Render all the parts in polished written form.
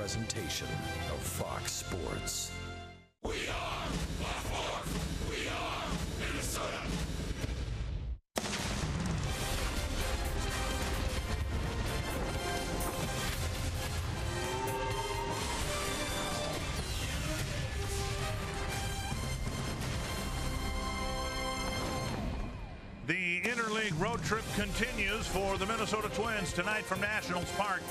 presentation of Fox Sports. We are Baltimore. We are Minnesota. The interleague road trip continues for the Minnesota Twins tonight from Nationals Park.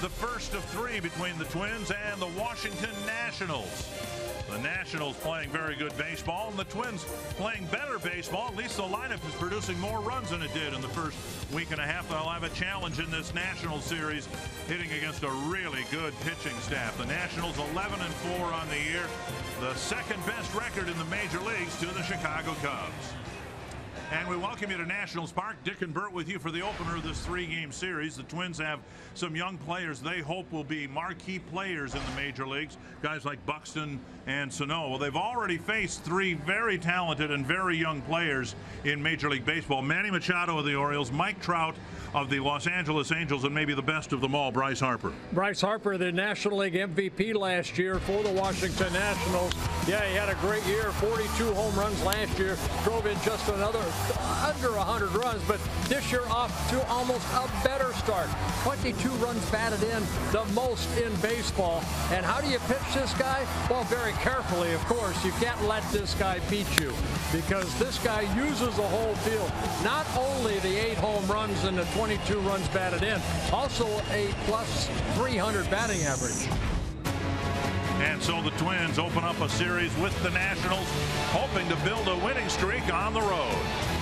The first of three between the Twins and the Washington Nationals. The Nationals playing very good baseball, and the Twins playing better baseball. At least the lineup is producing more runs than it did in the first week and a half. They'll have a challenge in this Nationals series, hitting against a really good pitching staff. The Nationals 11-4 on the year, the second best record in the major leagues to the Chicago Cubs. And we welcome you to Nationals Park. Dick and Bert with you for the opener of this three-game series. The Twins have some young players they hope will be marquee players in the major leagues, guys like Buxton and Sano. Well, they've already faced three very talented and very young players in Major League Baseball. Manny Machado of the Orioles, Mike Trout of the Los Angeles Angels, and maybe the best of them all, Bryce Harper. Bryce Harper, the National League MVP last year for the Washington Nationals. Yeah, he had a great year, 42 home runs last year, drove in just under 100 runs, but this year off to almost a better start. 22 runs batted in, the most in baseball. And how do you pitch this guy? Well, very carefully, of course. You can't let this guy beat you because this guy uses the whole field. Not only the 8 home runs and the 22 runs batted in, also a plus 300 batting average. And so the Twins open up a series with the Nationals, hoping to build a winning streak on the road.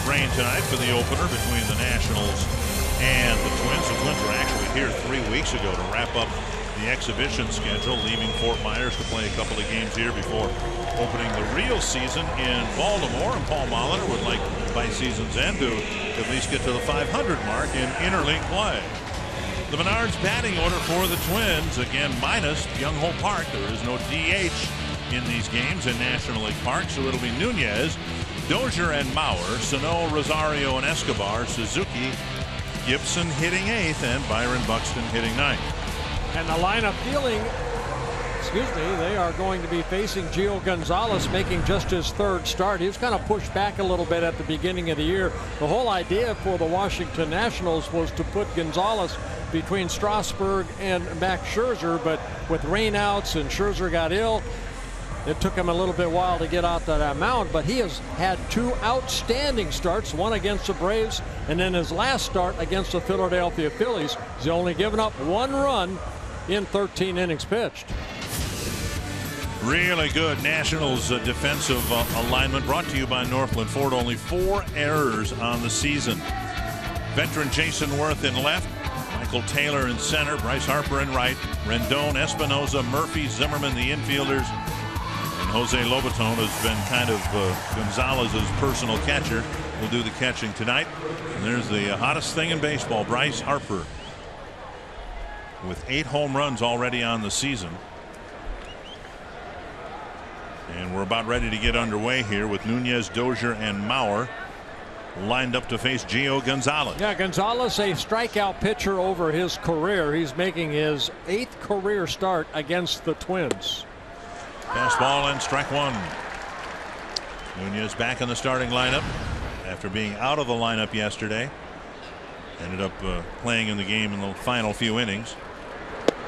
rain tonight for the opener between the Nationals and the Twins. The Twins were actually here 3 weeks ago to wrap up the exhibition schedule, leaving Fort Myers to play a couple of games here before opening the real season in Baltimore. And Paul Molitor would like, by season's end, to at least get to the 500 mark in interleague play. The Menards batting order for the Twins, again minus Young Ho Park. There is no DH in these games in National League Park, so it'll be Nunez, Dozier and Mauer, Sano, Rosario and Escobar, Suzuki, Gibson hitting 8th, and Byron Buxton hitting 9th. And the lineup feeling, they are going to be facing Gio Gonzalez, making just his 3rd start. He was kind of pushed back a little bit at the beginning of the year. The whole idea for the Washington Nationals was to put Gonzalez between Strasburg and Max Scherzer, but with rainouts and Scherzer got ill, it took him a little bit while to get out to that mound. But he has had 2 outstanding starts, one against the Braves and then his last start against the Philadelphia Phillies. He's only given up 1 run in 13 innings pitched. Really good Nationals defensive alignment, brought to you by Northland Ford. Only 4 errors on the season. Veteran Jason Worth in left, Michael Taylor in center, Bryce Harper in right, Rendon, Espinoza, Murphy, Zimmerman the infielders, and Jose Lobaton has been kind of Gonzalez's personal catcher. Will do the catching tonight. And there's the hottest thing in baseball, Bryce Harper, with 8 home runs already on the season. And we're about ready to get underway here with Nunez, Dozier and Mauer lined up to face Gio Gonzalez. Yeah, Gonzalez, a strikeout pitcher over his career. He's making his 8th career start against the Twins. Fastball and strike 1. Nunez back in the starting lineup after being out of the lineup yesterday. Ended up playing in the game in the final few innings.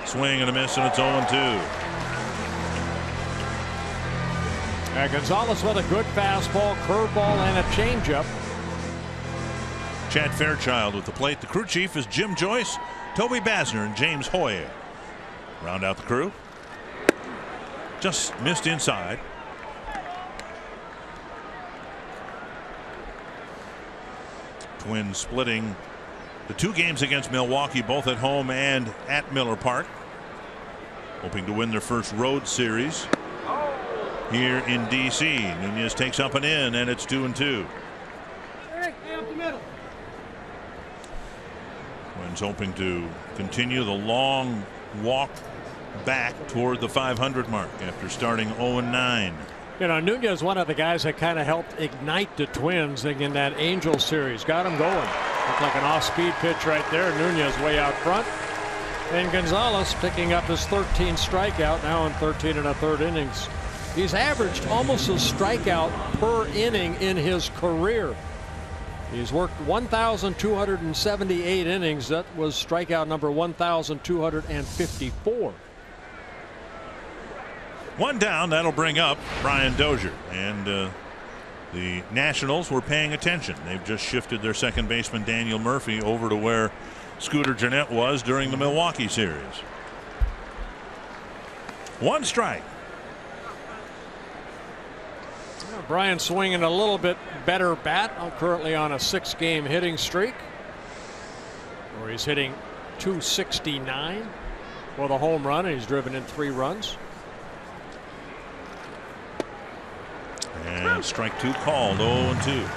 Swing and a miss, and it's 0-2. Gonzalez with a good fastball, curveball, and a changeup. Chad Fairchild with the plate. The crew chief is Jim Joyce, Toby Basner, and James Hoye. Round out the crew. Just missed inside. Twins splitting the 2 games against Milwaukee, both at home and at Miller Park, hoping to win their first road series here in D.C. Nunez takes up and in, and it's 2-2. Twins hoping to continue the long walk back toward the 500 mark after starting 0-9. You know, Nunez, one of the guys that kind of helped ignite the Twins in that Angels series. Got them going. Looked like an off-speed pitch right there. Nunez way out front. And Gonzalez picking up his 13th strikeout now in 13 1/3 innings. He's averaged almost a strikeout per inning in his career. He's worked 1,278 innings. That was strikeout number 1,254. 1 down. That'll bring up Brian Dozier. And the Nationals were paying attention. They've just shifted their second baseman Daniel Murphy over to where Scooter Gennett was during the Milwaukee series. 1 strike. Brian swinging a little bit better bat. Currently on a 6-game hitting streak, where he's hitting .269 for the home run, and he's driven in 3 runs. And strike 2 called. 0-2.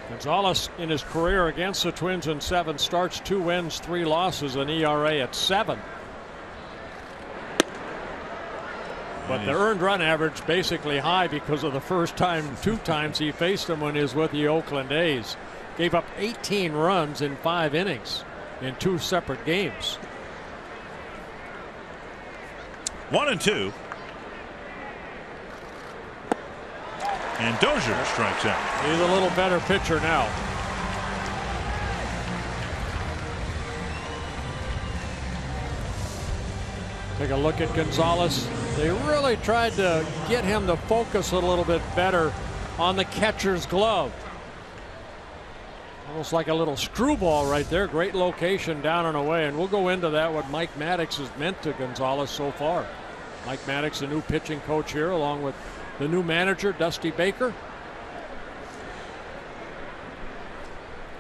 Gonzalez in his career against the Twins in 7 starts, 2 wins, 3 losses, an ERA at 7. But the earned run average basically high because of the first time 2 times he faced him when he was with the Oakland A's. Gave up 18 runs in 5 innings in 2 separate games. 1-2. And Dozier strikes out. He's a little better pitcher now. Take a look at Gonzalez. They really tried to get him to focus a little bit better on the catcher's glove. Almost like a little screwball right there. Great location down and away. And we'll go into that, what Mike Maddox has meant to Gonzalez so far. Mike Maddox, the new pitching coach here, along with the new manager, Dusty Baker.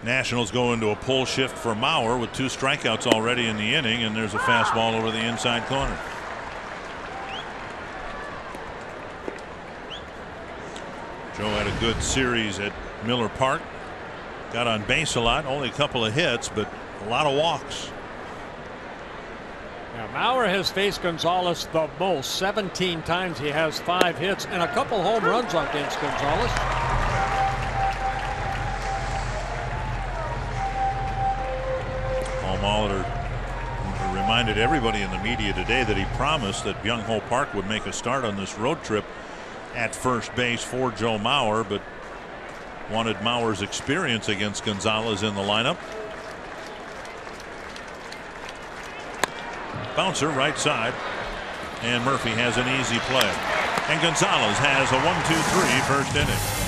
Nationals go into a pull shift for Mauer with 2 strikeouts already in the inning, and there's a fastball over the inside corner. Joe had a good series at Miller Park. Got on base a lot, only a couple of hits, but a lot of walks. Now, Mauer has faced Gonzalez the most. 17 times. He has 5 hits and a couple home runs against Gonzalez. Paul Molitor reminded everybody in the media today that he promised that Byung Ho Park would make a start on this road trip at first base for Joe Mauer, but wanted Mauer's experience against Gonzalez in the lineup. Bouncer right side, and Murphy has an easy play, and Gonzalez has a 1-2-3 first inning.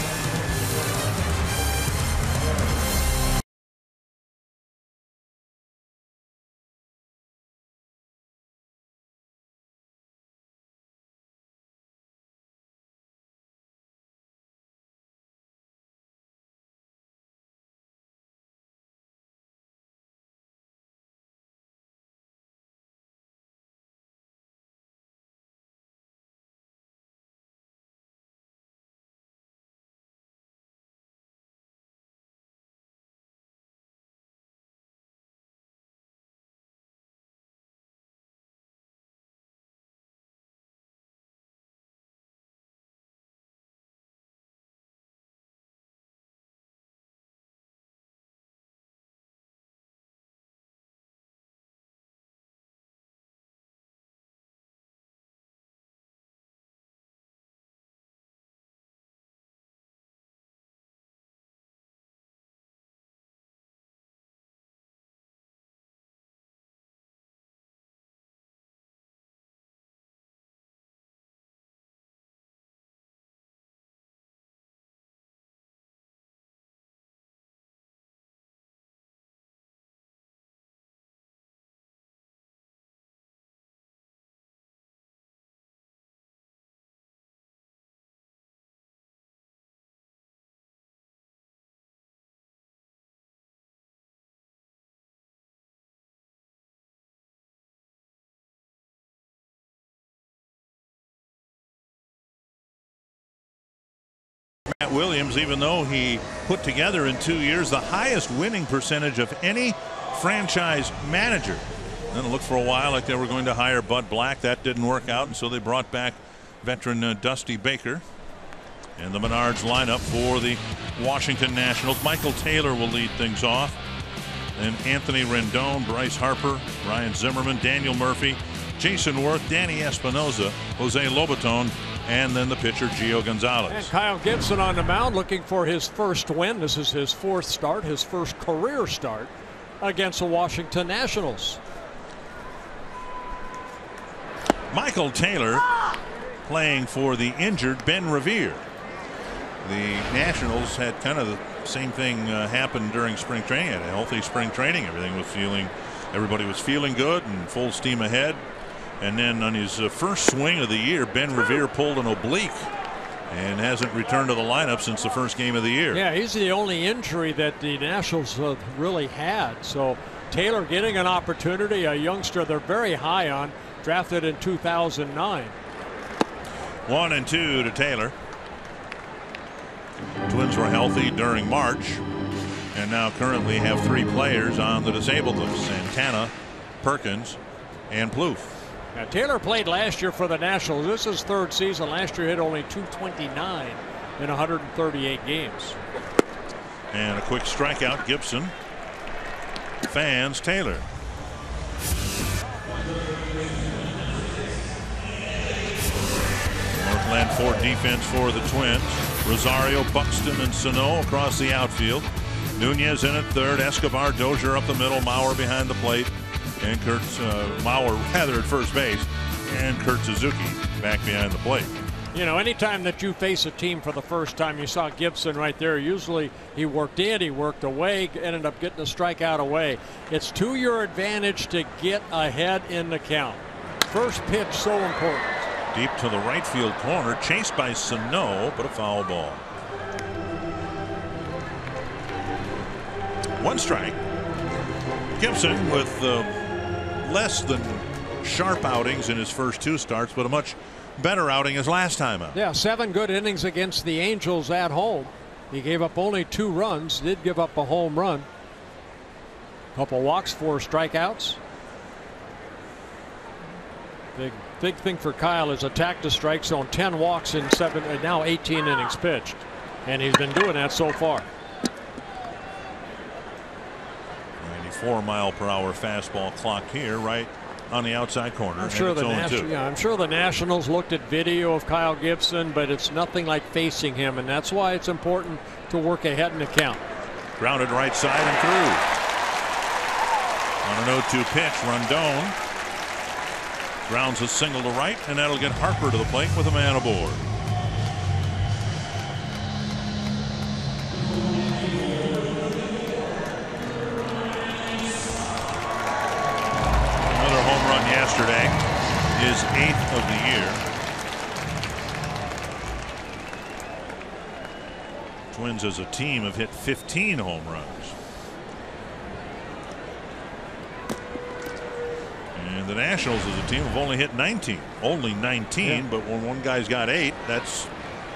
Matt Williams, even though he put together in 2 years the highest winning percentage of any franchise manager. Then it looked for a while like they were going to hire Bud Black. That didn't work out, and so they brought back veteran Dusty Baker. And the Menards lineup for the Washington Nationals. Michael Taylor will lead things off. Then Anthony Rendon, Bryce Harper, Ryan Zimmerman, Daniel Murphy, Jason Worth, Danny Espinosa, Jose Lobaton, and then the pitcher Gio Gonzalez. And Kyle Gibson on the mound looking for his first win. This is his 4th start, his first career start against the Washington Nationals. Michael Taylor playing for the injured Ben Revere. The Nationals had kind of the same thing happen during spring training. Had a healthy spring training. Everybody was feeling good and full steam ahead. And then on his first swing of the year, Ben Revere pulled an oblique and hasn't returned to the lineup since the first game of the year. Yeah, he's the only injury that the Nationals really had. So Taylor getting an opportunity, a youngster they're very high on, drafted in 2009. 1-2 to Taylor. Twins were healthy during March and now currently have 3 players on the disabled list: Santana, Perkins, and Plouffe. Now, Taylor played last year for the Nationals. This is his 3rd season. Last year hit only .229 in 138 games. And a quick strikeout. Gibson fans Taylor. Northland Ford defense for the Twins. Rosario, Buxton, and Sano across the outfield. Nunez in at third. Escobar, Dozier up the middle. Mauer behind the plate. And Mauer rather at first base, and Kurt Suzuki back behind the plate. You know, anytime that you face a team for the first time, you saw Gibson right there. Usually he worked in, he worked away, ended up getting a strikeout away. It's to your advantage to get ahead in the count. First pitch so important. Deep to the right field corner, chased by Sano, but a foul ball. 1 strike. Gibson with less than sharp outings in his first 2 starts, but a much better outing his last time out. Yeah, 7 good innings against the Angels at home. He gave up only 2 runs, did give up a home run. Couple walks, 4 strikeouts. Big thing for Kyle is attack the strike zone. 10 walks in 7, now 18 innings pitched, and he's been doing that so far. 94-mile-per-hour fastball clock here, right on the outside corner. I'm sure I'm sure the Nationals looked at video of Kyle Gibson, but it's nothing like facing him, and that's why it's important to work ahead in the count. Grounded right side and through. On an 0-2 pitch, Rondon grounds a single to right, and that'll get Harper to the plate with a man aboard. Another home run yesterday, his 8th of the year. Twins as a team have hit 15 home runs. And the Nationals as a team have only hit 19. Only 19, yeah. But when one guy's got 8, that's.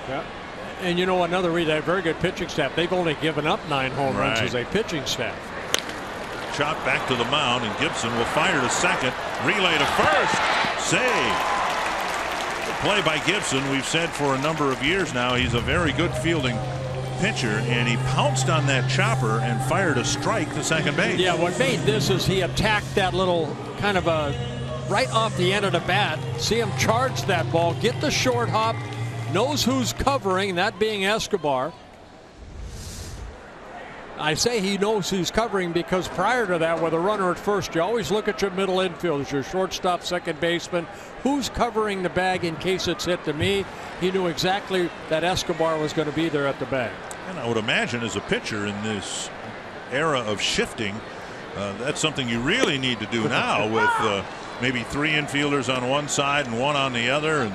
Yeah. And you know another reason, very good pitching staff. They've only given up 9 home runs as a pitching staff. Chop back to the mound, and Gibson will fire to second. Relay to first. Save. The play by Gibson. We've said for a number of years now he's a very good fielding pitcher, and he pounced on that chopper and fired a strike to second base. Yeah, what made this is he attacked that little kind of a right off the end of the bat. See him charge that ball, get the short hop, knows who's covering, that being Escobar. I say he knows who's covering because prior to that, with a runner at first, you always look at your middle infielders, your shortstop, second baseman, who's covering the bag in case it's hit to me. He knew exactly that Escobar was going to be there at the bag. And I would imagine as a pitcher in this era of shifting, that's something you really need to do now with maybe 3 infielders on one side and 1 on the other, and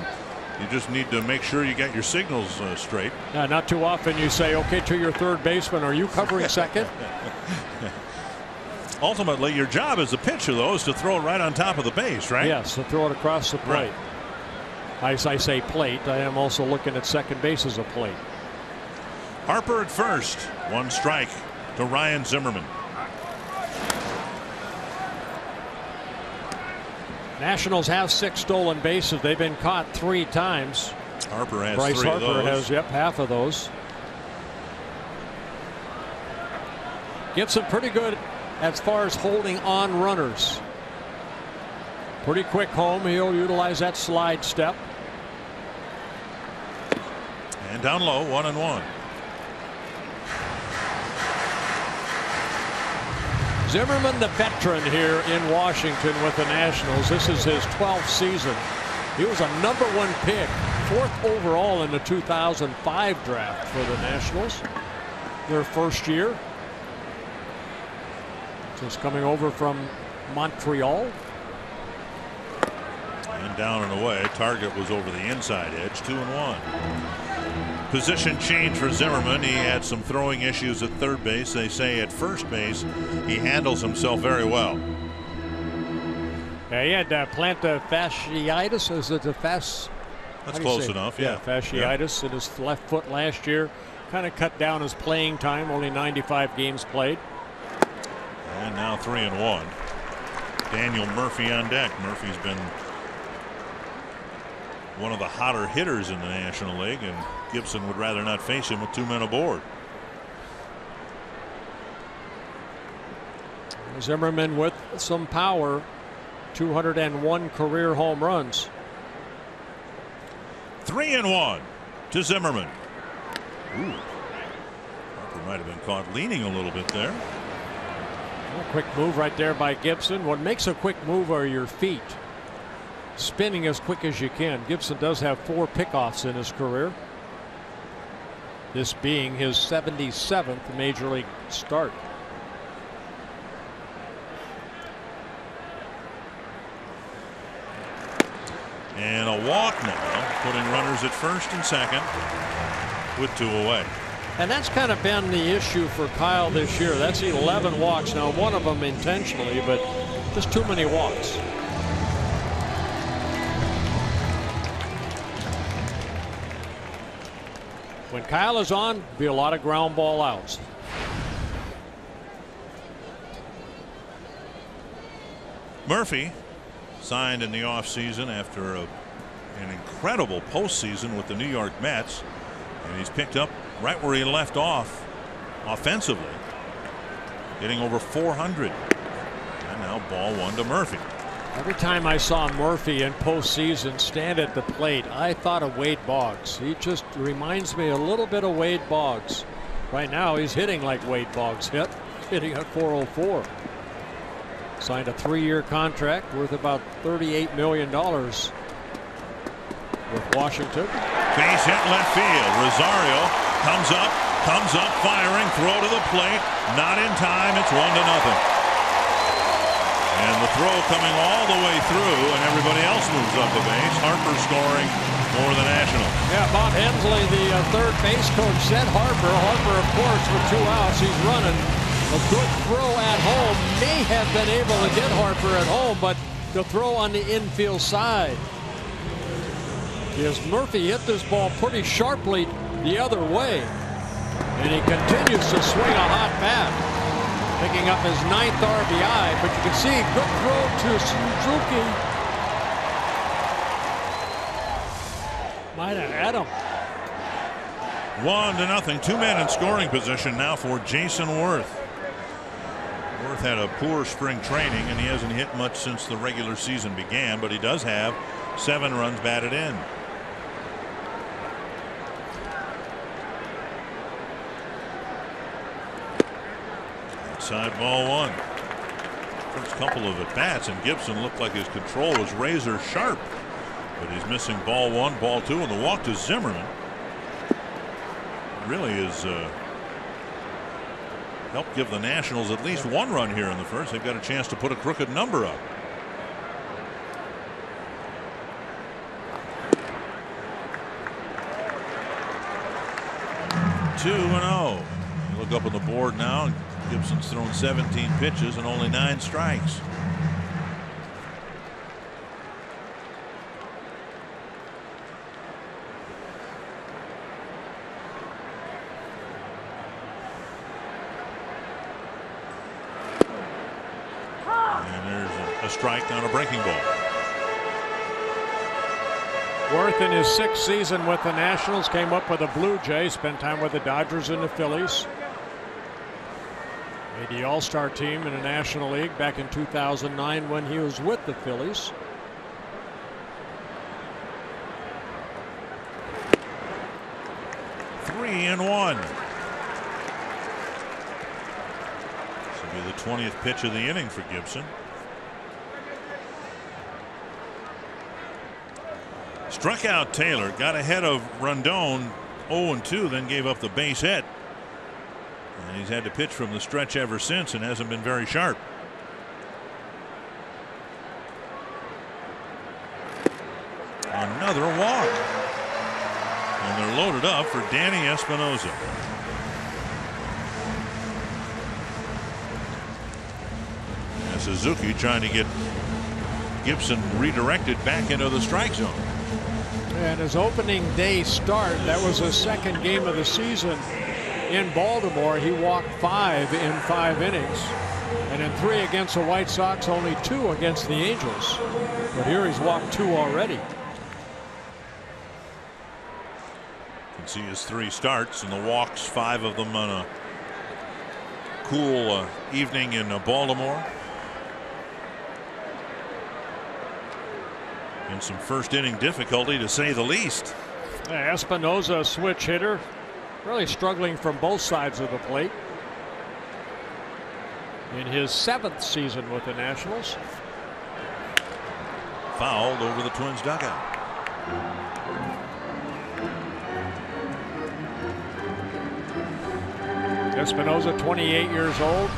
you just need to make sure you get your signals straight. Not too often you say, okay, to your third baseman, are you covering second? Ultimately, your job as a pitcher, though, is to throw it right on top of the base, right? Yes, to throw it across the plate. Right. I say plate. I am also looking at second base as a plate. Harper at first. 1 strike to Ryan Zimmerman. Nationals have 6 stolen bases. They've been caught 3 times. Harper has Bryce 3 Harper of those. has, yep, half of those. Gibson pretty good as far as holding on runners. Pretty quick home. He'll utilize that slide step. And down low, 1-1. Zimmerman, the veteran here in Washington with the Nationals. This is his 12th season. He was a #1 pick, 4th overall in the 2005 draft for the Nationals. Their first year. Just coming over from Montreal. And down and away. Target was over the inside edge. 2-1. Position change for Zimmerman. He had some throwing issues at third base. They say at first base he handles himself very well. Yeah, he had plantar fasciitis. Is it the That's close enough. Yeah, fasciitis in his left foot last year. Kind of cut down his playing time. Only 95 games played. And now 3-1. Daniel Murphy on deck. Murphy's been one of the hotter hitters in the National League, and Gibson would rather not face him with 2 men aboard. Zimmerman with some power. 201 career home runs. 3-1 to Zimmerman. Ooh. Harper might have been caught leaning a little bit there. Quick move right there by Gibson. What makes a quick move are your feet. Spinning as quick as you can. Gibson does have 4 pickoffs in his career. This being his 77th major league start. And a walk now, putting runners at first and second with 2 away. And that's kind of been the issue for Kyle this year. That's 11 walks. Now, one of them intentionally, but just too many walks. When Kyle is on, be a lot of ground ball outs. Murphy signed in the offseason after an incredible postseason with the New York Mets, and he's picked up right where he left off offensively, hitting over 400. And now ball 1 to Murphy. Every time I saw Murphy in postseason stand at the plate, I thought of Wade Boggs. He just reminds me a little bit of Wade Boggs. Right now he's hitting like Wade Boggs hitting at 404. Signed a 3-year contract worth about $38 million with Washington. Base hit left field. Rosario comes up firing, throw to the plate, not in time. It's 1-0. And the throw coming all the way through, and everybody else moves up the base. Harper scoring for the Nationals. Yeah, Bob Hensley, the third base coach, said Harper. Harper, of course, with 2 outs, he's running. A good throw at home. May have been able to get Harper at home, but the throw on the infield side. As Murphy hit this ball pretty sharply the other way, and he continues to swing a hot bat, picking up his 9th RBI. But you can see good throw to Suzuki. Might have had him. 1-0. 2 men in scoring position now for Jason Worth. Worth had a poor spring training, and he hasn't hit much since the regular season began, but he does have 7 runs batted in. Outside ball 1. First couple of at bats, and Gibson looked like his control was razor sharp, but he's missing ball 1, ball 2, and the walk to Zimmerman really is helped give the Nationals at least 1 run here in the first. They've got a chance to put a crooked number up. Two and 0. Look up on the board now, and Gibson's thrown 17 pitches and only 9 strikes. Strike on a breaking ball. Worth in his 6th season with the Nationals came up with the Blue Jays, spent time with the Dodgers and the Phillies. Made the All-Star team in the National League back in 2009 when he was with the Phillies. Three and 1. This will be the 20th pitch of the inning for Gibson. Struck out Taylor, got ahead of Rondon 0-2, then gave up the base hit. And he's had to pitch from the stretch ever since and hasn't been very sharp. Another walk. And they're loaded up for Danny Espinosa. And Suzuki trying to get Gibson redirected back into the strike zone. And his opening day start, that was his 2nd game of the season in Baltimore. He walked 5 in 5 innings, and in 3 against the White Sox, only 2 against the Angels. But here he's walked 2 already. You can see his 3 starts and the walks, 5 of them on a cool evening in Baltimore. And some first inning difficulty, to say the least. Espinosa, a switch hitter, really struggling from both sides of the plate. In his 7th season with the Nationals. Fouled over the Twins dugout. Espinosa, 28 years old,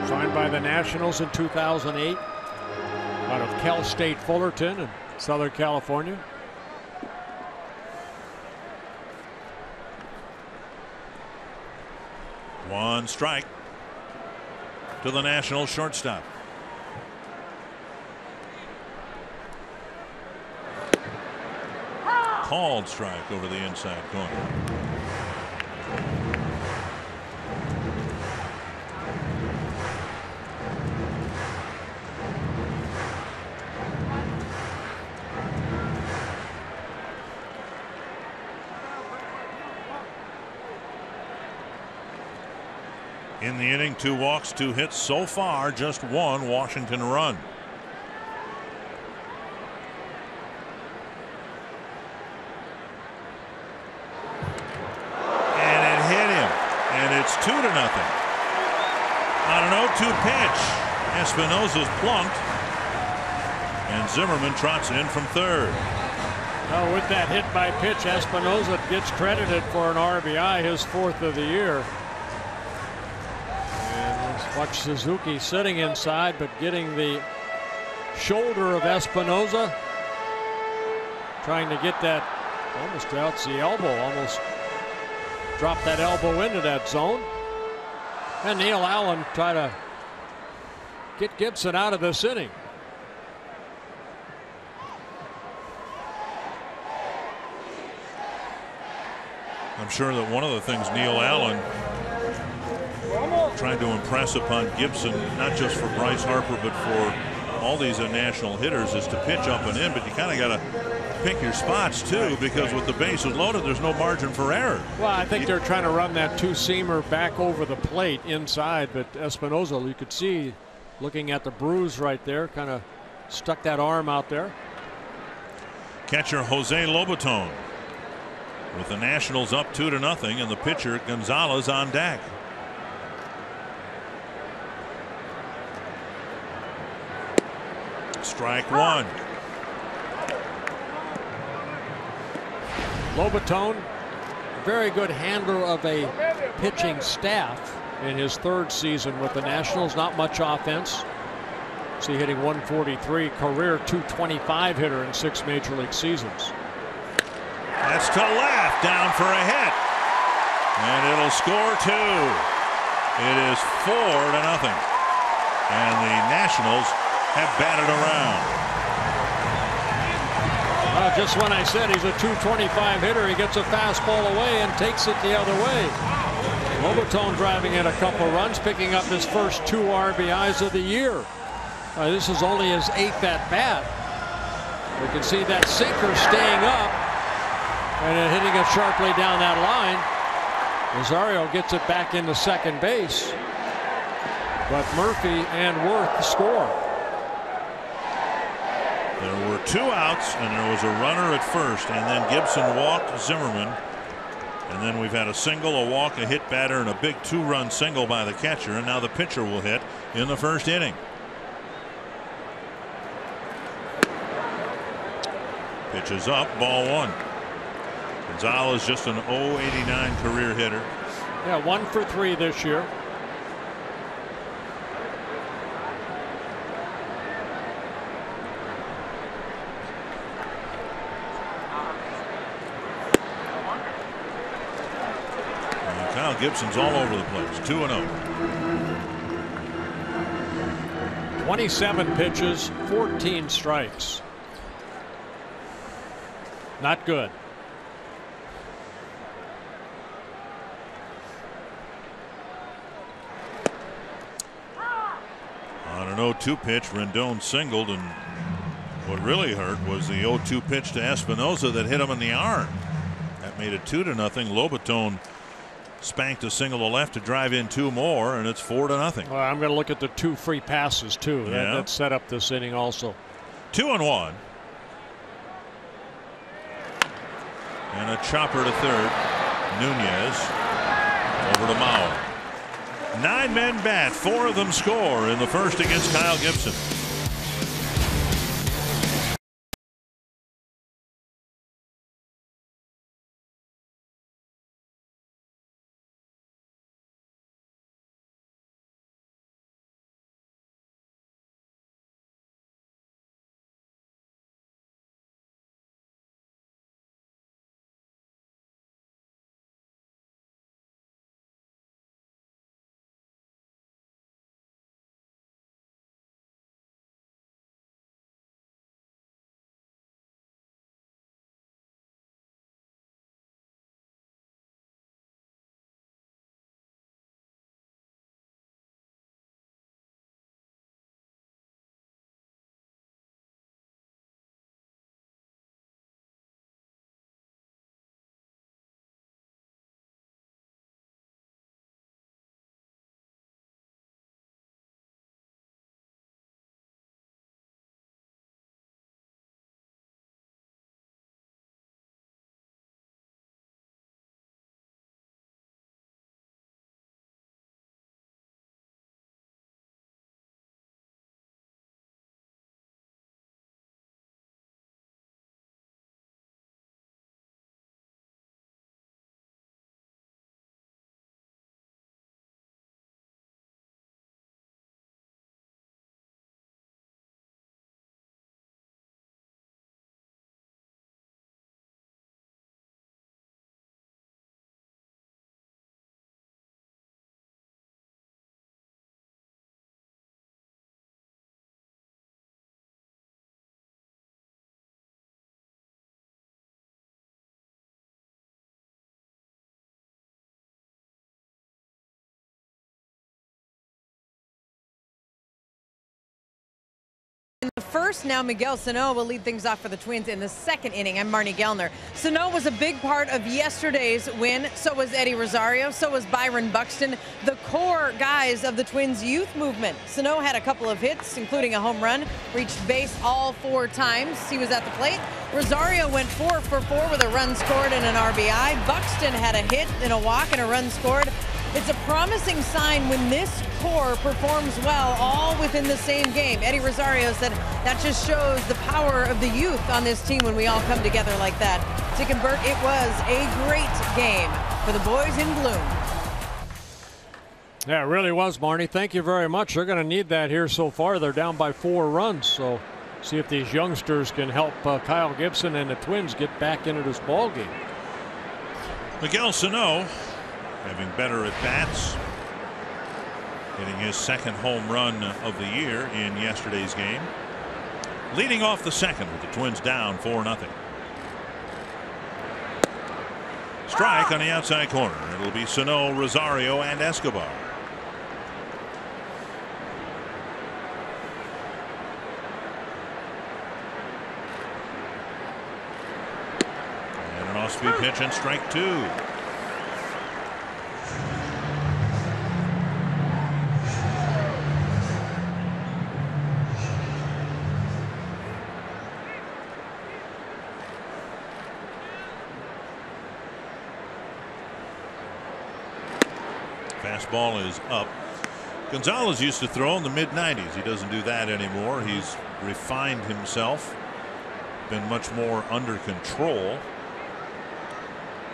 signed by the Nationals in 2008. Out of Cal State Fullerton, and Southern California. One strike to the Nationals shortstop. Called strike over the inside corner. In the inning, 2 walks, 2 hits so far, just 1 Washington run. And it hit him, and it's 2-0. On an 0-2 pitch, Espinosa's plunked, and Zimmerman trots in from third. Oh, with that hit by pitch, Espinosa gets credited for an RBI, his 4th of the year. Watch Suzuki sitting inside, but getting the shoulder of Espinosa, trying to get that almost out the elbow, almost dropped that elbow into that zone. And Neil Allen try to get Gibson out of this inning. I'm sure that one of the things Neil Allen trying to impress upon Gibson, not just for Bryce Harper, but for all these national hitters, is to pitch up and in. But you kind of got to pick your spots too, because with the bases loaded, there's no margin for error. Well, I think they're trying to run that 2-seamer back over the plate inside, but Espinosa, you could see, looking at the bruise right there, kind of stuck that arm out there. Catcher Jose Lobaton with the Nationals up 2-0, and the pitcher Gonzalez on deck. Strike 1. Lobaton, very good handler of a pitching staff in his 3rd season with the Nationals. Not much offense. See, hitting 143, career .225 hitter in 6 major league seasons. That's to left, down for a hit, and it'll score 2. It is 4-0, and the Nationals have batted around. Just when I said he's a .225 hitter, he gets a fastball away and takes it the other way. Lobaton driving in a couple runs, picking up his first 2 RBIs of the year. This is only his 8th at bat. You can see that sinker staying up and then hitting it sharply down that line. Rosario gets it back into second base, but Murphy and Worth score. There were 2 outs, and there was a runner at first, and then Gibson walked Zimmerman, and then we've had a single, a walk, a hit batter, and a big 2-run single by the catcher, and now the pitcher will hit in the 1st inning. Pitch is up, ball 1. Gonzalez just an .089 career hitter. Yeah, 1 for 3 this year. Gibson's all over the place. 2-0. 27 pitches, 14 strikes. Not good. On an 0-2 pitch, Rendon singled, and what really hurt was the 0-2 pitch to Espinosa that hit him in the arm. That made it 2-0. Lobaton spanked a single to left to drive in 2 more, and it's 4-0. Well, I'm going to look at the 2 free passes too. Yeah. That set up this inning also. 2-1. And a chopper to third. Nunez over to Mauer. 9 men bat, 4 of them score in the first against Kyle Gibson. First, now Miguel Sano will lead things off for the Twins in the second inning. I'm Marnie Gellner. Sano was a big part of yesterday's win. So was Eddie Rosario. So was Byron Buxton, the core guys of the Twins youth movement. Sano had a couple of hits, including a home run, reached base all 4 times. He was at the plate. Rosario went 4 for 4 with a run scored and an RBI. Buxton had a hit and a walk and a run scored. It's a promising sign when this core performs well all within the same game. Eddie Rosario said that just shows the power of the youth on this team when we all come together like that. Dick and Bert, it was a great game for the boys in blue. Yeah, it really was, Marnie. Thank you very much. They're going to need that here so far. They're down by 4 runs. So see if these youngsters can help Kyle Gibson and the Twins get back into this ball game. Miguel Sano having better at bats, hitting his second home run of the year in yesterday's game, leading off the second with the Twins down 4-0. Strike on the outside corner. It'll be Sano, Rosario, and Escobar. And an off-speed pitch and strike 2. Fastball is up. Gonzalez used to throw in the mid-90s. He doesn't do that anymore. He's refined himself, been much more under control.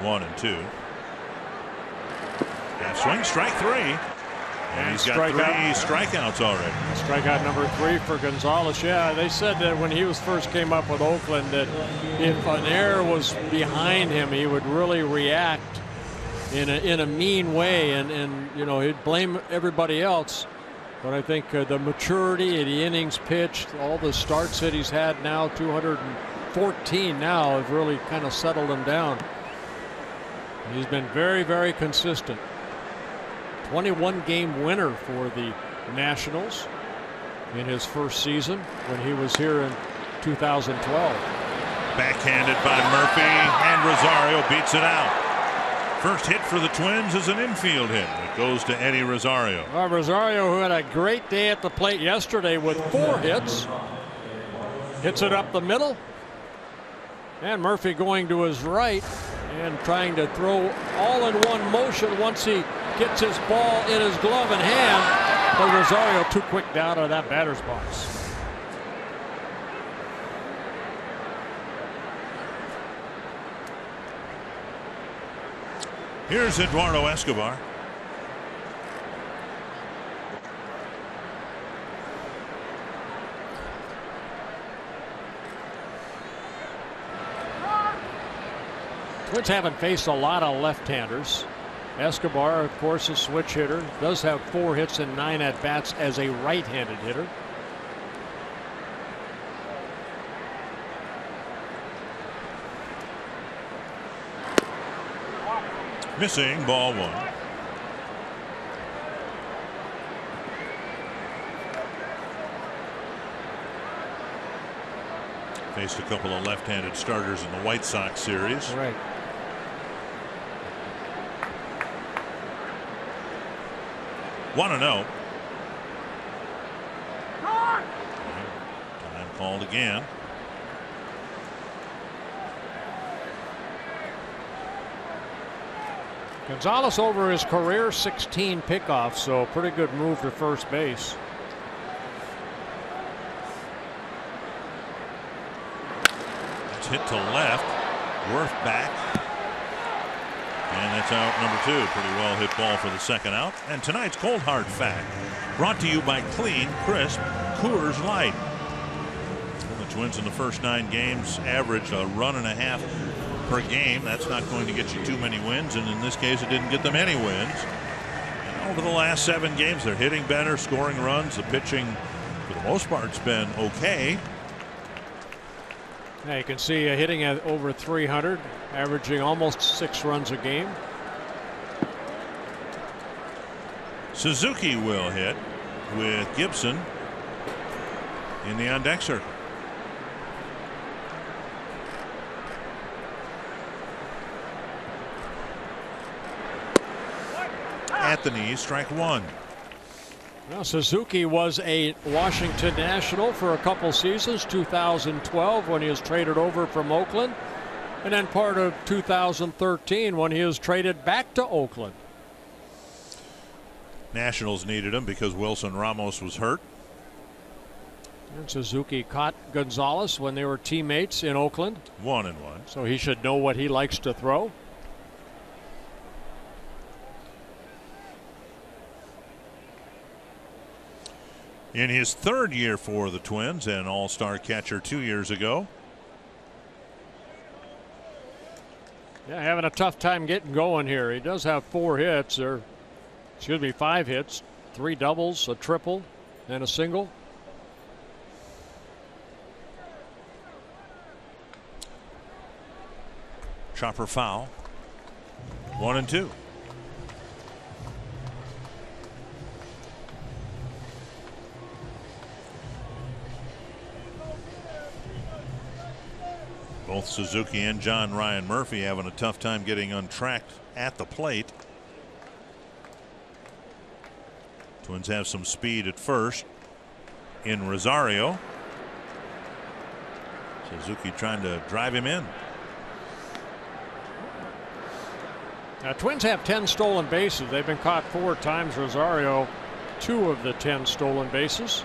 1-2. Half swing, strike 3. And he's got 3 strikeouts already. Strikeout number 3 for Gonzalez. Yeah, they said that when he first came up with Oakland that if an error was behind him, he would really react in a mean way, and you know, he'd blame everybody else. But I think the maturity, the innings pitched, all the starts that he's had now, 214 now, have really kind of settled him down. He's been very, very consistent. 21-game winner for the Nationals in his first season when he was here in 2012. Backhanded by Murphy, and Rosario beats it out. First hit for the Twins is an infield hit. It goes to Eddie Rosario. Well, Rosario, who had a great day at the plate yesterday with 4 hits, hits it up the middle. And Murphy going to his right and trying to throw all in one motion once he gets his ball in his glove and hand. But Rosario too quick down out of that batter's box. Here's Eduardo Escobar. Twins haven't faced a lot of left-handers. Escobar, of course, a switch hitter, does have 4 hits and 9 at-bats as a right-handed hitter. Missing, ball 1. Faced a couple of left-handed starters in the White Sox series. Right. Want to know. Time called again. Gonzalez over his career 16 pickoffs, so pretty good move to first base. It's hit to left. Worth back. And that's out number 2. Pretty well hit ball for the second out. And tonight's Cold Hard Fact brought to you by Clean, Crisp, Coors Light. Well, the Twins in the first 9 games averaged a run and a half per game. That's not going to get you too many wins, and in this case it didn't get them any wins. And over the last 7 games they're hitting better, scoring runs. The pitching for the most part has been okay. Now you can see hitting at over 300, averaging almost 6 runs a game. Suzuki will hit with Gibson. in the on deck circle. At the knees, strike one. Well, Suzuki was a Washington National for a couple seasons, 2012 when he was traded over from Oakland, and then part of 2013 when he was traded back to Oakland. Nationals needed him because Wilson Ramos was hurt. And Suzuki caught Gonzalez when they were teammates in Oakland. 1-1. So he should know what he likes to throw. In his third year for the Twins, an all-star catcher 2 years ago. Yeah, having a tough time getting going here. He does have 4 hits, or excuse me, 5 hits, 3 doubles, a triple, and a single. Chopper foul. 1-2. Both Suzuki and John Ryan Murphy having a tough time getting untracked at the plate. Twins have some speed at first in Rosario. Suzuki trying to drive him in. Now, Twins have 10 stolen bases. They've been caught 4 times. Rosario, 2 of the 10 stolen bases.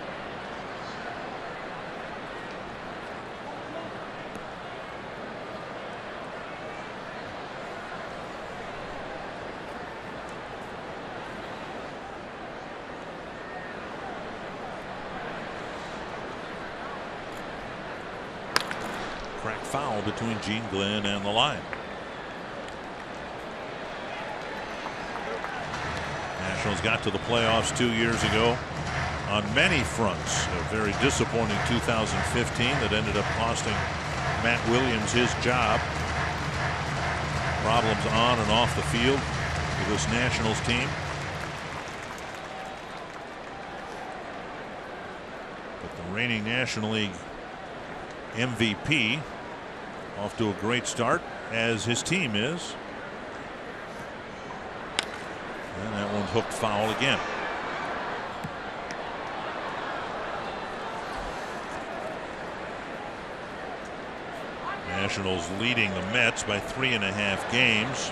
Crack foul between Gene Glenn and the line. Nationals got to the playoffs 2 years ago on many fronts. A very disappointing 2015 that ended up costing Matt Williams his job. Problems on and off the field with this Nationals team. But the reigning National League MVP off to a great start, as his team is. And that one's hooked foul again. Nationals leading the Mets by 3.5 games.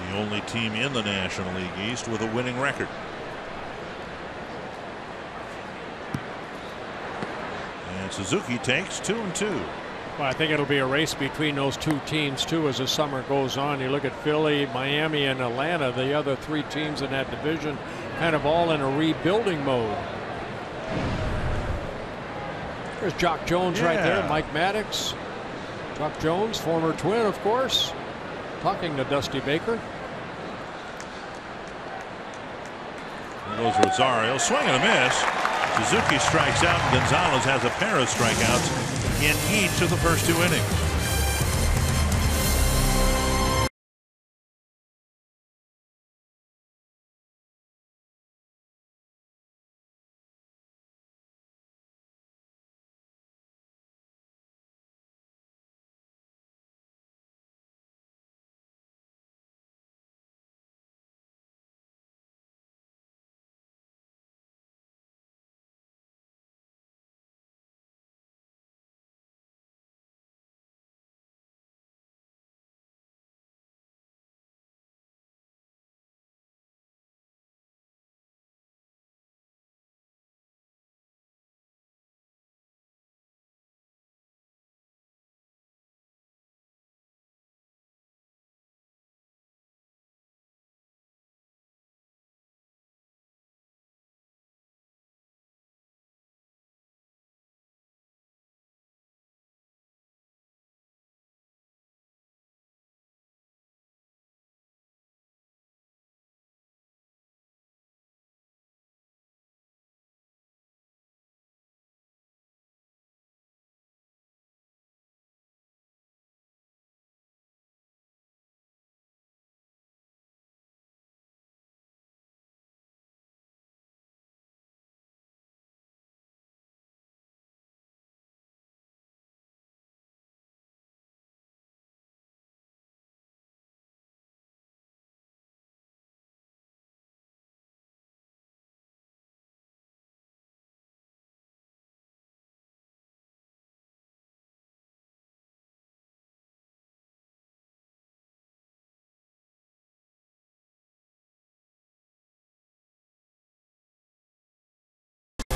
The only team in the National League East with a winning record. And Suzuki takes 2-2. Well, I think it'll be a race between those 2 teams too as the summer goes on. You look at Philly, Miami, and Atlanta, the other 3 teams in that division, kind of all in a rebuilding mode. There's Jock Jones right there, Mike Maddox. Jock Jones, former Twin, of course, talking to Dusty Baker. There goes Rosario, swing and a miss. Suzuki strikes out, and Gonzalez has a pair of strikeouts in each of the first 2 innings.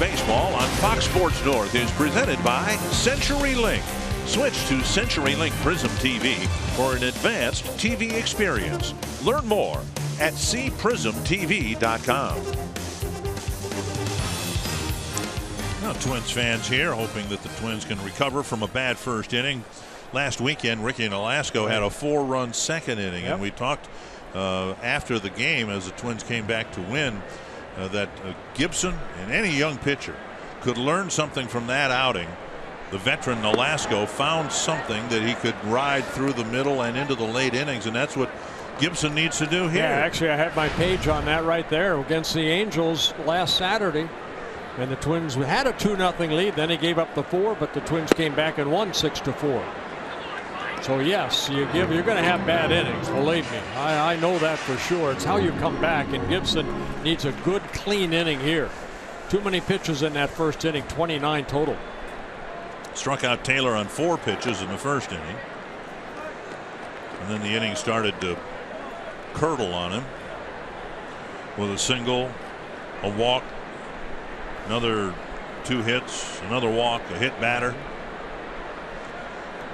Baseball on Fox Sports North is presented by CenturyLink. Switch to CenturyLink Prism TV for an advanced TV experience. Learn more at cprismtv.com. Now, Twins fans here hoping that the Twins can recover from a bad first inning. Last weekend, Ricky Nolasco had a 4-run second inning, and we talked after the game as the Twins came back to win that Gibson and any young pitcher could learn something from that outing. The veteran Nolasco found something that he could ride through the middle and into the late innings, and that's what Gibson needs to do here. Yeah, actually, I had my page on that right there against the Angels last Saturday, and the Twins had a 2-0 lead. Then he gave up the 4, but the Twins came back and won 6-4. So yes, you're going to have bad innings. Believe me, I know that for sure. It's how you come back, and Gibson needs a good, clean inning here. Too many pitches in that first inning, 29 total. Struck out Taylor on 4 pitches in the first inning, and then the inning started to curdle on him with a single, a walk, another 2 hits, another walk, a hit batter.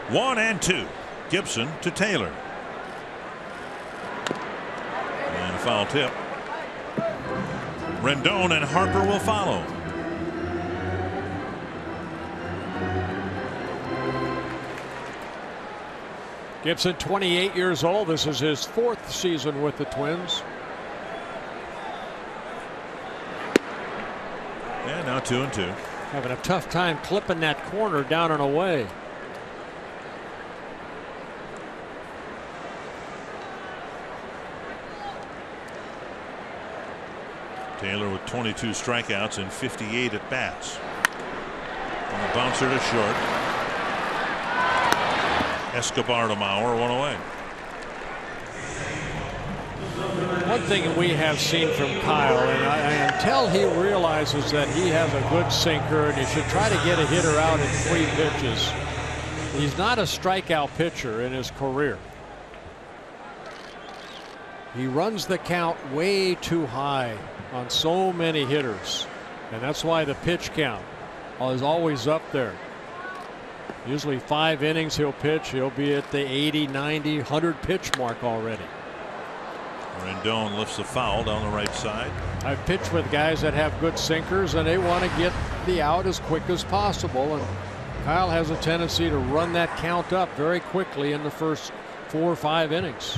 1-2. Gibson to Taylor. And a foul tip. Rendon and Harper will follow. Gibson, 28 years old. This is his 4th season with the Twins. And now 2-2. Having a tough time clipping that corner down and away. Taylor with 22 strikeouts and 58 at bats. On the bouncer to short. Escobar to Mauer, 1 away. One thing we have seen from Kyle, and until he realizes that he has a good sinker and he should try to get a hitter out in 3 pitches, he's not a strikeout pitcher in his career. He runs the count way too high on so many hitters, and that's why the pitch count is always up there. Usually 5 innings he'll pitch, he'll be at the 80, 90, 100 pitch mark already. Rendon lifts the foul down the right side. I've pitched with guys that have good sinkers and they want to get the out as quick as possible, and Kyle has a tendency to run that count up very quickly in the first 4 or 5 innings.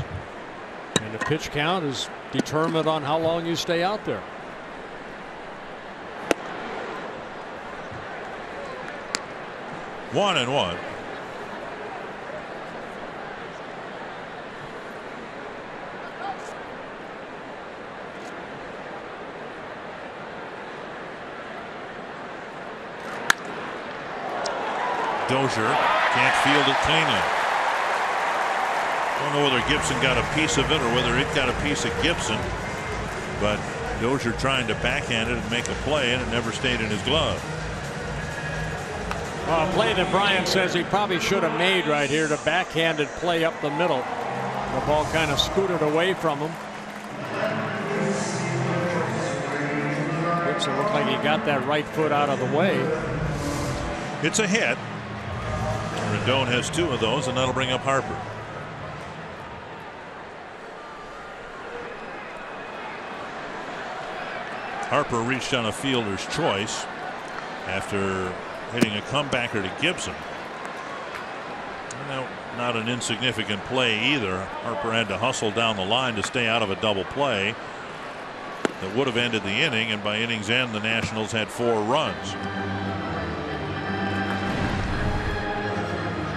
And the pitch count is determined on how long you stay out there. One and one. Dozier can't field it cleanly. Don't know whether Gibson got a piece of it or whether it got a piece of Gibson, but Dozier trying to backhand it and make a play, and it never stayed in his glove. Well, a play that Brian says he probably should have made right here, the backhanded play up the middle. The ball kind of scooted away from him. Gibson looked like he got that right foot out of the way. It's a hit. Rendon has 2 of those, and that'll bring up Harper. Harper reached on a fielder's choice after hitting a comebacker to Gibson. Now, not an insignificant play either. Harper had to hustle down the line to stay out of a double play that would have ended the inning, and by inning's end the Nationals had 4 runs.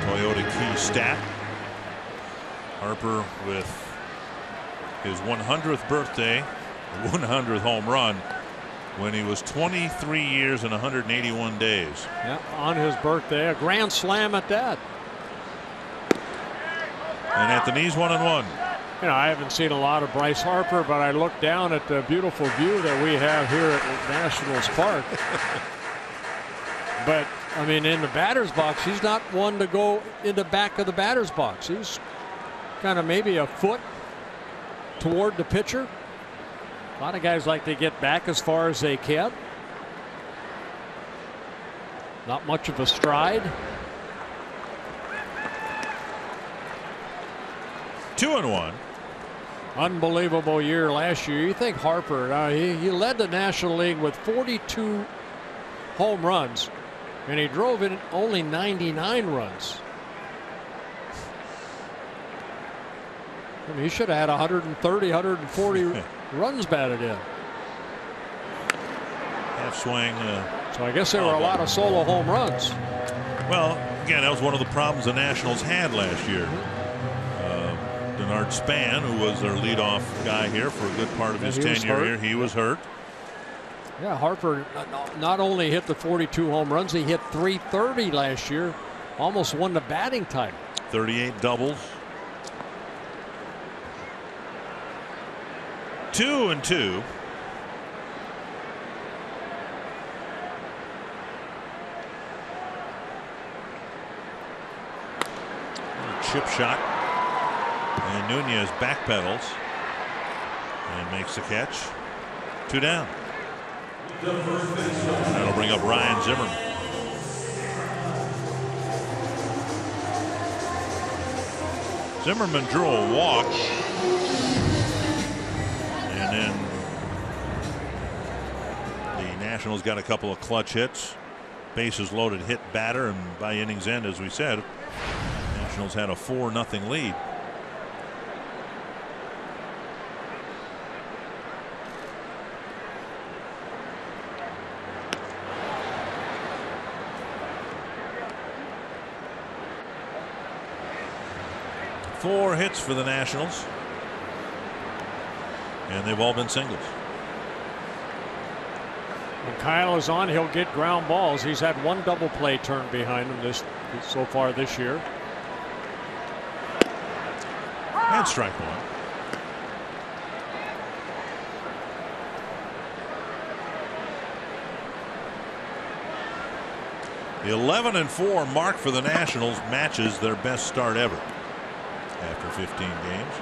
Toyota key stat. Harper with his 100th birthday, 100th home run, when he was 23 years and 181 days. Yeah, on his birthday, a grand slam at that. And at the knees, 1-1. You know, I haven't seen a lot of Bryce Harper, but I look down at the beautiful view that we have here at Nationals Park. But I mean, in the batter's box, he's not one to go in the back of the batter's box. He's kind of maybe a foot toward the pitcher. A lot of guys like to get back as far as they can. Not much of a stride. 2-1. Unbelievable year last year. You think Harper, he led the National League with 42 home runs, and he drove in only 99 runs. I mean, he should have had 130, 140 runs batted in. Half swing. So I guess there were a lot of solo home runs. Well, again, that was one of the problems the Nationals had last year. Denard Span, who was their leadoff guy here for a good part of his tenure here, he was hurt. Yeah, Harper not only hit the 42 home runs, he hit 330 last year, almost won the batting title. 38 doubles. 2-2. Chip shot. And Nunez backpedals and makes the catch. 2 down. That'll bring up Ryan Zimmerman. Zimmerman drew a walk. And then the Nationals got a couple of clutch hits. Bases loaded hit batter, and by inning's end, as we said, Nationals had a 4-0 lead. Four hits for the Nationals, and they've all been singles. When Kyle is on, he'll get ground balls. He's had one double play turn behind him so far this year. And strike one. The 11-4 mark for the Nationals matches their best start ever after 15 games.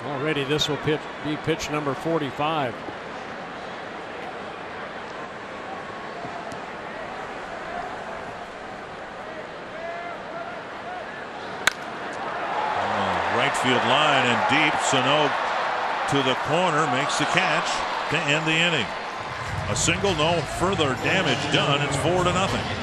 Already this will be pitch number 45. Right field line and deep. Sano to the corner makes the catch to end the inning. A single, no further damage done. It's 4-0.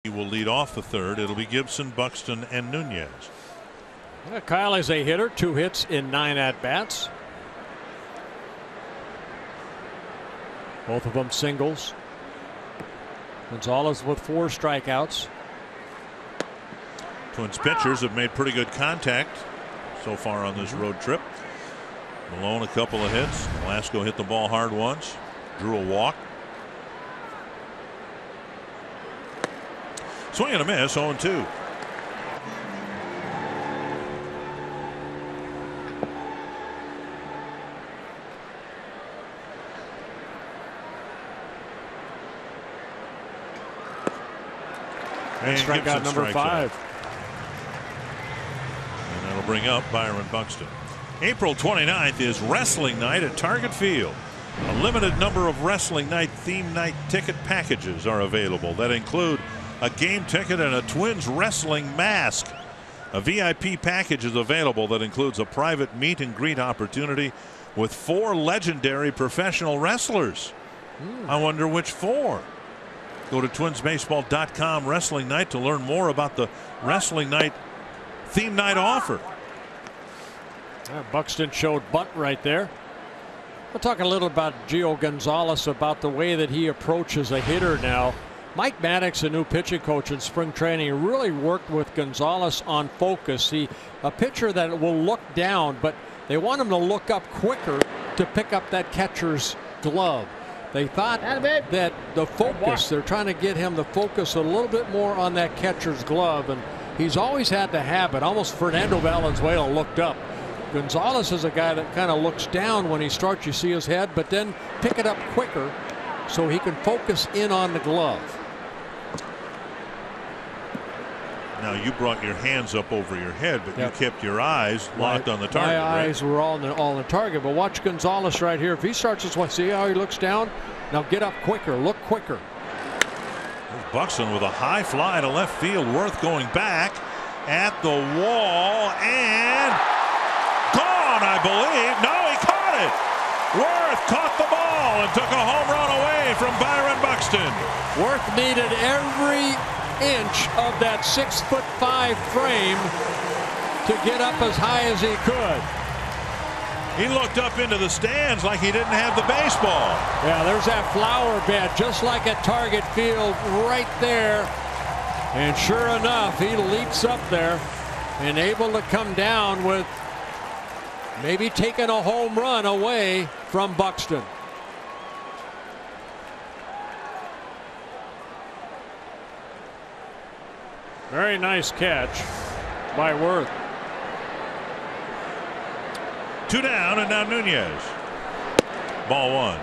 He will lead off the third. It'll be Gibson, Buxton, and Nunez. Yeah, Kyle is a hitter, 2 hits in 9 at-bats. Both of them singles. Gonzalez with 4 strikeouts. Twins pitchers have made pretty good contact so far on this road trip. Malone a couple of hits. Velasco hit the ball hard once. Drew a walk. Swing and a miss, 0-2. And strikeout number 5. And that'll bring up Byron Buxton. April 29th is Wrestling Night at Target Field. A limited number of Wrestling Night theme night ticket packages are available that include a game ticket and a Twins wrestling mask. A VIP package is available that includes a private meet and greet opportunity with 4 legendary professional wrestlers. I wonder which 4. Go to twinsbaseball.com Wrestling Night to learn more about the Wrestling Night theme night offer. Buxton showed bunt right there. We'll talk a little about Gio Gonzalez, about the way that he approaches a hitter now. Mike Maddox, a new pitching coach in spring training, really worked with Gonzalez on focus. A pitcher that will look down, but they want him to look up quicker to pick up that catcher's glove. They thought that the focus, they're trying to get him to focus a little bit more on that catcher's glove, and he's always had the habit. Almost Fernando Valenzuela looked up. Gonzalez is a guy that kind of looks down when he starts. You see his head, but then pick it up quicker so he can focus in on the glove. Now you brought your hands up over your head, but you kept your eyes locked on the target. My eyes were all on the target. But watch Gonzalez right here. If he starts this one, see how he looks down? Now get up quicker. Look quicker. There's Buxton with a high fly to left field. Worth going back at the wall and gone, I believe. No, he caught it. Worth caught the ball and took a home run away from Byron Buxton. Worth needed every inch of that 6'5" frame to get up as high as he could. He looked up into the stands like he didn't have the baseball. Yeah, there's that flower bed just like at Target Field right there. And sure enough, he leaps up there and able to come down with maybe taking a home run away from Buxton. Very nice catch by Worth. 2 down, and now Nunez. Ball 1.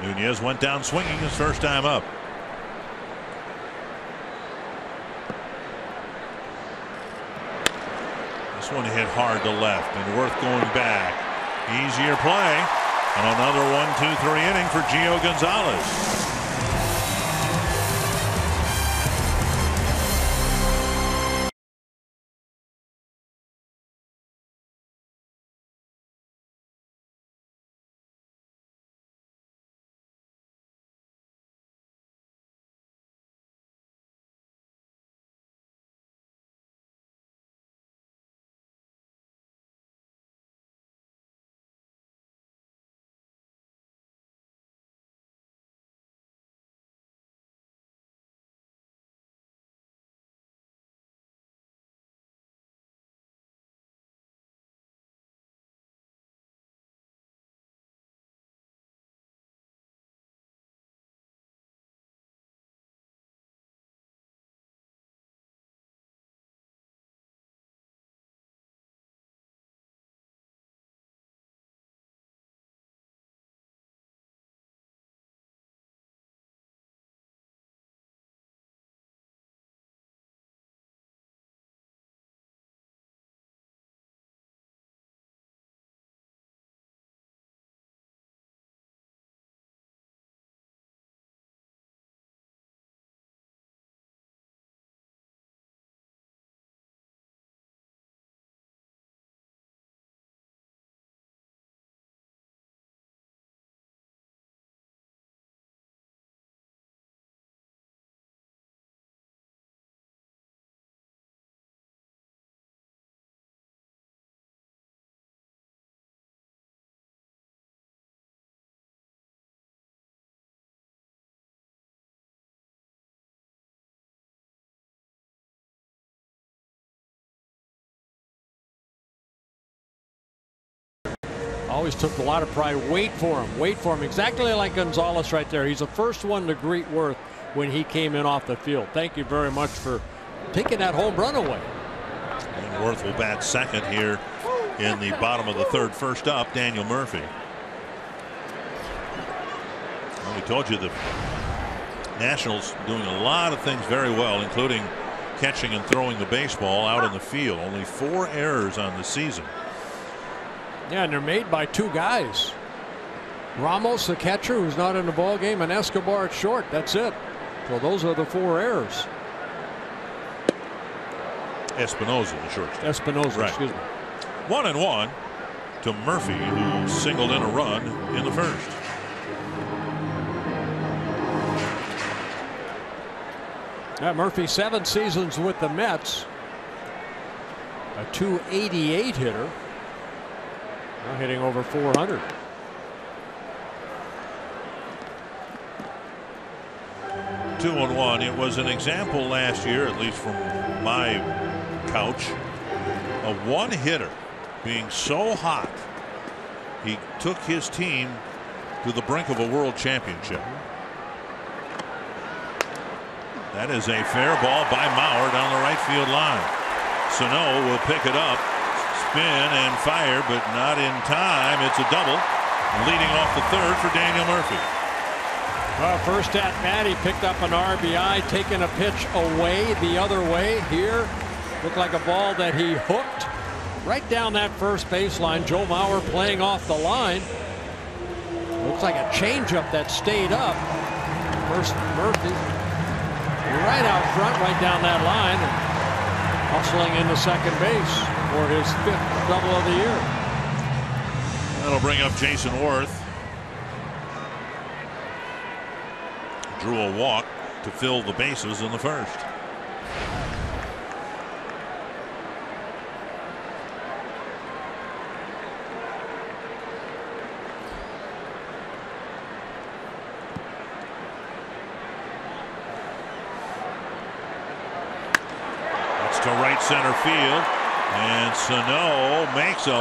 Nunez went down swinging his first time up. This one hit hard to left, and Worth going back. Easier play. And another 1-2-3 inning for Gio Gonzalez. Always took a lot of pride. Wait for him. Wait for him. Exactly like Gonzalez right there. He's the first one to greet Worth when he came in off the field. Thank you very much for taking that home run away. And Worth will bat second here in the bottom of the third. First up, Daniel Murphy. Well, we told you the Nationals doing a lot of things very well, including catching and throwing the baseball out in the field. Only 4 errors on the season. Yeah, and they're made by 2 guys. Ramos, the catcher, who's not in the ball game, and Escobar at short. That's it. So those are the 4 errors. Espinosa, the shortstop. Espinosa, right. Excuse me. 1-1 to Murphy, who singled in a run in the first. Yeah, Murphy, 7 seasons with the Mets. A .288 hitter. Now hitting over 400. Two and one. It was an example last year, at least from my couch, of one hitter being so hot he took his team to the brink of a world championship. That is a fair ball by Mauer down the right field line. Sano will pick it up, spin and fire, but not in time. It's a double, leading off the third for Daniel Murphy. Well, first at bat, he picked up an RBI, taking a pitch away the other way. Here, looked like a ball that he hooked right down that first baseline. Joe Mauer playing off the line. Looks like a changeup that stayed up. First Murphy right out front, right down that line, and hustling into second base for his 5th double of the year. That'll bring up Jason Worth. Drew a walk to fill the bases in the first. That's to right center field, and Sano makes a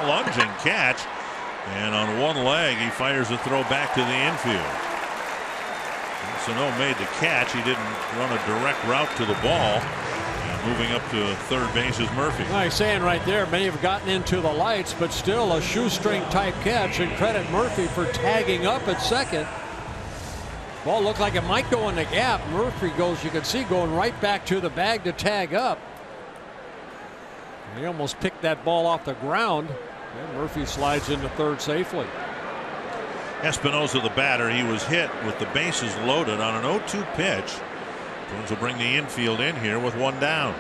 lunging catch, and on one leg he fires a throw back to the infield. Sano made the catch. He didn't run a direct route to the ball. And moving up to third base is Murphy. Well, he's saying right there, may have gotten into the lights, but still a shoestring type catch, and credit Murphy for tagging up at second. Ball looked like it might go in the gap. Murphy goes, you can see, going right back to the bag to tag up. And he almost picked that ball off the ground, and Murphy slides into third safely. Espinosa, the batter, he was hit with the bases loaded on an 0-2 pitch. Twins will bring the infield in here with one down.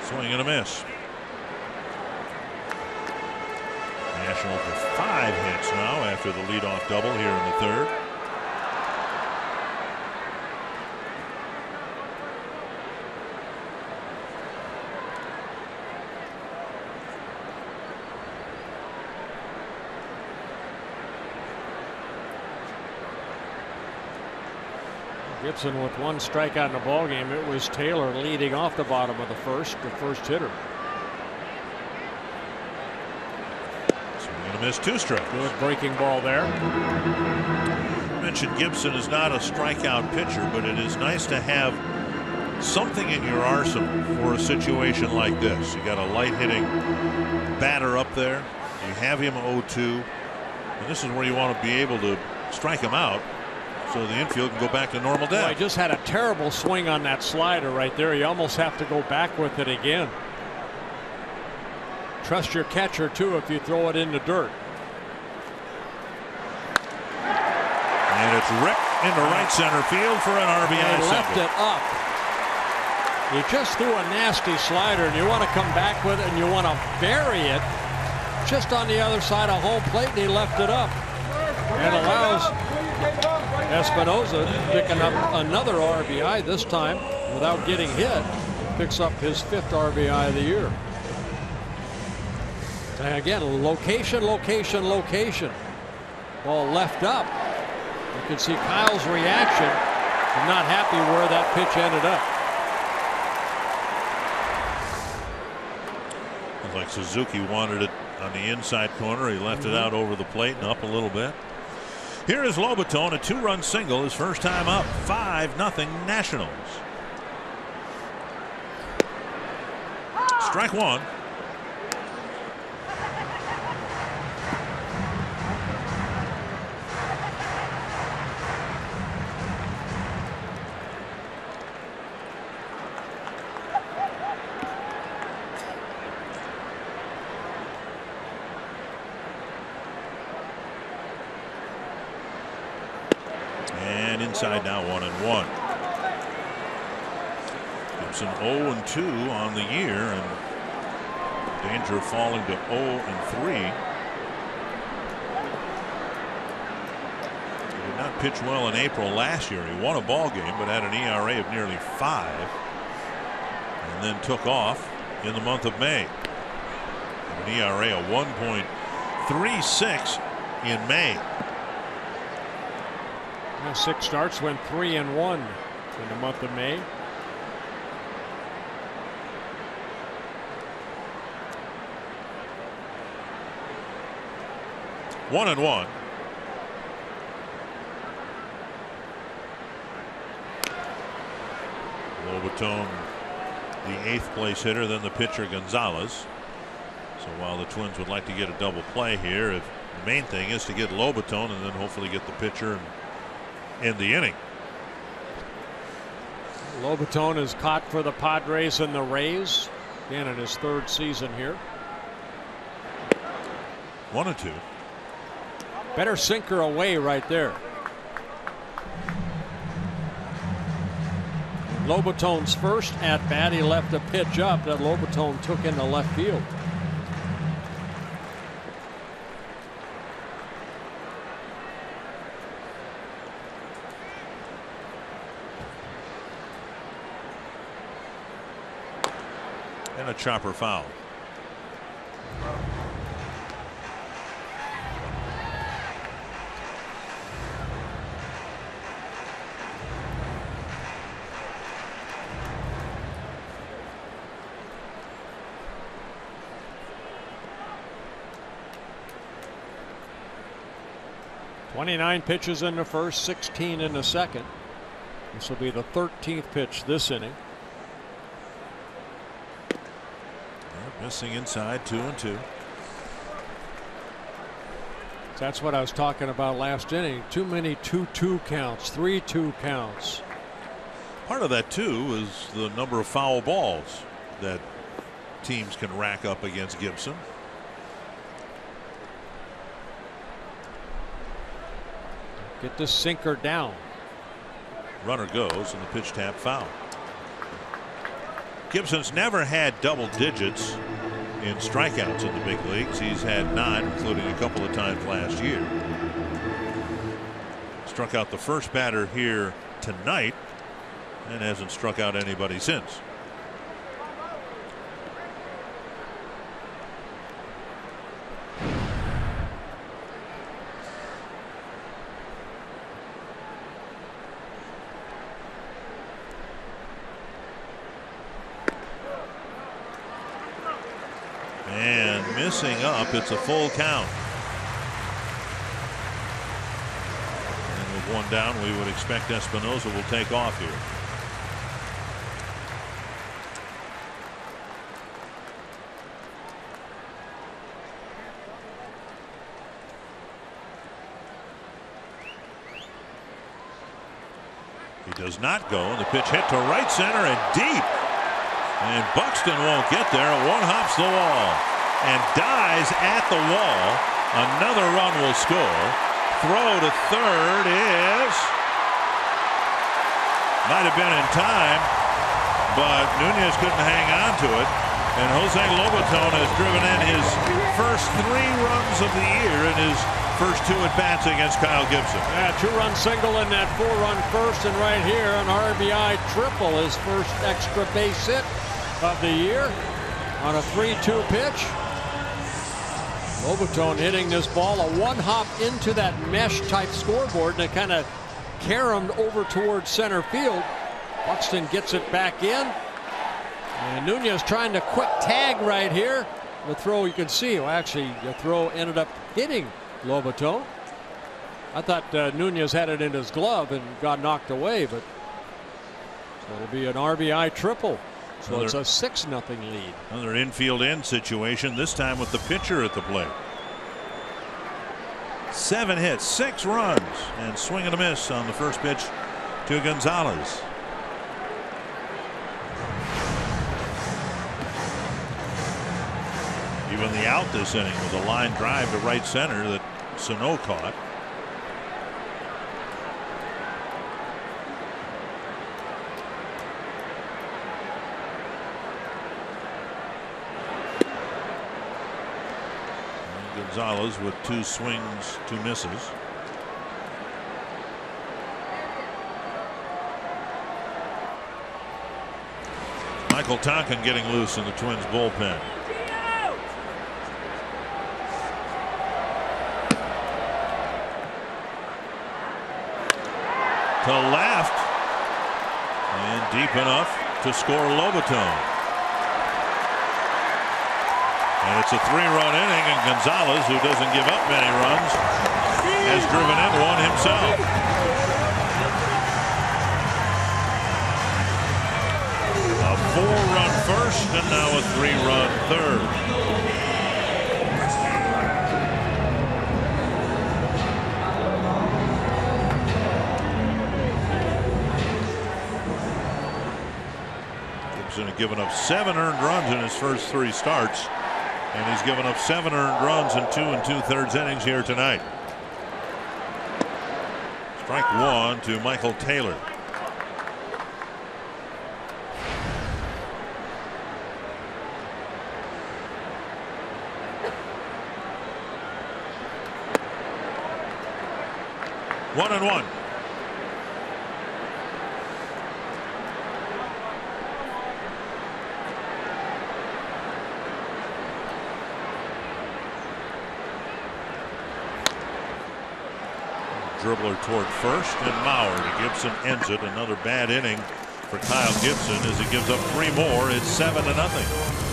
Swing and a miss. Nationals with 5 hits now after the leadoff double here in the third. Gibson with 1 strikeout in the ball game. It was Taylor leading off the bottom of the first hitter. Swing and a miss, 2 strikes. Good breaking ball there. I mentioned Gibson is not a strikeout pitcher, but it is nice to have something in your arsenal for a situation like this. You got a light hitting batter up there. You have him 0-2, and this is where you want to be able to strike him out, so the infield can go back to normal depth. Boy, he just had a terrible swing on that slider right there. You almost have to go back with it again. Trust your catcher too if you throw it in the dirt. And it's ripped into right center field for an RBI. He left it up. You just threw a nasty slider and you want to come back with it and you want to bury it just on the other side of home plate, and he left it up and allows Espinosa picking up another RBI, this time without getting hit. Picks up his 5th RBI of the year. And again, location, location, location. Ball left up. You can see Kyle's reaction. I'm not happy where that pitch ended up. Looks like Suzuki wanted it on the inside corner. He left it out over the plate and up a little bit. Here is Lobaton, a 2-run single, his first time up. 5-0 Nationals. Strike one. And inside now, 1-1. Gibson 0-2 on the year, and danger of falling to 0-3. He did not pitch well in April last year. He won a ball game, but had an ERA of nearly 5, and then took off in the month of May. An ERA of 1.36 in May. 6 starts, went 3-1 in the month of May. One and one. Lobaton, the 8th place hitter, then the pitcher Gonzalez. So while the Twins would like to get a double play here, the main thing is to get Lobaton and then hopefully get the pitcher and end the inning. Lobaton is caught for the Padres and the Rays, again in his 3rd season here. 1-2. Better sinker away right there. Lobaton's first at bat, he left a pitch up that Lobaton took into left field. And a chopper foul. .29 pitches in the first, 16 in the second. This will be the 13th pitch this inning. Missing inside, 2-2. That's what I was talking about last inning. Too many 2-2 counts, 3-2 counts. Part of that too is the number of foul balls that teams can rack up against Gibson. Get this sinker down. Runner goes and the pitch tap foul. Gibson's never had double digits in strikeouts in the big leagues. He's had 9, including a couple of times last year. Struck out the first batter here tonight and hasn't struck out anybody since. And missing up, it's a full count. And with one down, we would expect Espinosa will take off here. He does not go, and the pitch hit to right center and deep. And Buxton won't get there. One hops the wall and dies at the wall. Another run will score. Throw to third is might have been in time, but Nunez couldn't hang on to it. And Jose Lobaton has driven in his first 3 runs of the year in his first 2 at-bats against Kyle Gibson. Yeah, 2-run single in that 4-run first, and right here an RBI triple, his first extra base hit of the year on a 3-2 pitch. Lobaton hitting this ball a one-hop into that mesh-type scoreboard, and it kind of caromed over towards center field. Buxton gets it back in. And Nunez trying to quick tag right here. The throw, you can see, well, actually, the throw ended up hitting Lobaton. I thought Nunez had it in his glove and got knocked away, but so it'll be an RBI triple. So it's a 6-0 lead. Another infield end situation, this time with the pitcher at the plate. 7 hits, 6 runs, and swing and a miss on the first pitch to Gonzalez. Even the out this inning was a line drive to right center that Sano caught. Gonzalez with 2 swings, 2 misses. Michael Tonkin getting loose in the Twins bullpen. To left and deep enough to score Lobaton. And it's a 3-run inning, and Gonzalez, who doesn't give up many runs, has driven in one himself. A 4-run first and now a 3-run third. Gibson had given up 7 earned runs in his first 3 starts. And he's given up 7 earned runs in 2 2/3 innings here tonight. Strike 1 to Michael Taylor. One and one. Dribbler toward first, and Mauer to Gibson ends it. Another bad inning for Kyle Gibson as he gives up 3 more. It's 7-0.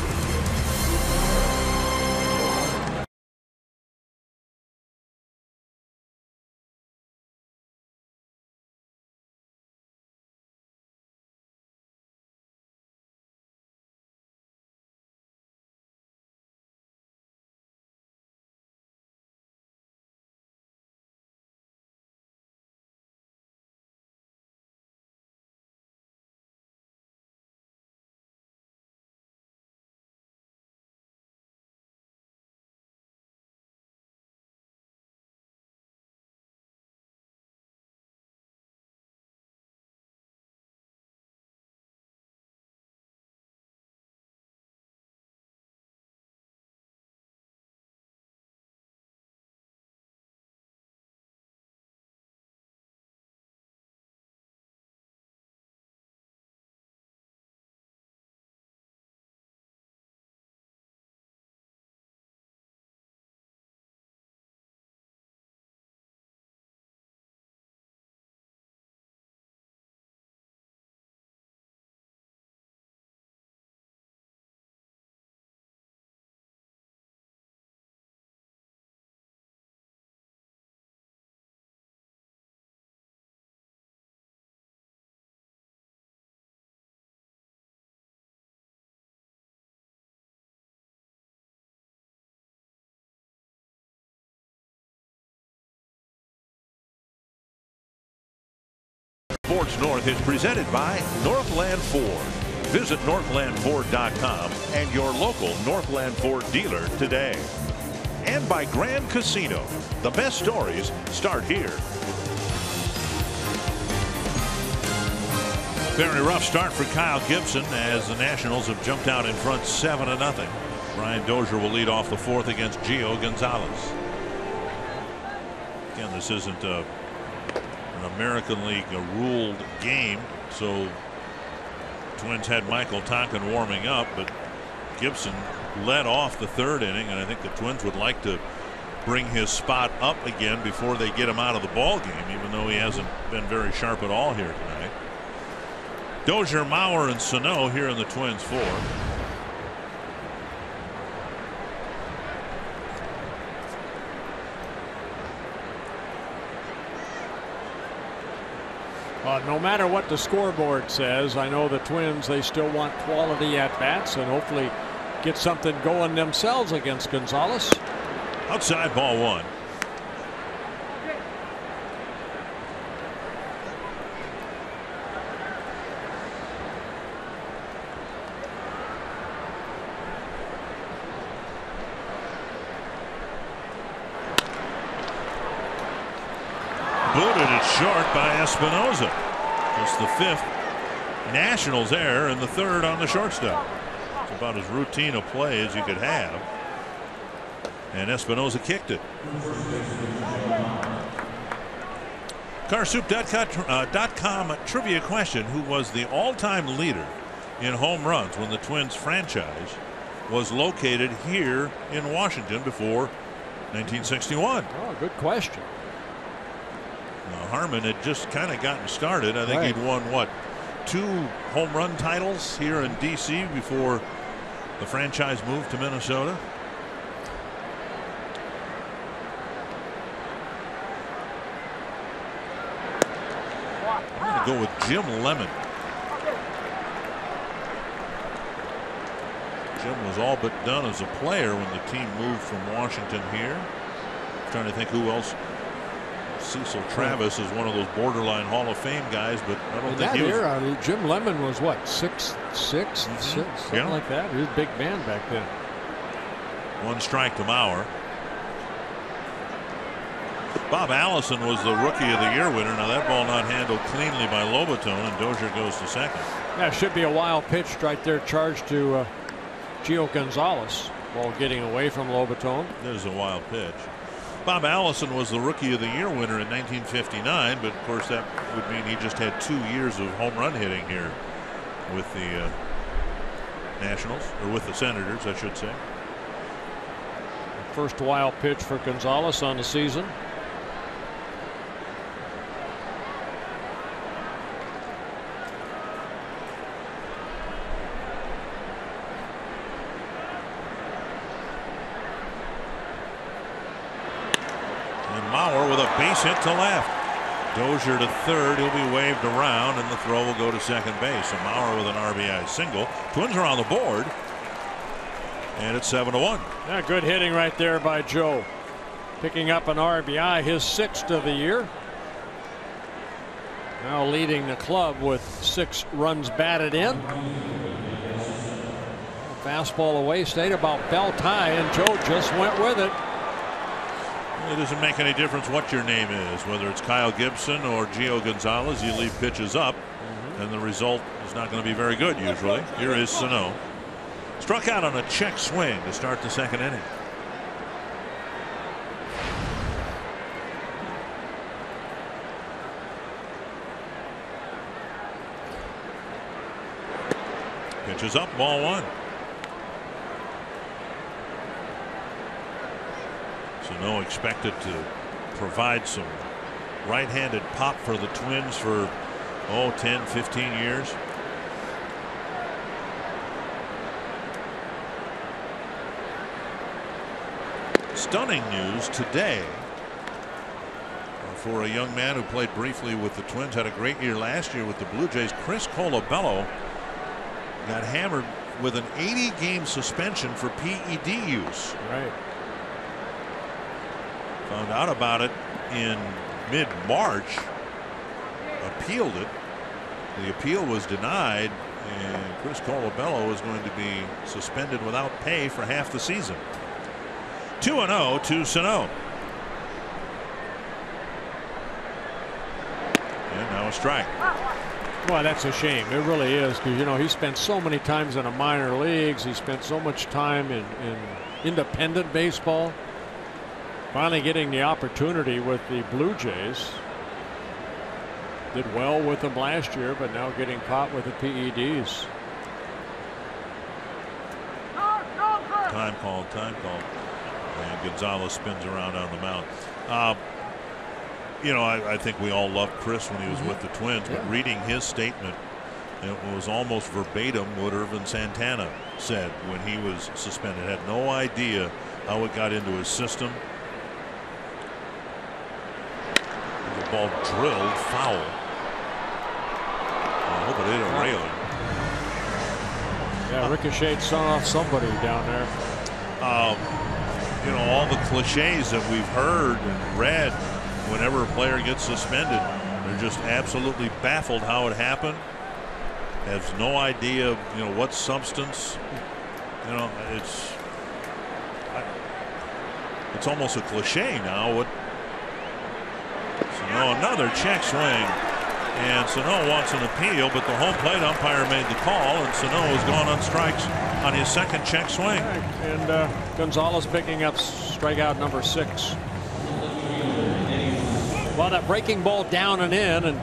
Sports North is presented by Northland Ford. Visit northlandford.com and your local Northland Ford dealer today. And by Grand Casino. The best stories start here. Very rough start for Kyle Gibson as the Nationals have jumped out in front 7-0. Brian Dozier will lead off the 4th against Gio Gonzalez. Again, this isn't an American League ruled game, so Twins had Michael Tonkin warming up, but Gibson led off the 3rd inning, and I think the Twins would like to bring his spot up again before they get him out of the ball game, even though he hasn't been very sharp at all here tonight. Dozier, Mauer, and Sano here in the Twins 4th. No matter what the scoreboard says, I know the Twins, they still want quality at bats and hopefully get something going themselves against Gonzalez. Outside, ball 1. Booted it short by Espinosa. It's the 5th Nationals error and the 3rd on the shortstop. It's about as routine a play as you could have. And Espinosa kicked it. Carsoup.com trivia question: who was the all-time leader in home runs when the Twins franchise was located here in Washington before 1961? Oh, good question. Harmon had just kind of gotten started. I think he'd won, what, 2 home run titles here in D.C. before the franchise moved to Minnesota. I'm going to go with Jim Lemon. Jim was all but done as a player when the team moved from Washington here. I'm trying to think who else. Cecil Travis is one of those borderline Hall of Fame guys, but I don't think he was. Era, Jim Lemon was what, 6'6", 6', something like that. He was a big man back then. 1 strike to Mauer. Bob Allison was the Rookie of the Year winner. Now that ball not handled cleanly by Lobaton, and Dozier goes to second. Yeah, should be a wild pitch right there, charged to Gio Gonzalez. Ball getting away from Lobaton. There's a wild pitch. Bob Allison was the Rookie of the Year winner in 1959, but of course that would mean he just had 2 years of home run hitting here with the Nationals, or with the Senators, I should say. First wild pitch for Gonzalez on the season. Mauer with a base hit to left. Dozier to third. He'll be waved around, and the throw will go to second base. So Mauer with an RBI single. Twins are on the board, and it's 7-1. Yeah, good hitting right there by Joe. Picking up an RBI, his 6th of the year. Now leading the club with 6 runs batted in. Fastball away, stayed about belt high, and Joe just went with it. It doesn't make any difference what your name is, whether it's Kyle Gibson or Gio Gonzalez. You leave pitches up, and the result is not going to be very good usually. Here is Sano. Struck out on a check swing to start the 2nd inning. Pitches up, ball 1. Sano expected to provide some right-handed pop for the Twins for 10, 15 years. Stunning news today for a young man who played briefly with the Twins, had a great year last year with the Blue Jays. Chris Colabello got hammered with an 80-game suspension for PED use. Right. Found out about it in mid-March, appealed it. The appeal was denied, and Chris Colabello is going to be suspended without pay for half the season. 2-0 to Sano. And now a strike. Well, that's a shame. It really is, because you know he spent so many times in the minor leagues. He spent so much time in independent baseball. Finally getting the opportunity with the Blue Jays. Did well with them last year, but now getting caught with the PEDs. Time called, time called. And Gonzalez spins around on the mound. You know, I think we all loved Chris when he was with the Twins, but reading his statement, it was almost verbatim what Irvin Santana said when he was suspended. Had no idea how it got into his system. The ball drilled foul. I hope it hit a railing. Yeah, ricocheted off somebody down there. You know, all the cliches that we've heard and read whenever a player gets suspended, they're just absolutely baffled how it happened. Has no idea, you know, what substance. You know, it's almost a cliche now. What? Sano, another check swing, and Sano wants an appeal, but the home plate umpire made the call, and Sano has gone on strikes on his second check swing. And Gonzalez picking up strikeout number 6. Well, that breaking ball down and in, and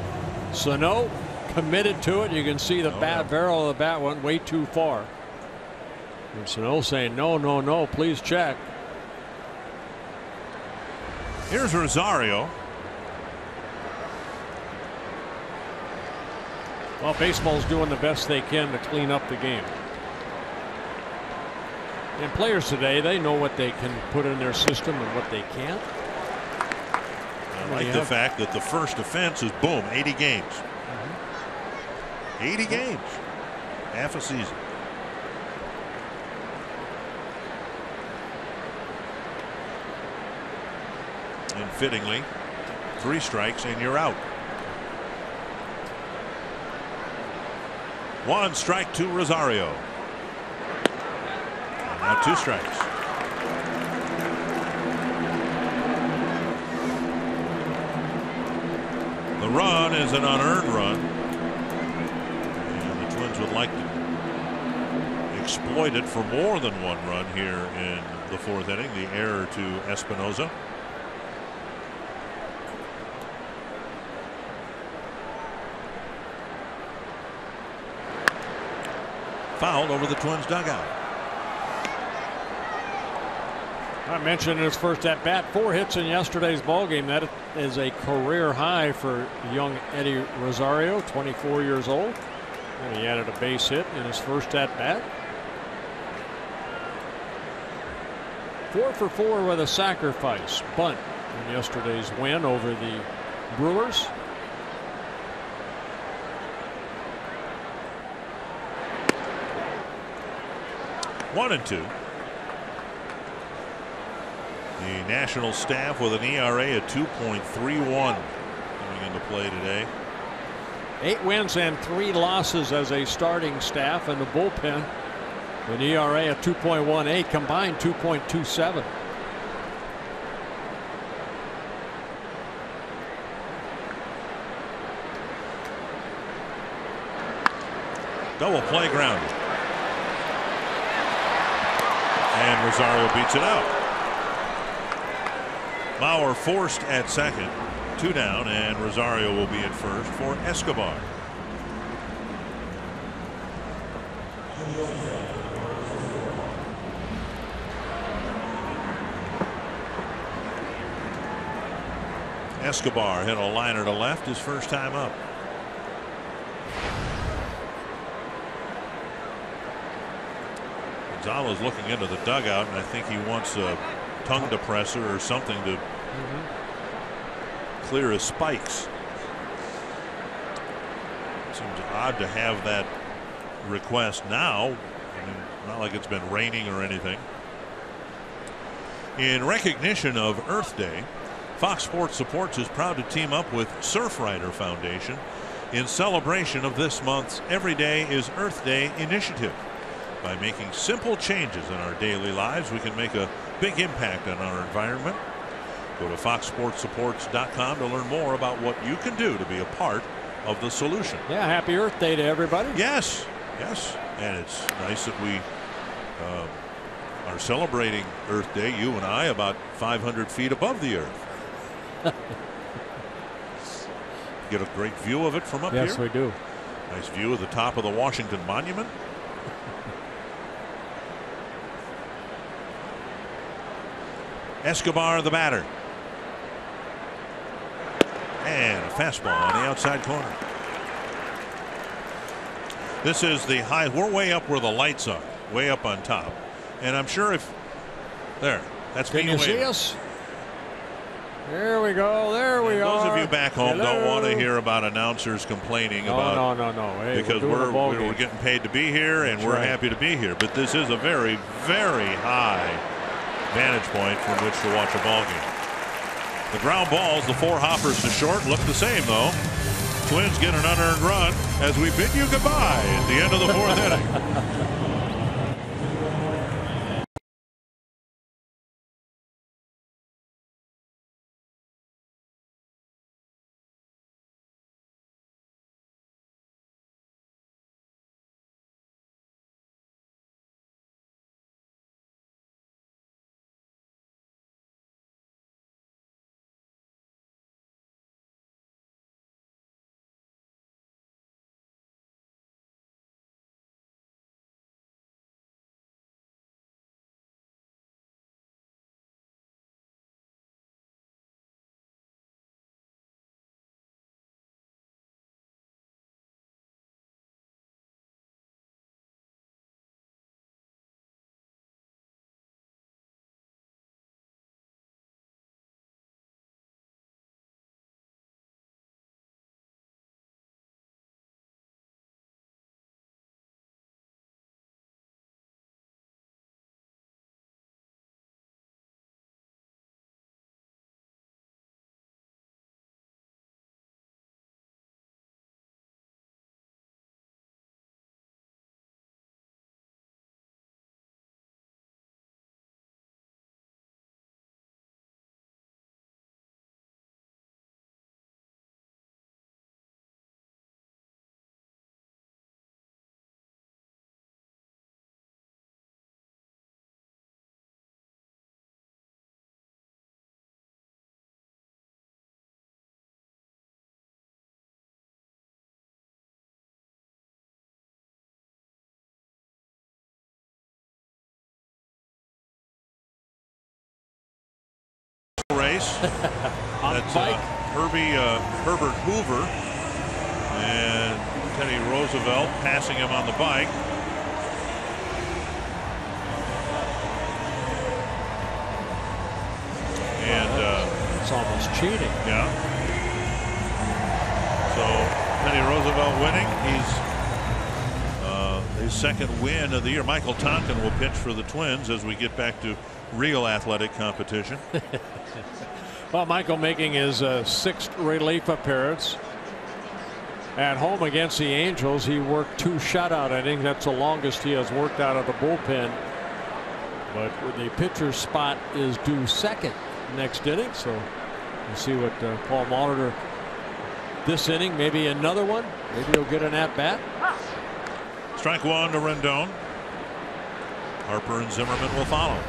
Sano committed to it. You can see the barrel of the bat went way too far. And Sano saying, no, no, no, please check. Here's Rosario. Well, baseball's doing the best they can to clean up the game. And players today, they know what they can put in their system and what they can't. I like the fact that the first offense is, boom, 80 games. 80 games. Half a season. And fittingly, 3 strikes and you're out. 1 strike to Rosario. And now 2 strikes. The run is an unearned run. And the Twins would like to exploit it for more than 1 run here in the 4th inning. The error to Espinoza. Fouled over the Twins dugout. I mentioned in his first at bat, 4 hits in yesterday's ball game. That is a career high for young Eddie Rosario, 24 years old. And he added a base hit in his first at bat. 4 for 4 with a sacrifice bunt in yesterday's win over the Brewers. One and 2. The National staff with an ERA of 2.31 coming into play today. 8 wins and 3 losses as a starting staff, and the bullpen an ERA of 2.18, combined 2.27. Double play ground. And Rosario beats it out. Bauer forced at second, 2 down, and Rosario will be at first for Escobar. Escobar hit a liner to left his first time up. Gonzalez looking into the dugout, and I think he wants a tongue depressor or something to clear his spikes. Seems odd to have that request now. I mean, not like it's been raining or anything. In recognition of Earth Day, Fox Sports Supports is proud to team up with Surfrider Foundation in celebration of this month's Every Day is Earth Day initiative. By making simple changes in our daily lives, we can make a big impact on our environment. Go to foxsportsupports.com to learn more about what you can do to be a part of the solution. Yeah, happy Earth Day to everybody. Yes, yes. And it's nice that we are celebrating Earth Day, you and I, about 500 feet above the Earth. Get a great view of it from up here. Yes, we do. Nice view of the top of the Washington Monument. Escobar, the batter. And a fastball on the outside corner. This is the high. We're way up where the lights are, way up on top. And I'm sure if there, that's Can you see us? There we go. There we are. Those of you back home don't want to hear about announcers complaining about. No. Hey, because we're getting paid to be here, and we're happy to be here. But this is a very, very high vantage point from which to watch a ball game. The ground balls, the 4 hoppers to short, look the same though. Twins get an unearned run as we bid you goodbye at the end of the 4th inning. Race. That's Herbert Hoover and Teddy Roosevelt passing him on the bike. And it's almost cheating. Yeah. So Teddy Roosevelt winning. He's his 2nd win of the year. Michael Tonkin will pitch for the Twins as we get back to real athletic competition. Well, Michael making his 6th relief appearance at home against the Angels. He worked 2 shutout innings. That's the longest he has worked out of the bullpen. But the pitcher's spot is due 2nd next inning. So we'll see what Paul Molitor this inning. Maybe another one. Maybe he'll get an at bat. Strike 1 to Rendon. Harper and Zimmerman will follow.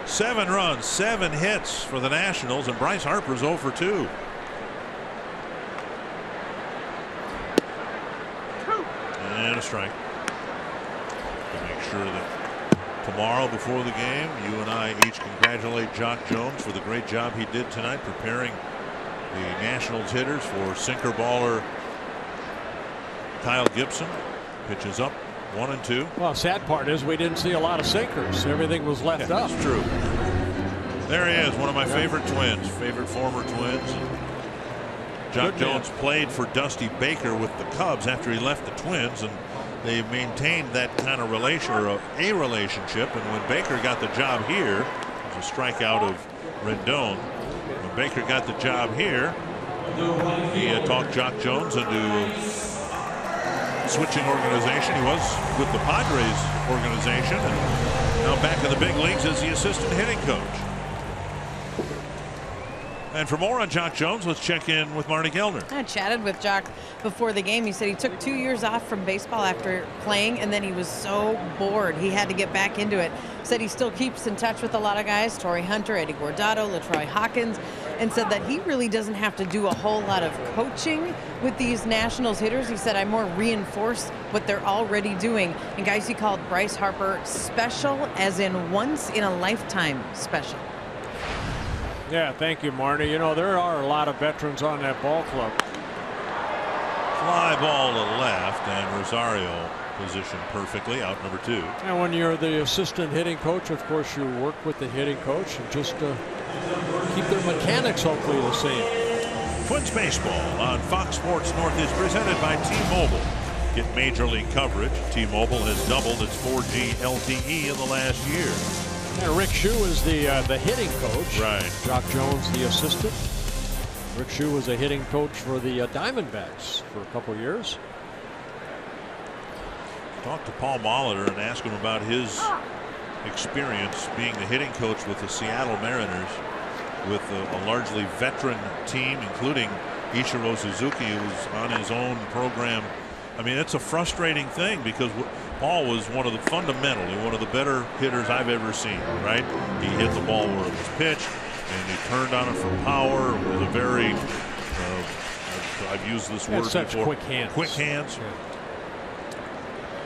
7 runs, 7 hits for the Nationals, and Bryce Harper's 0 for 2. And a strike. To make sure that tomorrow before the game, you and I each congratulate Jock Jones for the great job he did tonight preparing the Nationals hitters for sinker baller Kyle Gibson. Pitches up 1 and 2. Well, sad part is we didn't see a lot of sinkers. Everything was left up. That's true. There he is, one of my favorite Twins, favorite former Twins. Jock Jones played for Dusty Baker with the Cubs after he left the Twins, and they maintained that kind of a relationship. And when Baker got the job here, it was a strikeout of Rendon. When Baker got the job here, he talked Jock Jones into switching organization. He was with the Padres organization, and now back in the big leagues as the assistant hitting coach. And for more on Jock Jones, let's check in with Marty Gellner. I chatted with Jock before the game. He said he took 2 years off from baseball after playing, and then he was so bored he had to get back into it. Said he still keeps in touch with a lot of guys, Torrey Hunter, Eddie Guardado, LaTroy Hawkins, and said that he really doesn't have to do a whole lot of coaching with these Nationals hitters. He said, I more reinforce what they're already doing. And guys, he called Bryce Harper special, as in once in a lifetime special. Yeah, thank you, Marty. You know, there are a lot of veterans on that ball club. Fly ball to left, and Rosario positioned perfectly, out number 2. And when you're the assistant hitting coach, of course, you work with the hitting coach and just keep their mechanics hopefully the same. Twins baseball on Fox Sports North is presented by T-Mobile. Get major league coverage. T-Mobile has doubled its 4G LTE in the last year. Yeah, Rick Shue is the hitting coach. Right. Jock Jones, the assistant. Rick Shue was a hitting coach for the Diamondbacks for a couple years. Talked to Paul Molitor and asked him about his experience being the hitting coach with the Seattle Mariners, with a largely veteran team, including Ichiro Suzuki, who was on his own program. I mean, it's a frustrating thing because Paul was fundamentally one of the better hitters I've ever seen, right? He hit the ball where it was pitched, and he turned on it for power. It was a very, I've used this word such before. Quick hands. Quick hands. Yeah.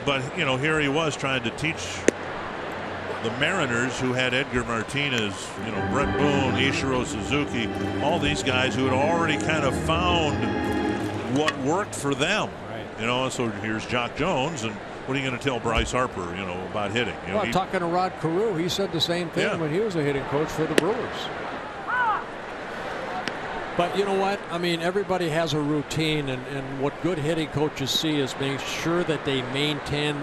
But, you know, here he was trying to teach the Mariners, who had Edgar Martinez, you know, Brett Boone, Ichiro Suzuki, all these guys who had already kind of found what worked for them. Right. You know, so here's Jock Jones, and what are you going to tell Bryce Harper, you know, about hitting? You know, well, talking to Rod Carew, he said the same thing when he was a hitting coach for the Brewers. But you know what? I mean, everybody has a routine, and what good hitting coaches see is make sure that they maintain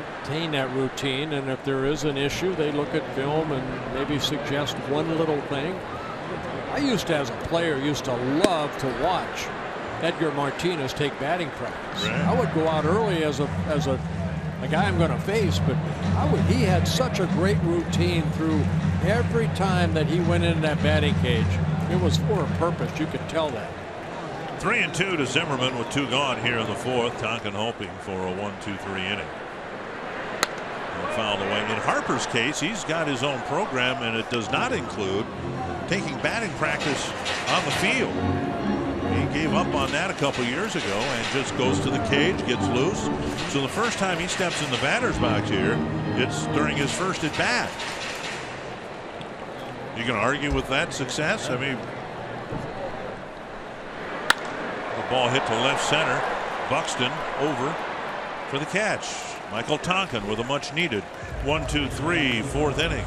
that routine. And if there is an issue, they look at film and maybe suggest one little thing. I used to, as a player, love to watch Edgar Martinez take batting practice. Right. I would go out early as a guy I'm going to face, but he had such a great routine through every time that he went into that batting cage. It was for a purpose. You could tell that. 3-2 to Zimmerman with 2 gone here in the 4th. Tonkin hoping for a 1-2-3 inning. And fouled away. In Harper's case, he's got his own program, and it does not include taking batting practice on the field. He gave up on that a couple years ago and just goes to the cage, gets loose. So the first time he steps in the batter's box here, it's during his first at bat. You can argue with that success? I mean, the ball hit to left center. Buxton over for the catch. Michael Tonkin with a much needed 1-2-3 4th inning.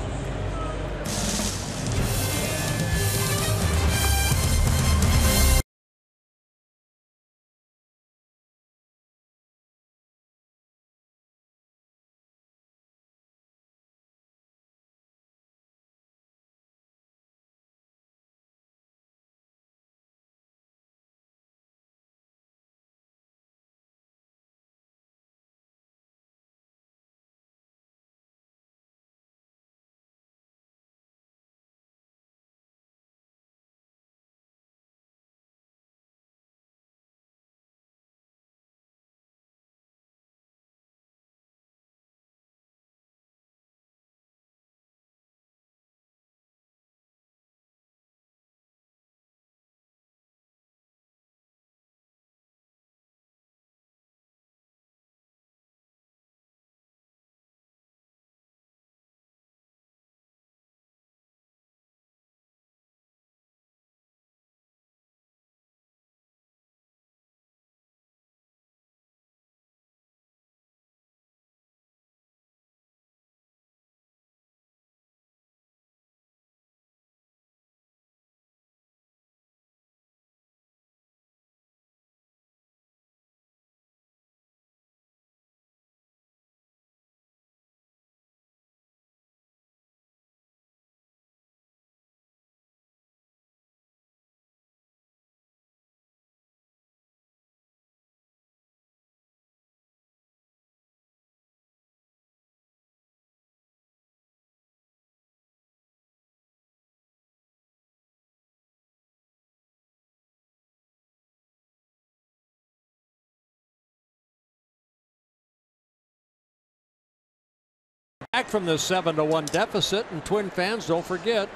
Back from the 7-1 deficit, and Twin fans, don't forget,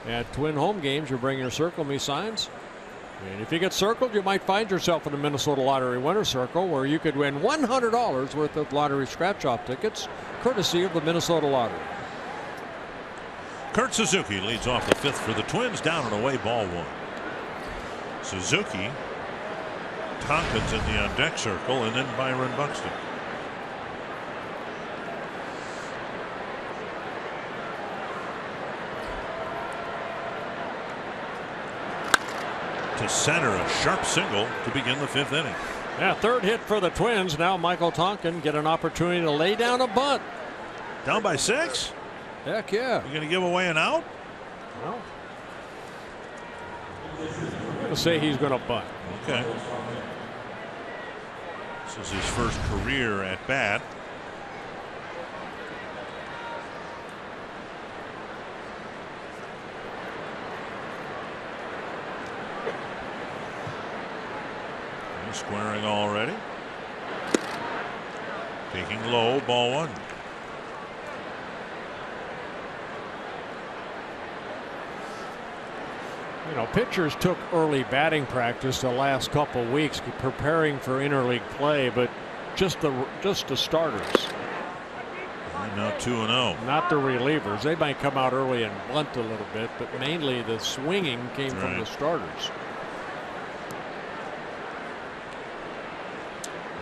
at Twin home games, you bring your Circle Me signs. And if you get circled, you might find yourself in the Minnesota Lottery Winner Circle, where you could win $100 worth of lottery scratch-off tickets, courtesy of the Minnesota Lottery. Kurt Suzuki leads off the 5th for the Twins, down and away, ball 1. Suzuki, Tompkins in the on deck circle, and then Byron Buxton. To center, a sharp single to begin the 5th inning. Yeah, 3rd hit for the Twins. Now Michael Tonkin get an opportunity to lay down a bunt. Down by 6? Heck yeah. You're going to give away an out? Well, I'm going to say he's going to bunt. Okay. This is his first career at bat. He's squaring already. Taking low, ball 1. You know, pitchers took early batting practice the last couple weeks preparing for interleague play, but just the starters. And now 2-0. Not the relievers. They might come out early and blunt a little bit, but mainly the swinging came from the starters.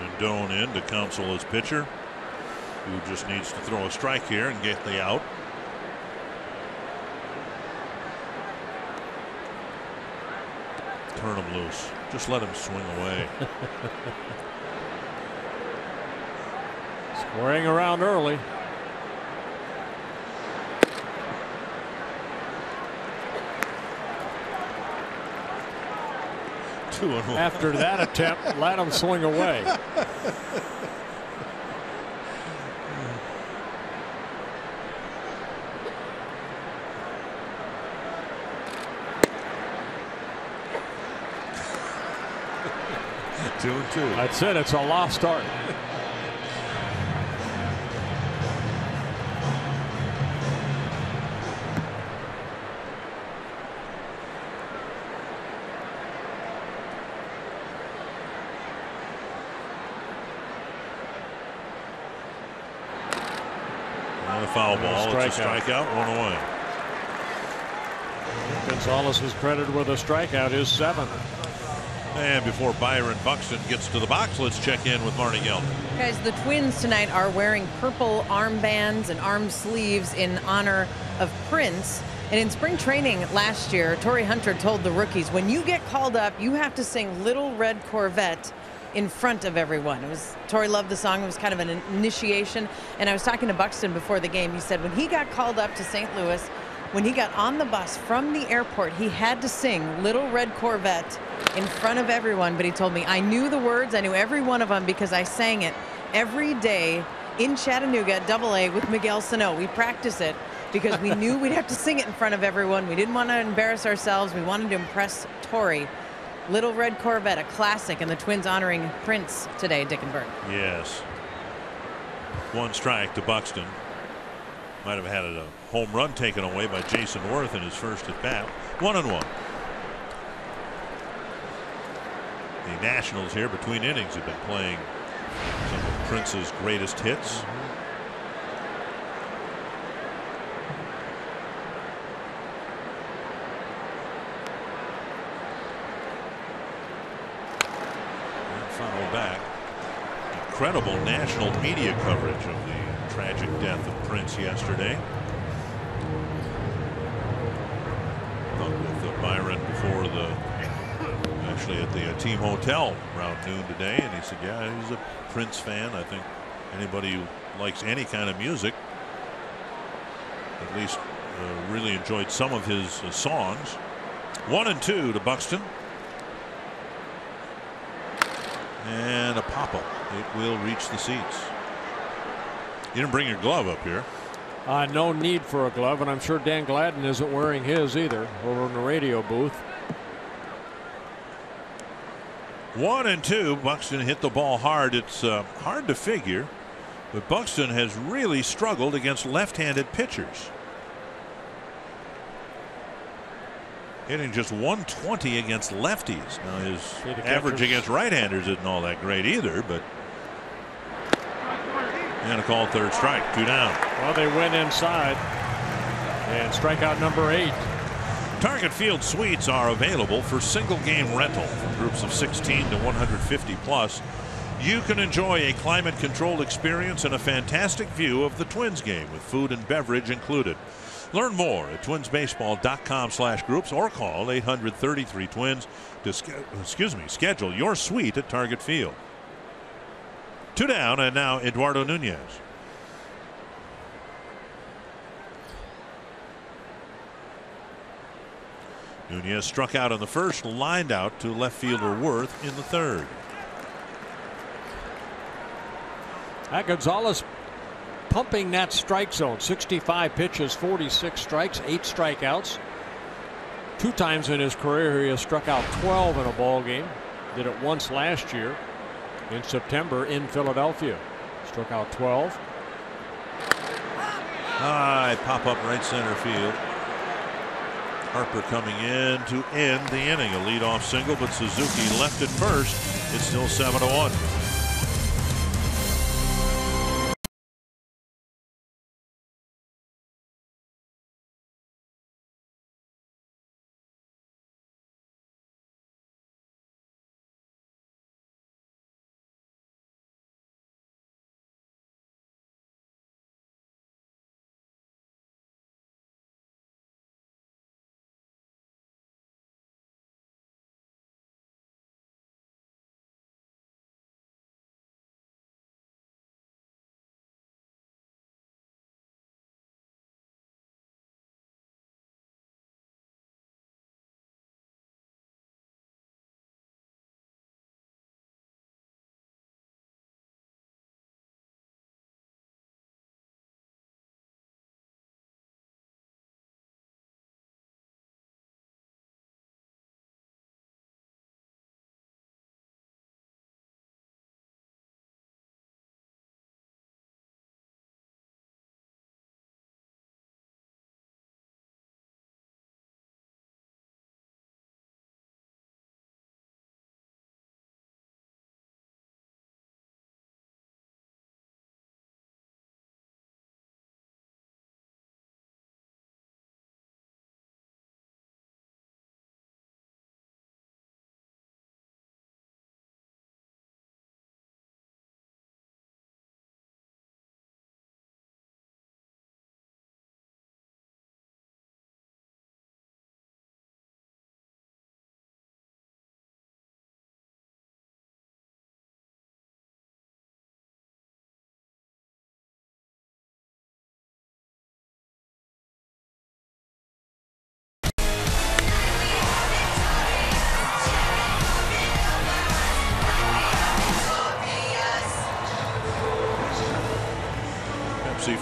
Rendon in to counsel his pitcher, who just needs to throw a strike here and get the out. Turn him loose. Just let him swing away. Scoring around early. After that attempt, let him swing away. Two and 2. That's it. It's a lost start. Not a foul ball. It's a strikeout. 1 away. Gonzalez is credited with a strikeout, his 7th. And before Byron Buxton gets to the box, let's check in with Marty Gelman. Guys, the Twins tonight are wearing purple armbands and arm sleeves in honor of Prince. And in spring training last year, Torrey Hunter told the rookies, when you get called up, you have to sing Little Red Corvette in front of everyone. Torrey loved the song. It was kind of an initiation. And I was talking to Buxton before the game. He said when he got called up to St. Louis, when he got on the bus from the airport, he had to sing Little Red Corvette in front of everyone. But he told me, I knew the words. I knew every one of them because I sang it every day in Chattanooga at AA with Miguel Sano. We practice it because we knew we'd have to sing it in front of everyone. We didn't want to embarrass ourselves. We wanted to impress Torrey. Little Red Corvette, a classic, and the Twins honoring Prince today, Dickenberg. Yes. 1 strike to Buxton. Might have had a home run taken away by Jason Worth in his first at bat. 1-1. The Nationals here between innings have been playing some of Prince's greatest hits. Foul back. Incredible national media coverage of the tragic death of Prince yesterday. With Byron before actually at the team hotel around noon today, and he said, yeah, he's a Prince fan. I think anybody who likes any kind of music at least really enjoyed some of his songs. 1-2 to Buxton. And a pop-up. It will reach the seats. You didn't bring your glove up here. No need for a glove, and I'm sure Dan Gladden isn't wearing his either over in the radio booth. 1-2. Buxton hit the ball hard. It's hard to figure, but Buxton has really struggled against left-handed pitchers. Hitting just 120 against lefties. Now his average against right-handers isn't all that great either, but and a called 3rd strike, 2 down. Well, they went inside. And strikeout number 8. Target Field suites are available for single game rental for groups of 16 to 150 plus. You can enjoy a climate controlled experience and a fantastic view of the Twins game with food and beverage included. Learn more at twinsbaseball.com/groups or call 800-33-TWINS to schedule your suite at Target Field. 2 down, and now Eduardo Nunez. Nunez struck out in the first, lined out to left fielder Worth in the third. Gonzalez pumping that strike zone. 65 pitches, 46 strikes, 8 strikeouts. 2 times in his career he has struck out 12 in a ball game. Did it once last year in September in Philadelphia. Struck out 12. High pop up right center field. Harper coming in to end the inning. A leadoff single, but Suzuki left at first. It's still 7-1.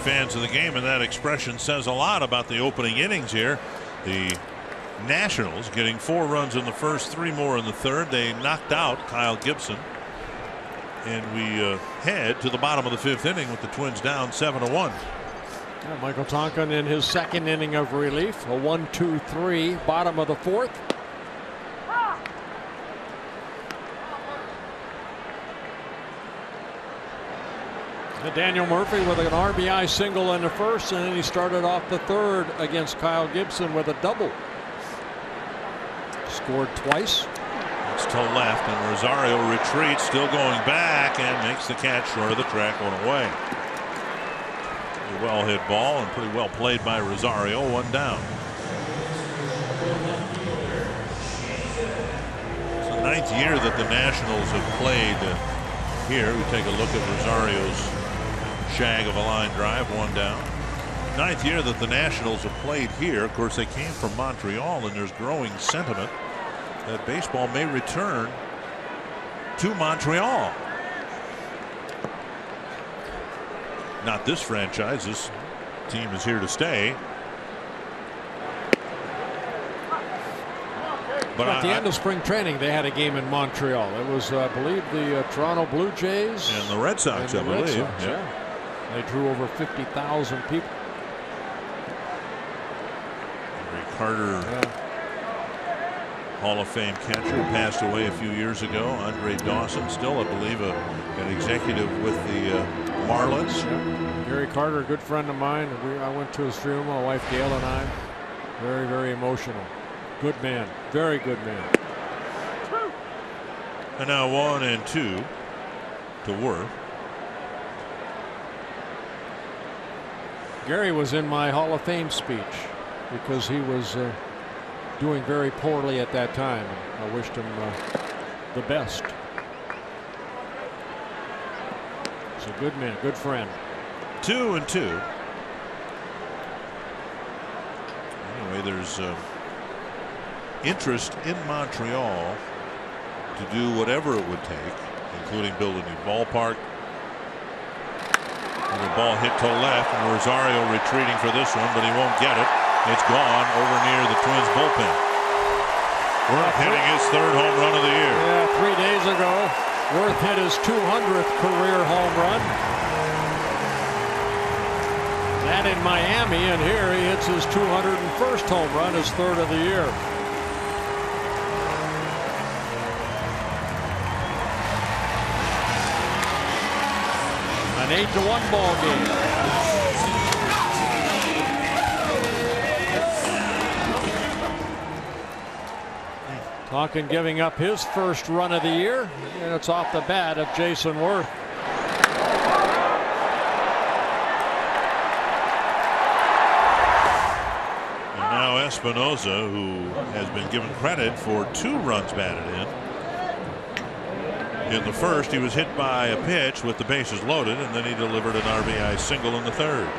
Fans of the game, and that expression says a lot about the opening innings here. The Nationals getting 4 runs in the first, 3 more in the third. They knocked out Kyle Gibson, and we head to the bottom of the 5th inning with the Twins down 7-1. Michael Tonkin in his 2nd inning of relief. A 1-2-3, bottom of the 4th. Daniel Murphy with an RBI single in the first, and then he started off the third against Kyle Gibson with a double. Scored twice. It's to left, and Rosario retreats, still going back, and makes the catch short of the track, going away. A well hit ball and pretty well played by Rosario. 1 down. It's the 9th year that the Nationals have played here. We take a look at Rosario's shag of a line drive, 1 down. 9th year that the Nationals have played here. Of course, they came from Montreal, and there's growing sentiment that baseball may return to Montreal. Not this franchise. This team is here to stay. But at the end of spring training, they had a game in Montreal. It was, I believe, the Toronto Blue Jays and the Red Sox, I believe. Yeah. They drew over 50,000 people. Ray Carter, Hall of Fame catcher, passed away a few years ago. Andre Dawson, still, I believe, an executive with the Marlins. Gary Carter, a good friend of mine. I went to his funeral, my wife Gail and I. Very, very emotional. Good man. Very good man. And now 1-2 to Worth. Gary was in my Hall of Fame speech because he was doing very poorly at that time. I wished him the best. He's a good man, good friend. 2-2. Anyway, there's interest in Montreal to do whatever it would take, including build a new ballpark. And the ball hit to left, and Rosario retreating for this one, but he won't get it. It's gone over near the Twins bullpen. Worth hitting his 3rd home run of the year. Yeah, 3 days ago, Worth hit his 200th career home run. That in Miami, and here he hits his 201st home run, his 3rd of the year. An 8-1 ball game. Talking giving up his 1st run of the year, and it's off the bat of Jason Worth. And now Espinosa, who has been given credit for 2 runs batted in. In the 1st, he was hit by a pitch with the bases loaded, and then he delivered an RBI single in the 3rd.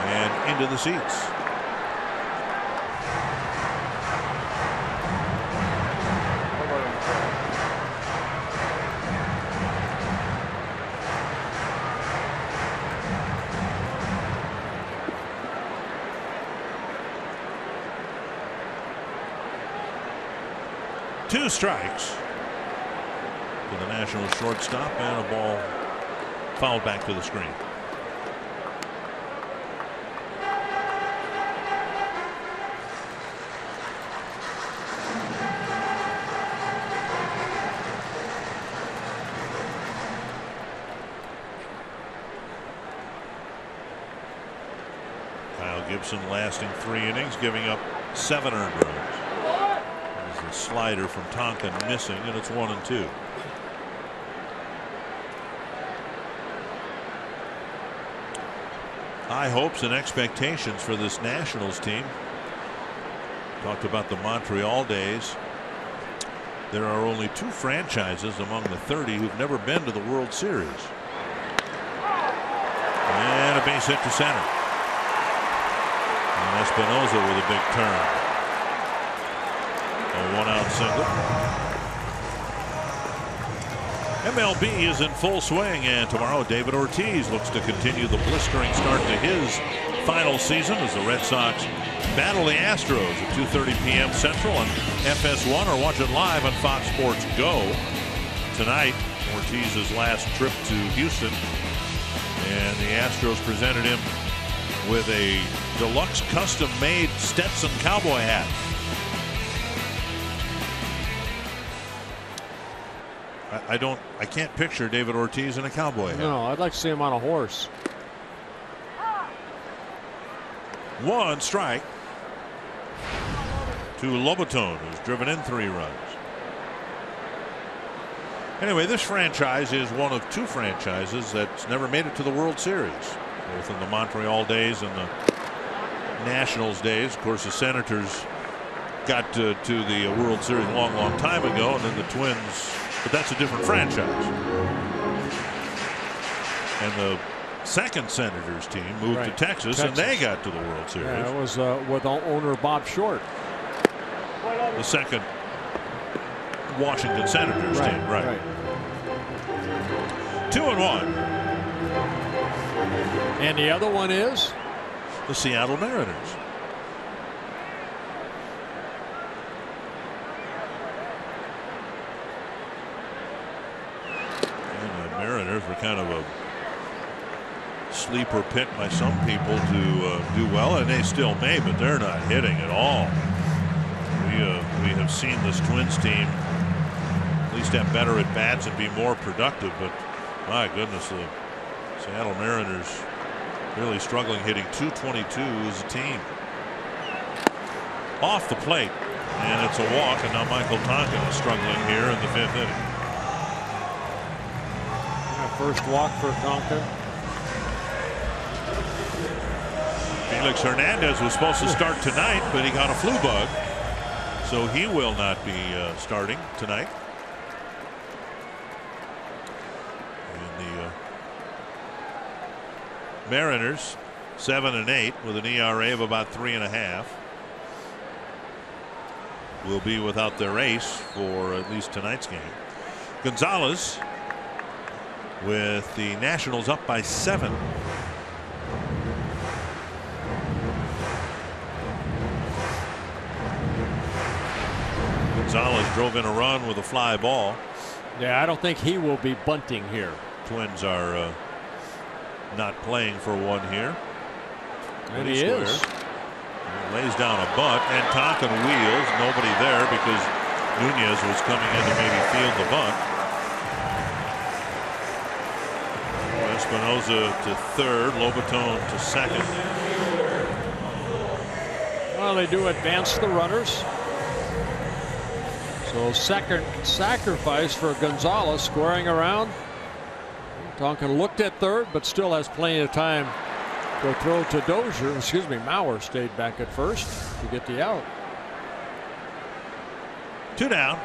And into the seats. Two strikes to the National shortstop, and a ball fouled back to the screen. Kyle Gibson lasting 3 innings, giving up 7 earned runs. The slider from Tonkin missing, and it's 1-2. High hopes and expectations for this Nationals team. Talked about the Montreal days. There are only 2 franchises among the 30 who've never been to the World Series. And a base hit to center. And Espinosa with a big turn. A 1-out single. MLB is in full swing, and tomorrow David Ortiz looks to continue the blistering start to his final season as the Red Sox battle the Astros at 2:30 p.m. Central on FS1, or watch it live on Fox Sports Go. Tonight, Ortiz's last trip to Houston, and the Astros presented him with a deluxe custom-made Stetson cowboy hat. I can't picture David Ortiz in a cowboy hat. No, I'd like to see him on a horse. 1 strike to Lobaton, who's driven in 3 runs. Anyway, this franchise is one of 2 franchises that's never made it to the World Series, both in the Montreal days and the Nationals days. Of course, the Senators got to the World Series a long, long time ago, and then the Twins. But that's a different franchise. And the second Senators team moved to Texas, and they got to the World Series. Yeah, it was with owner Bob Short. The second Washington Senators team, right. 2-1. And the other one is the Seattle Mariners. Mariners were kind of a sleeper pick by some people to do well, and they still may, but they're not hitting at all. We have seen this Twins team at least have better at bats and be more productive, but My goodness, the Seattle Mariners really struggling, hitting .222 as a team. Off the plate, and it's a walk, and now Michael Tonkin is struggling here in the 5th inning. First walk for Tonkin. Felix Hernandez was supposed to start tonight, but he got a flu bug, so he will not be starting tonight. And the Mariners 7-8 with an ERA of about 3.5. Will be without their ace for at least tonight's game. Gonzalez with the Nationals up by 7. Gonzalez drove in a run with a fly ball. Yeah, I don't think he will be bunting here. Twins are not playing for one here. And he is. Lays down a bunt, and Tonkin wheels. Nobody there because Nunez was coming in to maybe field the bunt. Espinosa to third, Lobaton to second. Well, they do advance the runners. So second sacrifice for Gonzalez, squaring around. Tonkin looked at third, but still has plenty of time to throw to Dozier. Excuse me, Mauer stayed back at first to get the out. 2 down.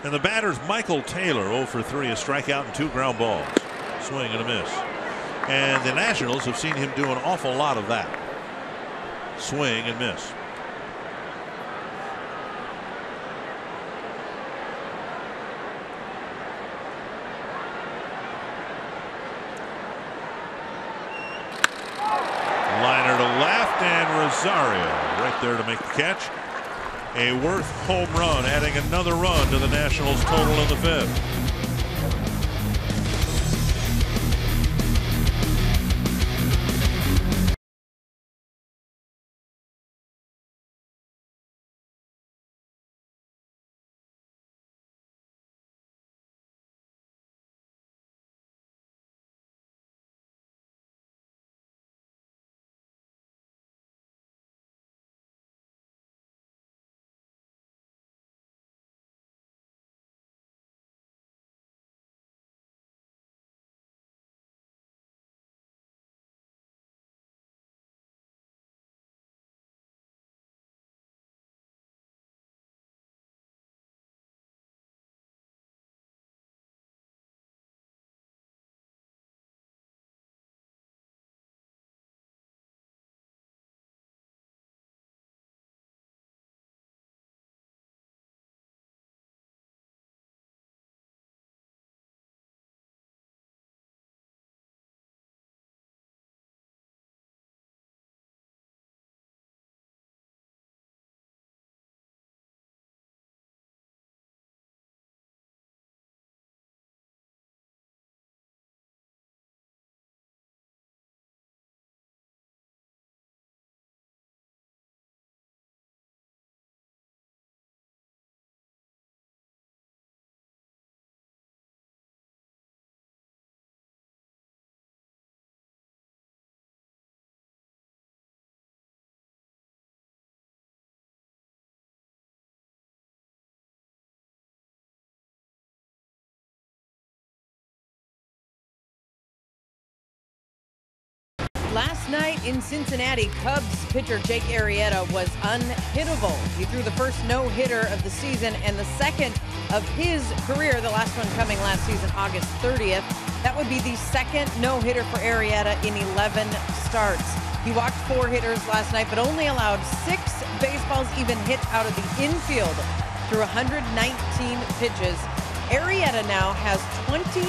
And the batter's Michael Taylor, 0 for 3, a strikeout and 2 ground balls. Swing and a miss. And the Nationals have seen him do an awful lot of that. Swing and miss. Liner to left, and Rosario right there to make the catch. A Worth home run, adding another run to the Nationals' total in the 5th. Last night in Cincinnati, Cubs pitcher Jake Arrieta was unhittable. He threw the first no-hitter of the season and the second of his career, the last one coming last season, August 30th. That would be the second no-hitter for Arrieta in 11 starts. He walked 4 hitters last night, but only allowed 6 baseballs even hit out of the infield through 119 pitches. Arrieta now has 24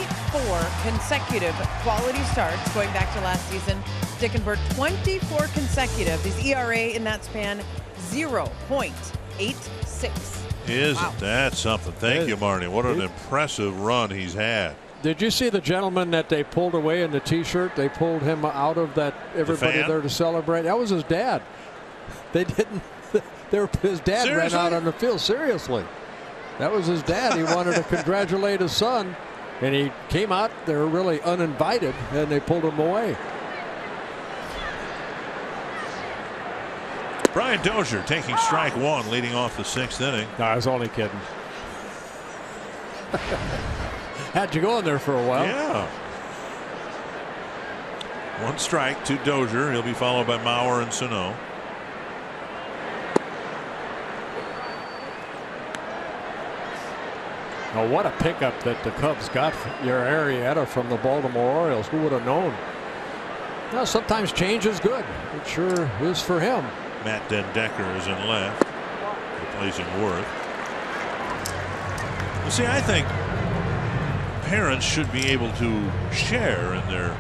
consecutive quality starts going back to last season. Dickenberg, 24 consecutive. His ERA in that span, 0.86. Isn't that something? Thank you, Marnie. What an impressive run he's had. Did you see the gentleman that they pulled away in the T-shirt? They pulled him out of that. Everybody there to celebrate. That was his dad. They didn't. His dad ran out on the field. Seriously. That was his dad. He wanted to congratulate his son, and he came out there really uninvited, and they pulled him away. Brian Dozier taking strike one, leading off the 6th inning. No, I was only kidding. Had you going there for a while. Yeah. 1 strike to Dozier. He'll be followed by Mauer and Sano. Now, what a pickup that the Cubs got from your Arrieta from the Baltimore Orioles. Who would have known? Now, sometimes change is good. It sure is for him. Matt Den Decker is in left, replacing Worth. You see, I think parents should be able to share in their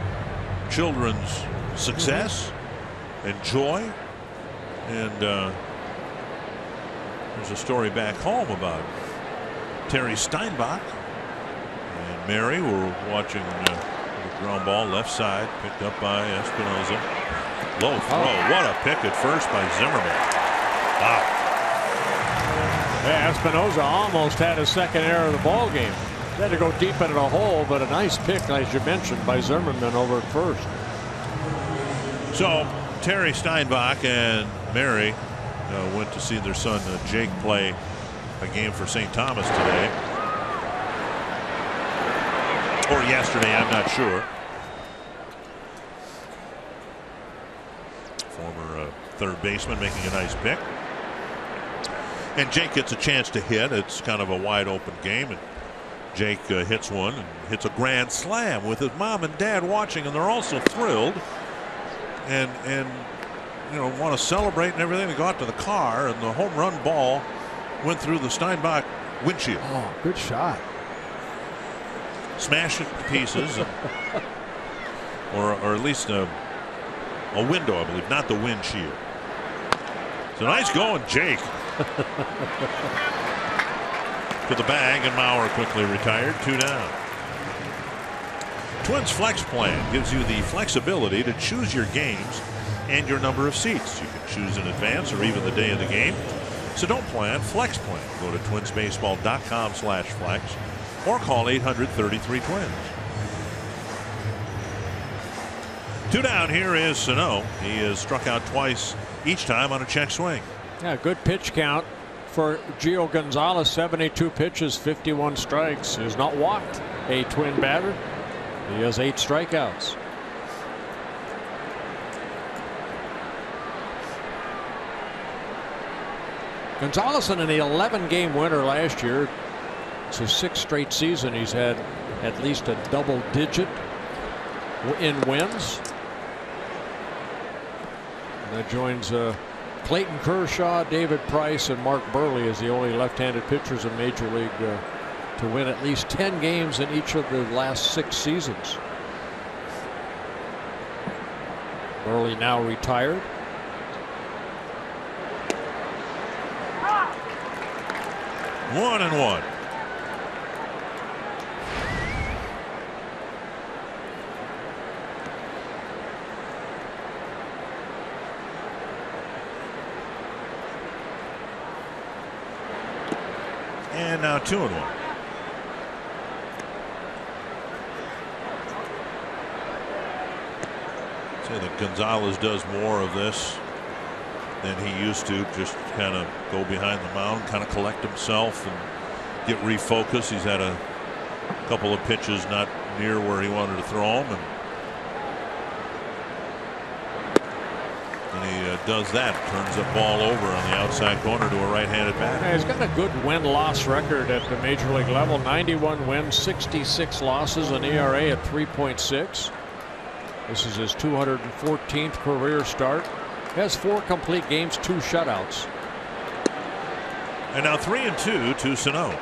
children's success and joy. And there's a story back home about Terry Steinbach and Mary were watching the ground ball left side, picked up by Espinoza. Low throw. What a pick at first by Zimmerman. Wow. Yeah, Espinoza almost had his second error of the ball game. He had to go deep into the hole, but a nice pick, as you mentioned, by Zimmerman over at first. So Terry Steinbach and Mary went to see their son Jake play a game for St. Thomas today, or yesterday, I'm not sure. Former third baseman making a nice pick, and Jake gets a chance to hit. It's kind of a wide open game, and Jake hits one and hits a grand slam with his mom and dad watching, and they're also thrilled and you know, want to celebrate and everything. They go out to the car, and the home run ball went through the Steinbach windshield. Oh, good shot. Smashed it to pieces, or at least a window, I believe, not the windshield. So nice going, Jake. To the bag, and Mauer quickly retired. 2 down. Twins Flex Plan gives you the flexibility to choose your games and your number of seats. You can choose in advance or even the day of the game. So don't plan, Flex Plan. Go to twinsbaseball.com/flex or call 800-33-TWINS. 2 down. Here is Sano. He is struck out twice each time on a check swing. Yeah, good pitch count for Gio Gonzalez. 72 pitches, 51 strikes. He has not walked a Twin batter. He has 8 strikeouts. Gonzalez in an 11-game winner last year. It's his 6th straight season. He's had at least a double digit in wins. And that joins Clayton Kershaw, David Price, and Mark Burley as the only left-handed pitchers in Major League to win at least 10 games in each of the last 6 seasons. Burley now retired. One and one. And now 2 and 1. Say that Gonzalez does more of this than he used to, just kind of go behind the mound, kind of collect himself and get refocused. He's had a couple of pitches not near where he wanted to throw them, and he does that, turns the ball over on the outside corner to a right-handed batter. Yeah, he's got a good win-loss record at the Major League level. 91 wins, 66 losses, an ERA at 3.6. This is his 214th career start. Has 4 complete games, 2 shutouts. And now 3 and 2 to Sano.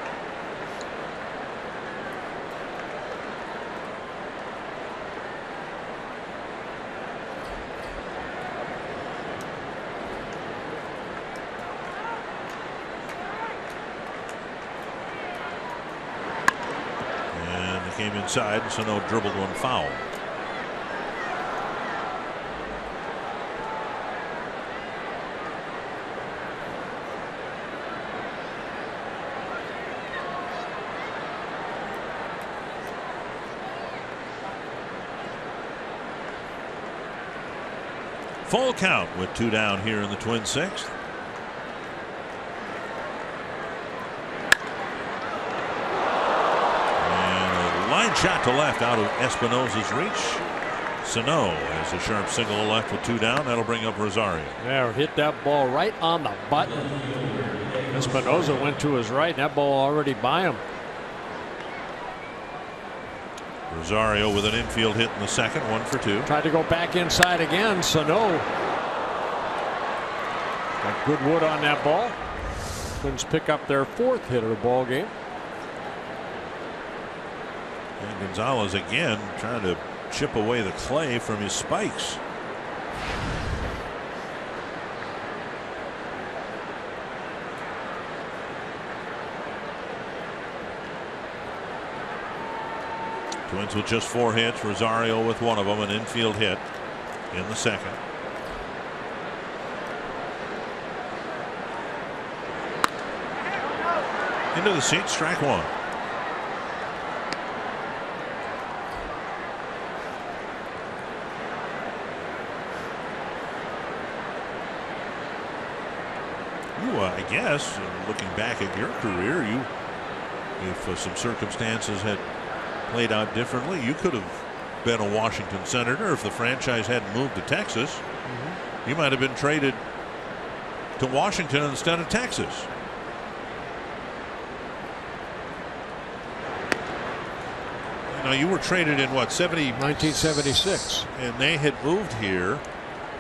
And he came inside, and Sano dribbled one foul. Full count with 2 down here in the Twins' 6th. And a line shot to left out of Espinosa's reach. Sano has a sharp single to left with 2 down. That'll bring up Rosario. There, hit that ball right on the button. Espinosa went to his right. That ball already by him. Rosario with an infield hit in the 2nd, 1 for 2. Tried to go back inside again. Sano got good wood on that ball. Twins pick up their 4th hit of the ball game. And Gonzalez again trying to chip away the clay from his spikes. Twins with just 4 hits. Rosario with 1 of them, an infield hit in the 2nd. Into the seat, strike 1. I guess, looking back at your career, if some circumstances had played out differently, you could have been a Washington Senator. If the franchise hadn't moved to Texas, you might have been traded to Washington instead of Texas. Now, you were traded in what, 1976, and they had moved here,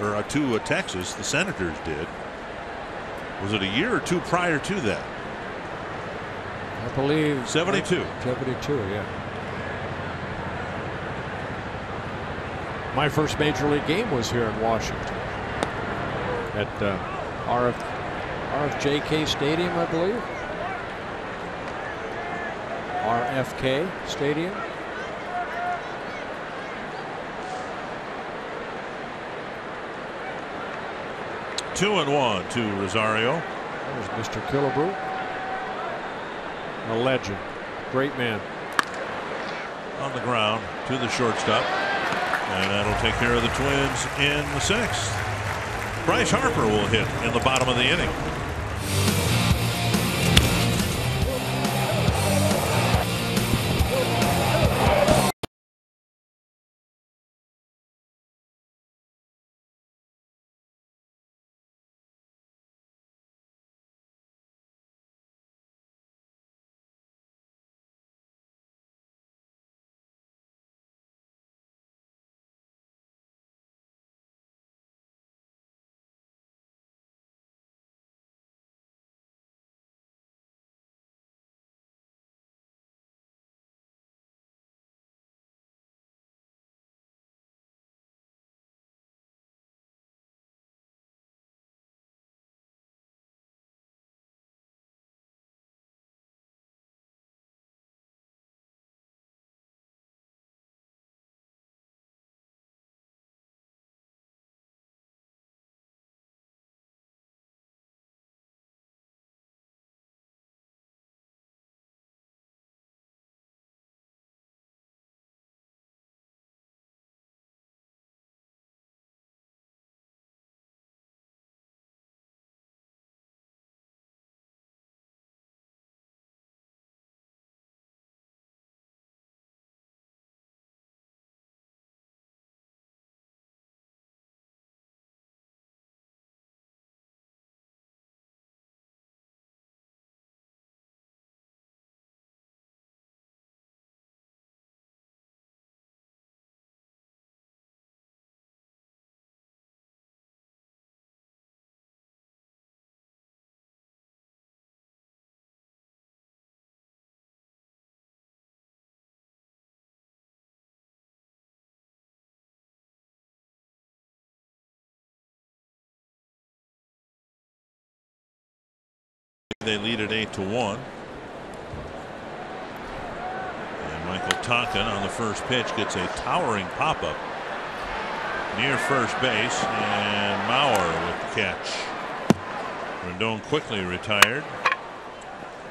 or to Texas. The Senators did. Was it a year or 2 prior to that? I believe 72. 72, yeah. My first major league game was here in Washington at RFJK Stadium, I believe. RFK Stadium. Two and 1 to Rosario. There's Mr. Killebrew. A legend. Great man. On the ground to the shortstop. And that'll take care of the Twins in the 6th. Bryce Harper will hit in the bottom of the inning. They lead at 8-1. And Michael Tonkin on the first pitch gets a towering pop-up near first base, and Mauer with the catch. Rendon quickly retired.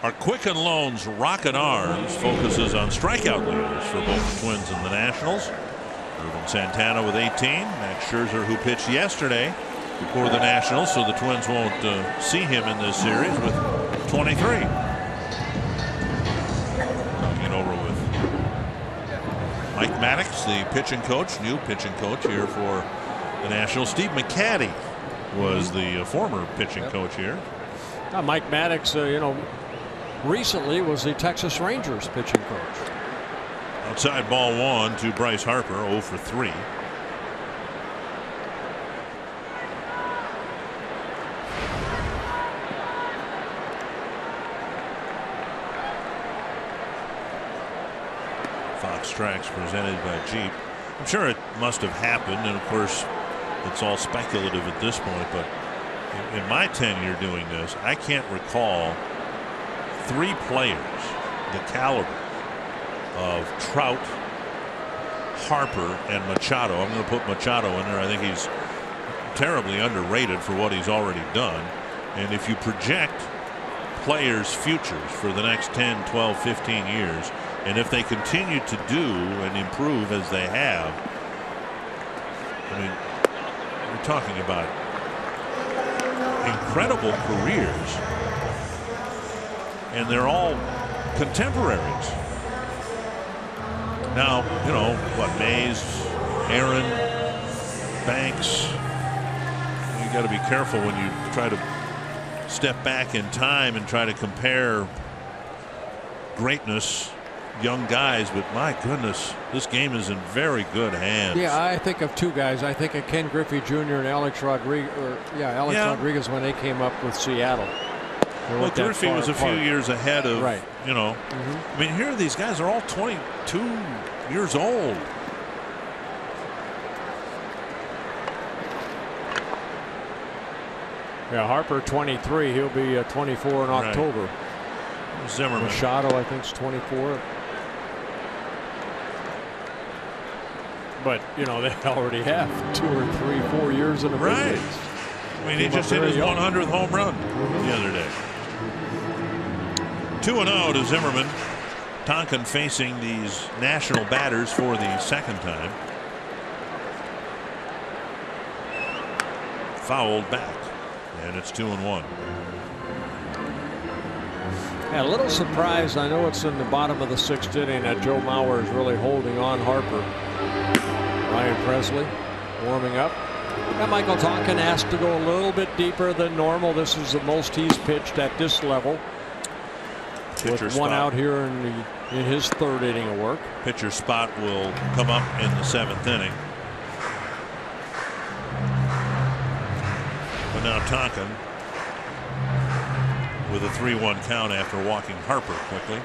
Our Quicken Loans Rocket Arms focuses on strikeout leaders for both the Twins and the Nationals. Irvin Santana with 18. Max Scherzer, who pitched yesterday for the Nationals, so the Twins won't see him in this series, with 23. Talking over with Mike Maddox, the pitching coach, new pitching coach here for the Nationals. Steve McCaddy was the former pitching coach here. Mike Maddox, recently was the Texas Rangers pitching coach. Outside ball 1 to Bryce Harper, 0 for 3. Fox Strikes presented by Jeep. I'm sure it must have happened, and of course it's all speculative at this point, but in my tenure doing this, I can't recall 3 players the caliber of Trout, Harper, and Machado. I'm going to put Machado in there. I think he's terribly underrated for what he's already done. And if you project players' futures for the next 10, 12, 15 years, and if they continue to do and improve as they have, I mean, we're talking about incredible careers, and they're all contemporaries. Now, what, Mays, Aaron, Banks, you got to be careful when you try to step back in time and try to compare greatness, young guys, but my goodness, this game is in very good hands. Yeah, I think of 2 guys. I think of Ken Griffey Jr. and Alex Rodriguez, Rodriguez when they came up with Seattle. Well, Griffey was a few years ahead of, right. I mean, here these guys are all 22 years old. Yeah, Harper 23. He'll be 24 in October. Zimmerman. Machado, I think, is 24. But, they already have 2 or 3, 4 years in the right. leagues. I mean, he just hit his 100th home run the other day. 2-0 to Zimmerman. Tonkin facing these national batters for the second time. Fouled back, and it's 2-1. Yeah, a little surprised. I know it's in the bottom of the 6th inning that Joe Mauer is really holding on Harper. Ryan Presley warming up. Now Michael Tonkin asked to go a little bit deeper than normal. This is the most he's pitched at this level. With 1 out here in his 3rd inning of work. Pitcher spot will come up in the 7th inning. But now Tonkin with a 3-1 count after walking Harper quickly.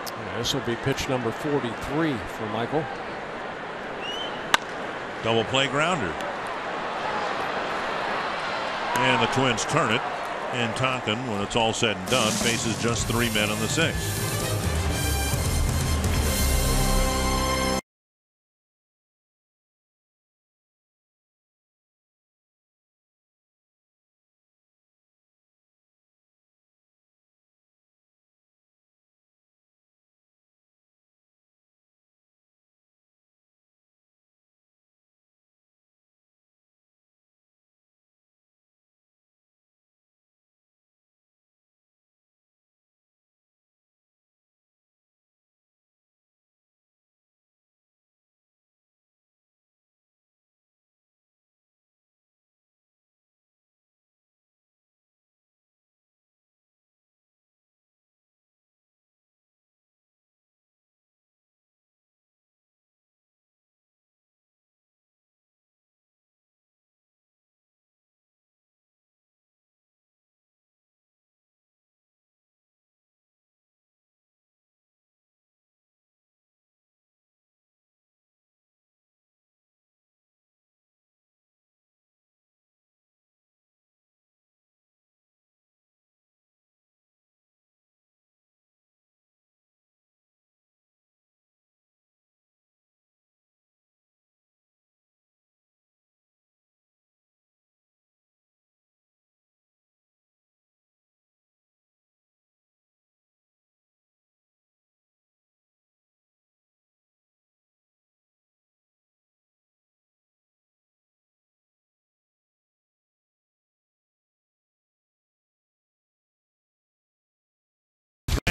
Yeah, this will be pitch number 43 for Michael. Double play grounder. And the Twins turn it. And Tonkin, when it's all said and done, faces just 3 men in the 6th.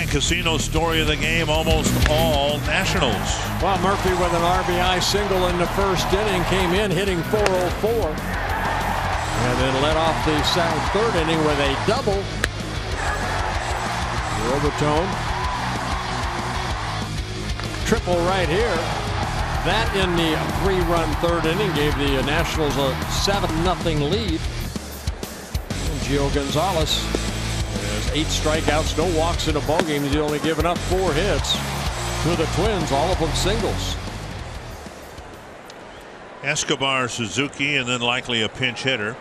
Online casino story of the game, almost all Nationals. Well, Murphy with an RBI single in the first inning, came in hitting .404. And then led off the third inning with a double. The overtone. Triple right here. That in the 3-run third inning gave the Nationals a 7-0 lead. And Gio Gonzalez has 8 strikeouts, no walks in a ballgame. He's only given up 4 hits to the Twins, all of them singles. Escobar, Suzuki, and then likely a pinch hitter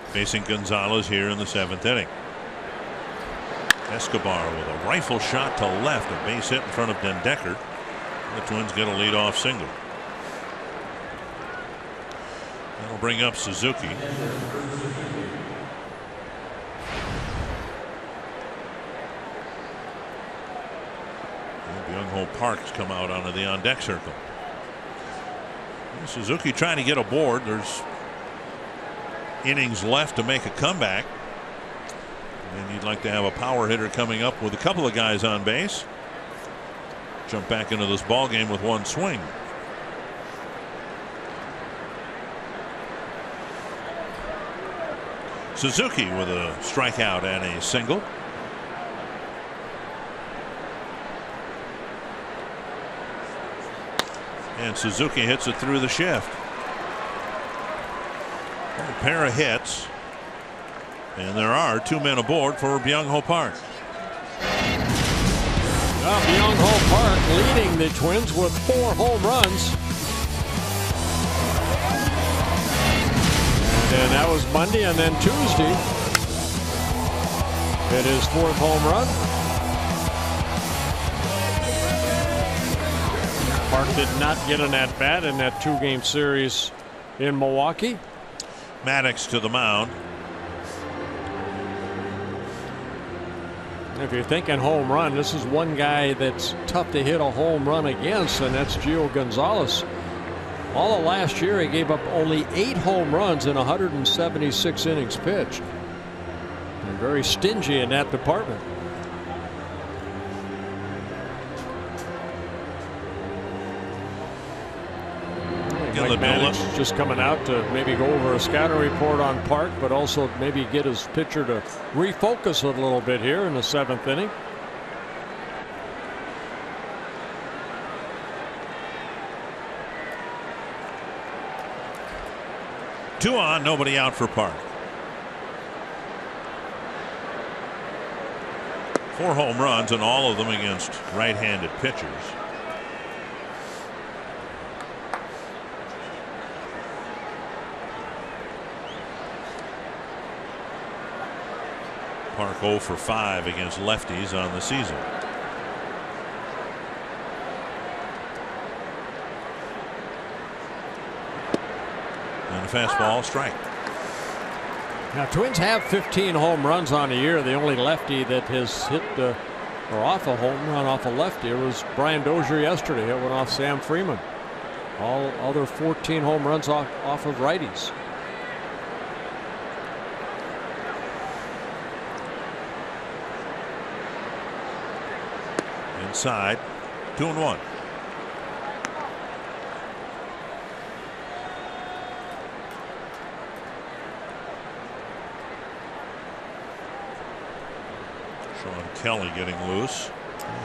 facing Gonzalez here in the 7th inning. Escobar with a rifle shot to left, a base hit in front of Dendecker. The Twins get a leadoff single. That'll bring up Suzuki. Byung-Ho Park's come out onto the on-deck circle. Suzuki trying to get aboard. There's innings left to make a comeback. And you'd like to have a power hitter coming up with a couple of guys on base. Jump back into this ball game with one swing. Suzuki with a strikeout and a single. And Suzuki hits it through the shift. A pair of hits. And there are 2 men aboard for Byung-Ho Park. Byung-Ho Park leading the Twins with 4 home runs. And that was Monday, and then Tuesday hit his 4th home run. Park did not get an at-bat in that 2-game series in Milwaukee. Maddox to the mound. If you're thinking home run, this is one guy that's tough to hit a home run against, and that's Gio Gonzalez. All of last year, he gave up only 8 home runs in 176 innings pitched. And very stingy in that department. Mike Maddox just coming out to maybe go over a scouting report on Park, but also maybe get his pitcher to refocus a little bit here in the 7th inning. Two on, nobody out for Park. 4 home runs, and all of them against right-handed pitchers. Park 0 for 5 against lefties on the season. And a fastball, strike. Now, Twins have 15 home runs on the year. The only lefty that has hit or off a home run off a lefty was Brian Dozier yesterday. It went off Sam Freeman. All other 14 home runs off of righties. Inside, 2-1. Sean Kelly getting loose.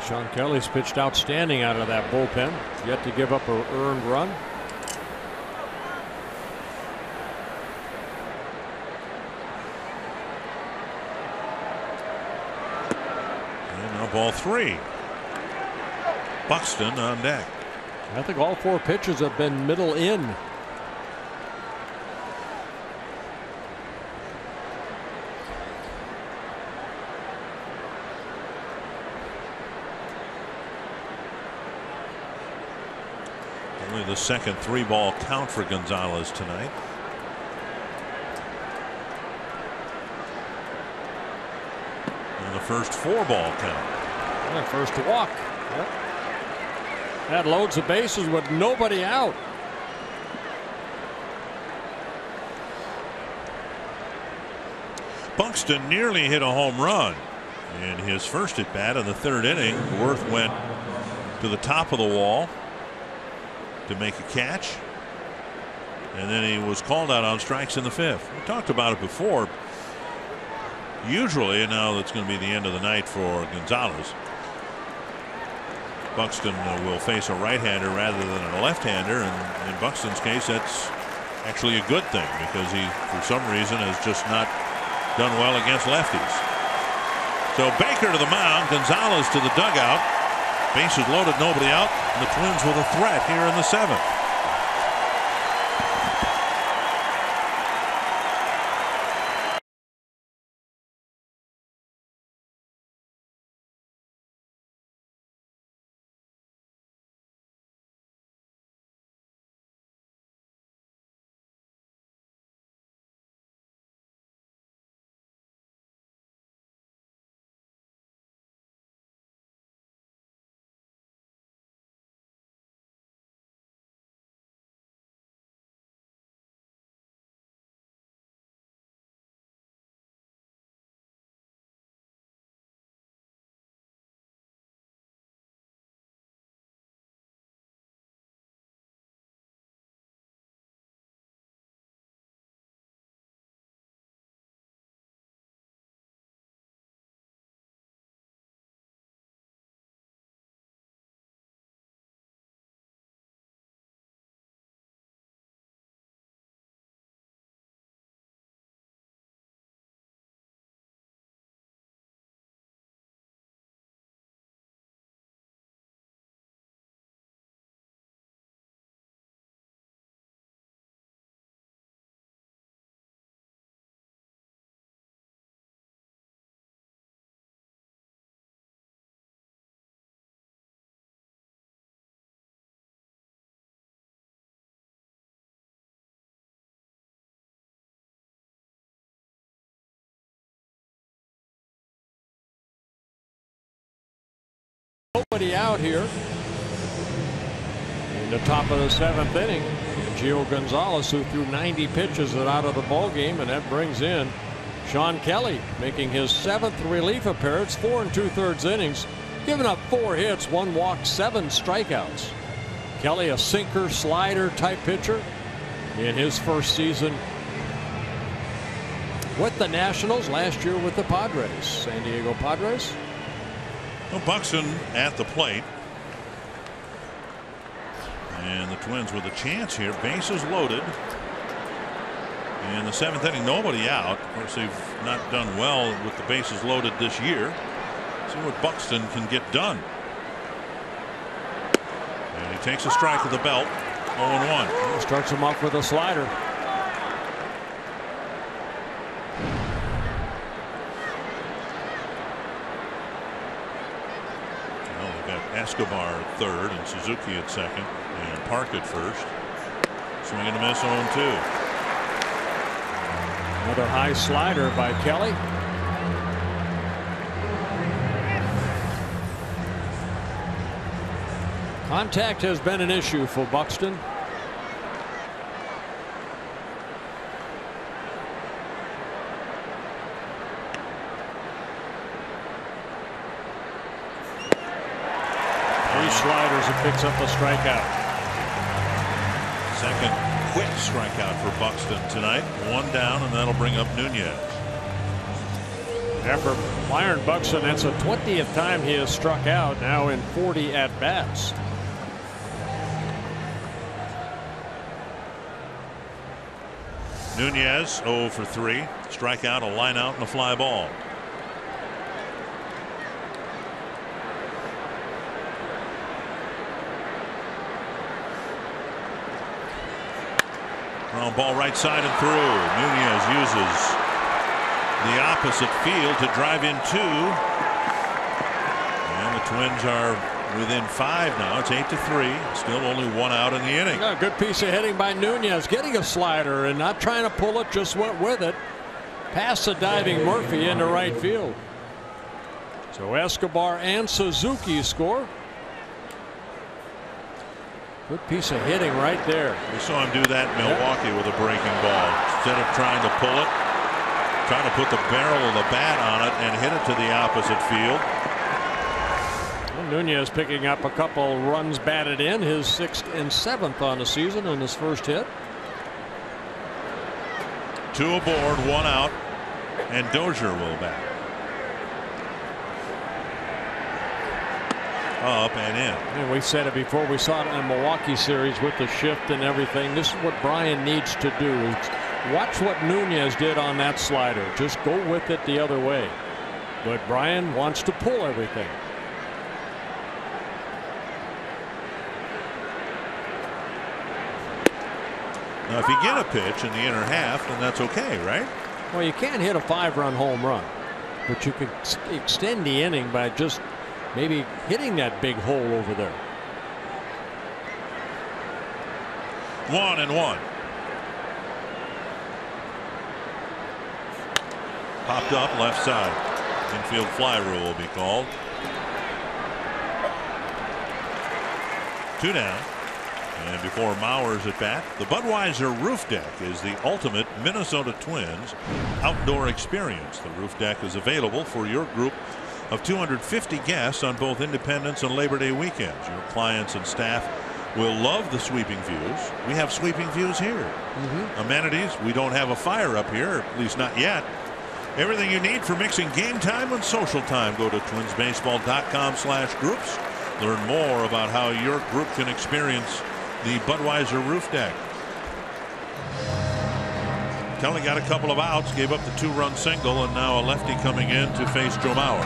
Sean Kelly's pitched outstanding out of that bullpen. Yet to give up an earned run. And now ball 3. Buxton on deck. I think all 4 pitches have been middle in. Only the second 3-ball count for Gonzalez tonight. And the first 4-ball count. And first walk. Yep. That loads the bases with nobody out. Buxton nearly hit a home run. In his first at bat in the third inning, Worth went to the top of the wall to make a catch, and then he was called out on strikes in the fifth. We talked about it before. Usually, and now that's going to be the end of the night for Gonzalez, Buxton will face a right-hander rather than a left-hander, and in Buxton's case that's actually a good thing because he for some reason has just not done well against lefties. So Baker to the mound, Gonzalez to the dugout, bases loaded, nobody out, and the Twins with a threat here in the seventh. Nobody out here in the top of the seventh inning. Gio Gonzalez, who threw 90 pitches out of the ball game, and that brings in Sean Kelly, making his seventh relief appearance, 4 2/3 innings, giving up 4 hits, 1 walk, 7 strikeouts. Kelly, a sinker slider type pitcher in his first season with the Nationals, last year with the Padres, San Diego Padres. Well, Buxton at the plate, and the Twins with a chance here, bases loaded in the seventh inning, nobody out. Of course, they've not done well with the bases loaded this year. See what Buxton can get done, and he takes a strike at the belt. 0-1. Starts him off with a slider. Escobar at third and Suzuki at second and Park at first. Swing and a miss, 0-2. Another high slider by Kelly. Contact has been an issue for Buxton. Sliders and picks up a strikeout. Second quick strikeout for Buxton tonight. 1 down, and that'll bring up Nunez. After Byron Buxton, that's the 20th time he has struck out, now in 40 at bats. Nunez 0 for 3. Strikeout, a line out, and a fly ball. Ground ball right side and through. Nunez uses the opposite field to drive in 2. And the Twins are within 5 now. It's 8-3. Still only 1 out in the inning. A good piece of hitting by Nunez, getting a slider and not trying to pull it, just went with it. Past the diving Murphy into right field. So Escobar and Suzuki score. Good piece of hitting right there. We saw him do that in Milwaukee with a breaking ball. Instead of trying to pull it, Trying to put the barrel of the bat on it and hit it to the opposite field. Well, Nunez picking up a couple runs batted in, his 6th and 7th on the season in his first hit. 2 aboard, 1 out, and Dozier will bat. Up and in. And we said it before, we saw it in the Milwaukee series with the shift and everything. This is what Brian needs to do, is watch what Nunez did on that slider. Just go with it the other way. But Brian wants to pull everything. Now if you get a pitch in the inner half, then that's okay, right? Well, you can't hit a 5-run home run, but you can extend the inning by just maybe hitting that big hole over there. 1-1. Popped up left side. Infield fly rule will be called. 2 down. And before Mauer's at bat, the Budweiser Roof Deck is the ultimate Minnesota Twins outdoor experience. The roof deck is available for your group of 250 guests on both Independence and Labor Day weekends. Your clients and staff will love the sweeping views. We have sweeping views here. Amenities, we don't have a fire up here, at least not yet. Everything you need for mixing game time and social time. Go to twinsbaseball.com/groups. Learn more about how your group can experience the Budweiser Roof Deck. Kelly got a couple of outs, gave up the 2-run single, and now a lefty coming in to face Joe Mauer.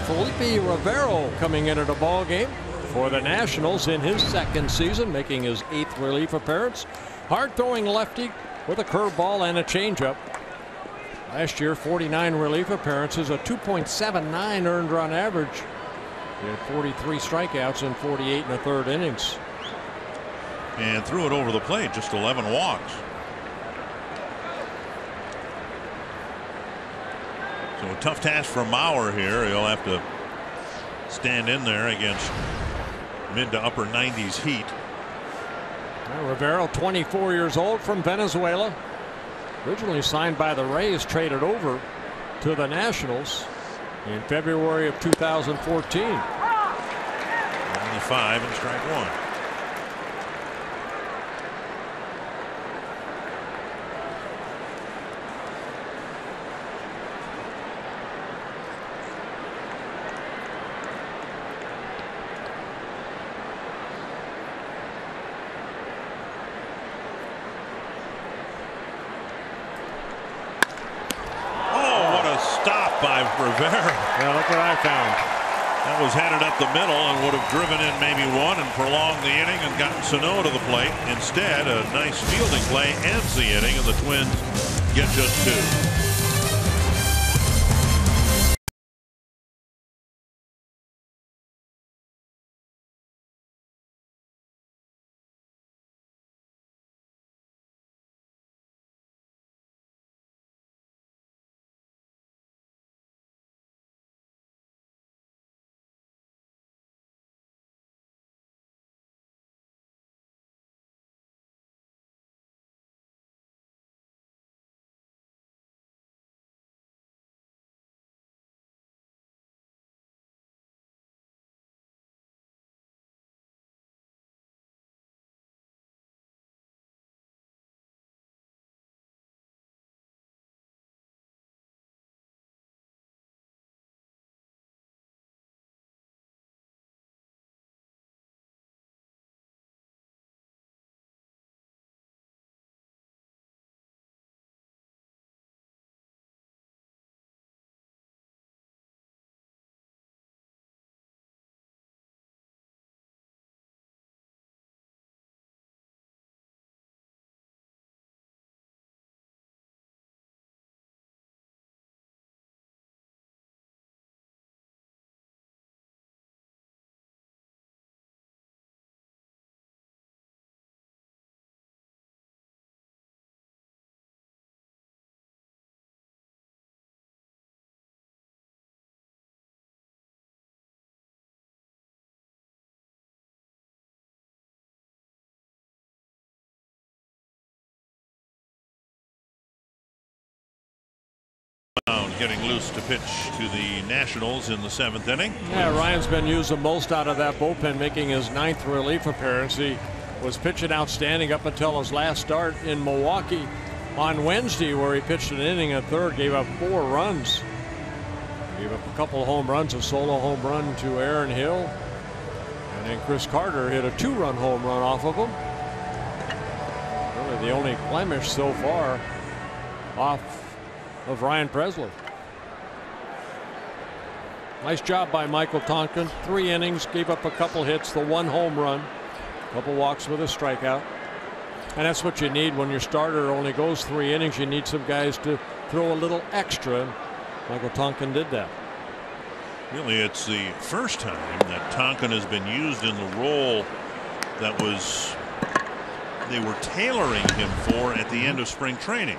Felipe Rivero coming into the ball game for the Nationals in his 2nd season, making his 8th relief appearance. Hard throwing lefty with a curveball and a changeup. Last year, 49 relief appearances, a 2.79 earned run average. He had 43 strikeouts in 48 1/3 innings. And threw it over the plate, just 11 walks. So a tough task for Mauer here. He'll have to stand in there against mid to upper 90s heat. Rivero, 24 years old, from Venezuela. Originally signed by the Rays, traded over to the Nationals in February of 2014. 95 and strike 1. By Rivera. Yeah, look what I found. That was headed up the middle and would have driven in maybe 1 and prolonged the inning and gotten Sano to the plate. Instead, a nice fielding play ends the inning, and the Twins get just 2. getting loose to pitch to the Nationals in the 7th inning. Yeah, Ryan's been used the most out of that bullpen, making his 9th relief appearance. He was pitching outstanding up until his last start in Milwaukee on Wednesday, where he pitched an inning and a third, gave up 4 runs. Gave up a couple of home runs, a solo home run to Aaron Hill. And then Chris Carter hit a 2-run home run off of him. Really the only blemish so far off of Ryan Pressly. Nice job by Michael Tonkin. 3 innings, gave up a couple hits, the 1 home run, a couple walks with a strikeout. And that's what you need when your starter only goes 3 innings. You need some guys to throw a little extra. Michael Tonkin did that. Really, it's the first time that Tonkin has been used in the role that they were tailoring him for at the end of spring training.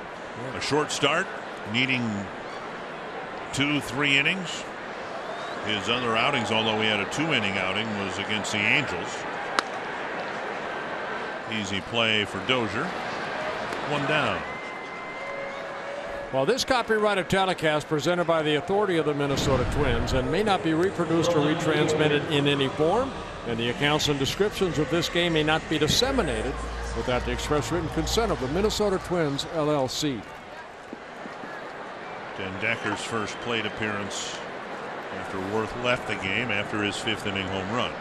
A short start, needing 2-3 innings. His other outings, although he had a 2-inning outing, was against the Angels. Easy play for Dozier. 1 down. Well, this copyrighted telecast presented by the authority of the Minnesota Twins and may not be reproduced or retransmitted in any form, and the accounts and descriptions of this game may not be disseminated without the express written consent of the Minnesota Twins, LLC. Den Decker's first plate appearance after Worth left the game after his 5th inning home run.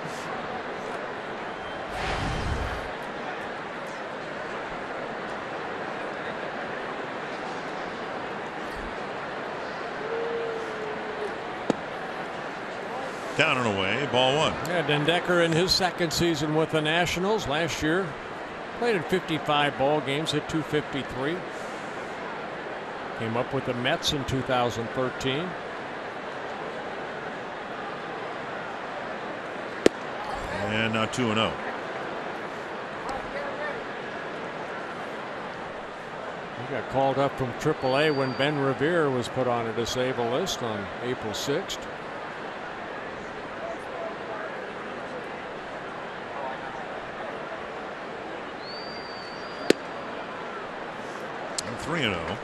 Down and away, ball 1. Yeah, Den Decker in his 2nd season with the Nationals. Last year played in 55 ball games, hit .253. Came up with the Mets in 2013. And now 2-0. He got called up from AAA when Ben Revere was put on a disabled list on April 6th. And 3-0.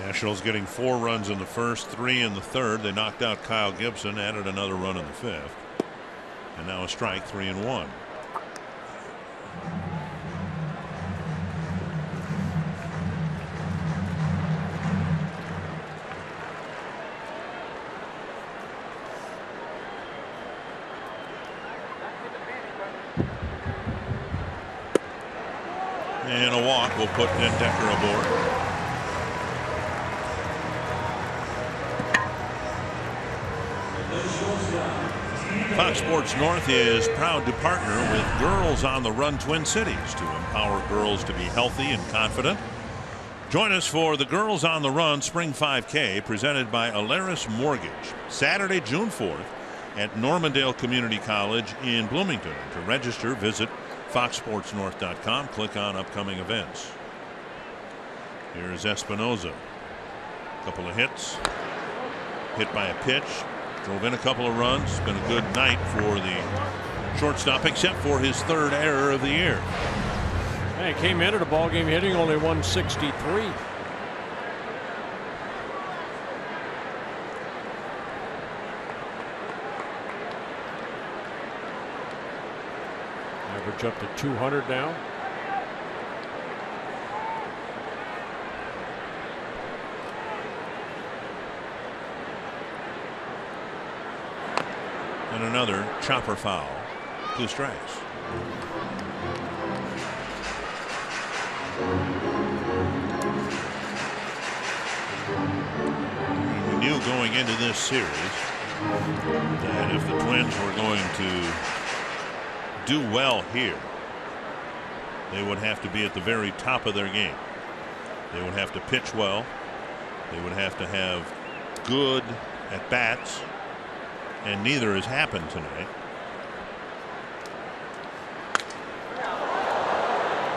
Nationals getting 4 runs in the first, 3 in the third. They knocked out Kyle Gibson, added another run in the 5th, and now a strike, 3-1. And a walk will put Den Decker aboard. Fox Sports North is proud to partner with Girls on the Run Twin Cities to empower girls to be healthy and confident. Join us for the Girls on the Run Spring 5K presented by Alaris Mortgage, Saturday, June 4th at Normandale Community College in Bloomington. To register, visit foxsportsnorth.com. Click on upcoming events. Here's Espinoza. Couple of hits. Hit by a pitch. Drove in a couple of runs. It's been a good night for the shortstop, except for his 3rd error of the year. Hey, came into the ball game hitting only 163. Average up to 200 now. And another chopper foul. 2 strikes. We knew going into this series that if the Twins were going to do well here, they would have to be at the very top of their game. They would have to pitch well. They would have to have good at bats. And neither has happened tonight.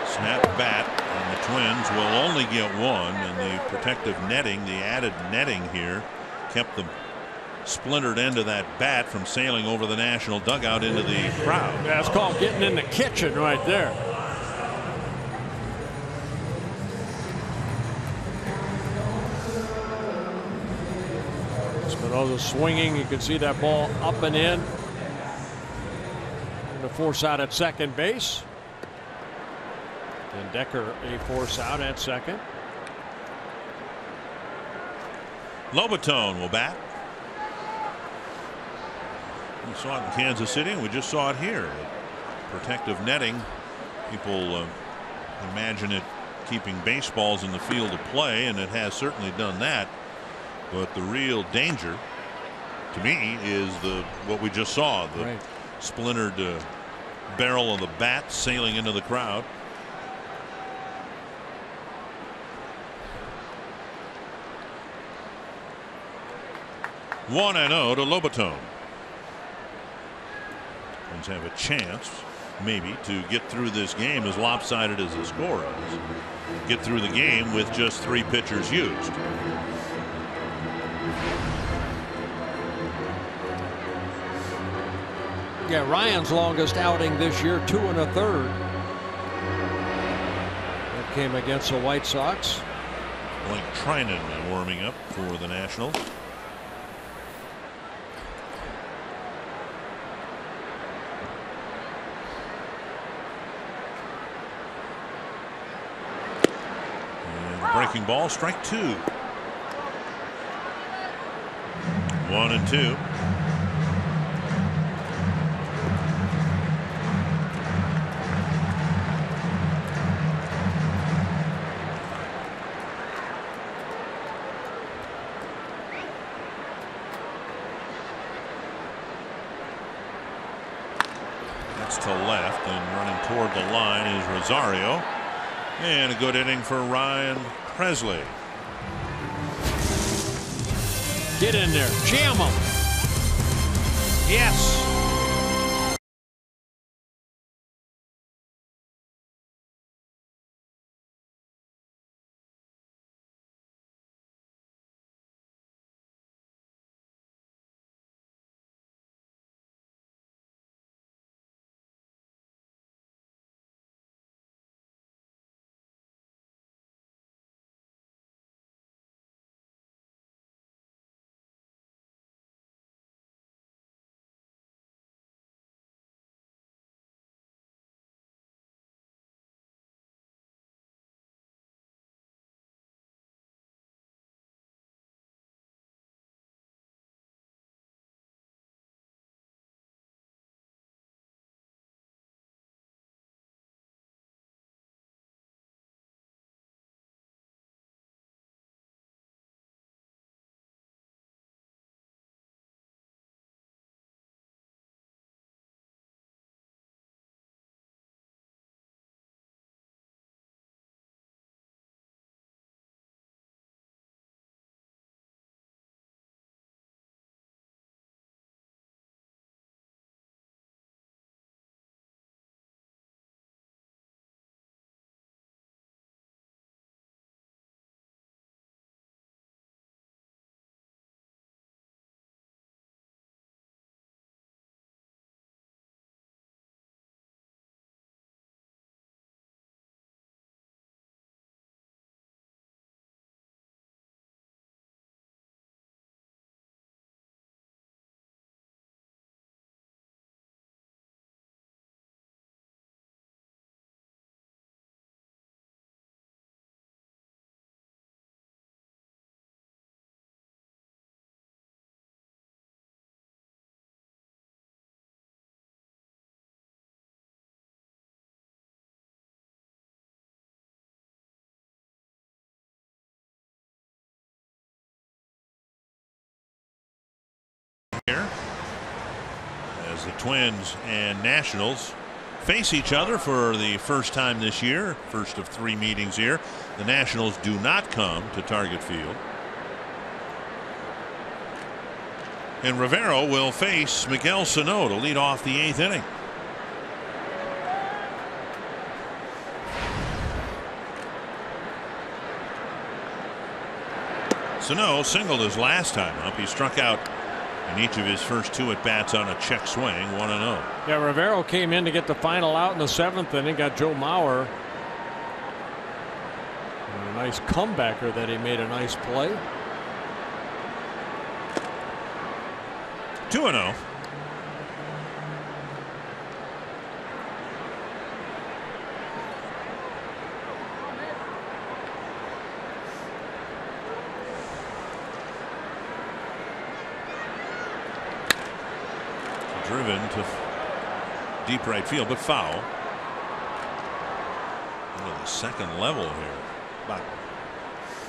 Snap bat, and the Twins will only get 1, and the protective netting, the added netting here, kept the splintered end of that bat from sailing over the National dugout into the crowd. Yeah, it's called getting in the kitchen right there. Espinosa swinging. You can see that ball up and in. And the force out at second base. And Decker a force out at second. Lobaton will bat. We saw it in Kansas City, and we just saw it here. Protective netting. People imagine it keeping baseballs in the field of play, and it has certainly done that. But the real danger, to me, is what we just saw, the splintered barrel of the bat sailing into the crowd. One 1-0 to Lobaton. Twins have a chance, maybe, to get through this game, as lopsided as the score is. Get through the game with just 3 pitchers used. Yeah, Ryan's longest outing this year, 2 1/3. That came against the White Sox. Blake Trinan warming up for the Nationals. Breaking ball, strike 2. 1-2. That's to left, and running toward the line is Rosario. And a good inning for Ryan Presley. Get in there, jam him. Yes. Here, as the Twins and Nationals face each other for the first time this year, first of 3 meetings here. The Nationals do not come to Target Field. And Rivero will face Miguel Sano to lead off the 8th inning. Sano singled his last time up. He struck out in each of his first 2 at bats on a check swing, 1-0. Yeah, Rivero came in to get the final out in the 7th inning. Got Joe Mauer. And a nice comebacker that he made a nice play. 2-0. Driven to deep right field, but foul. Into the second level here. About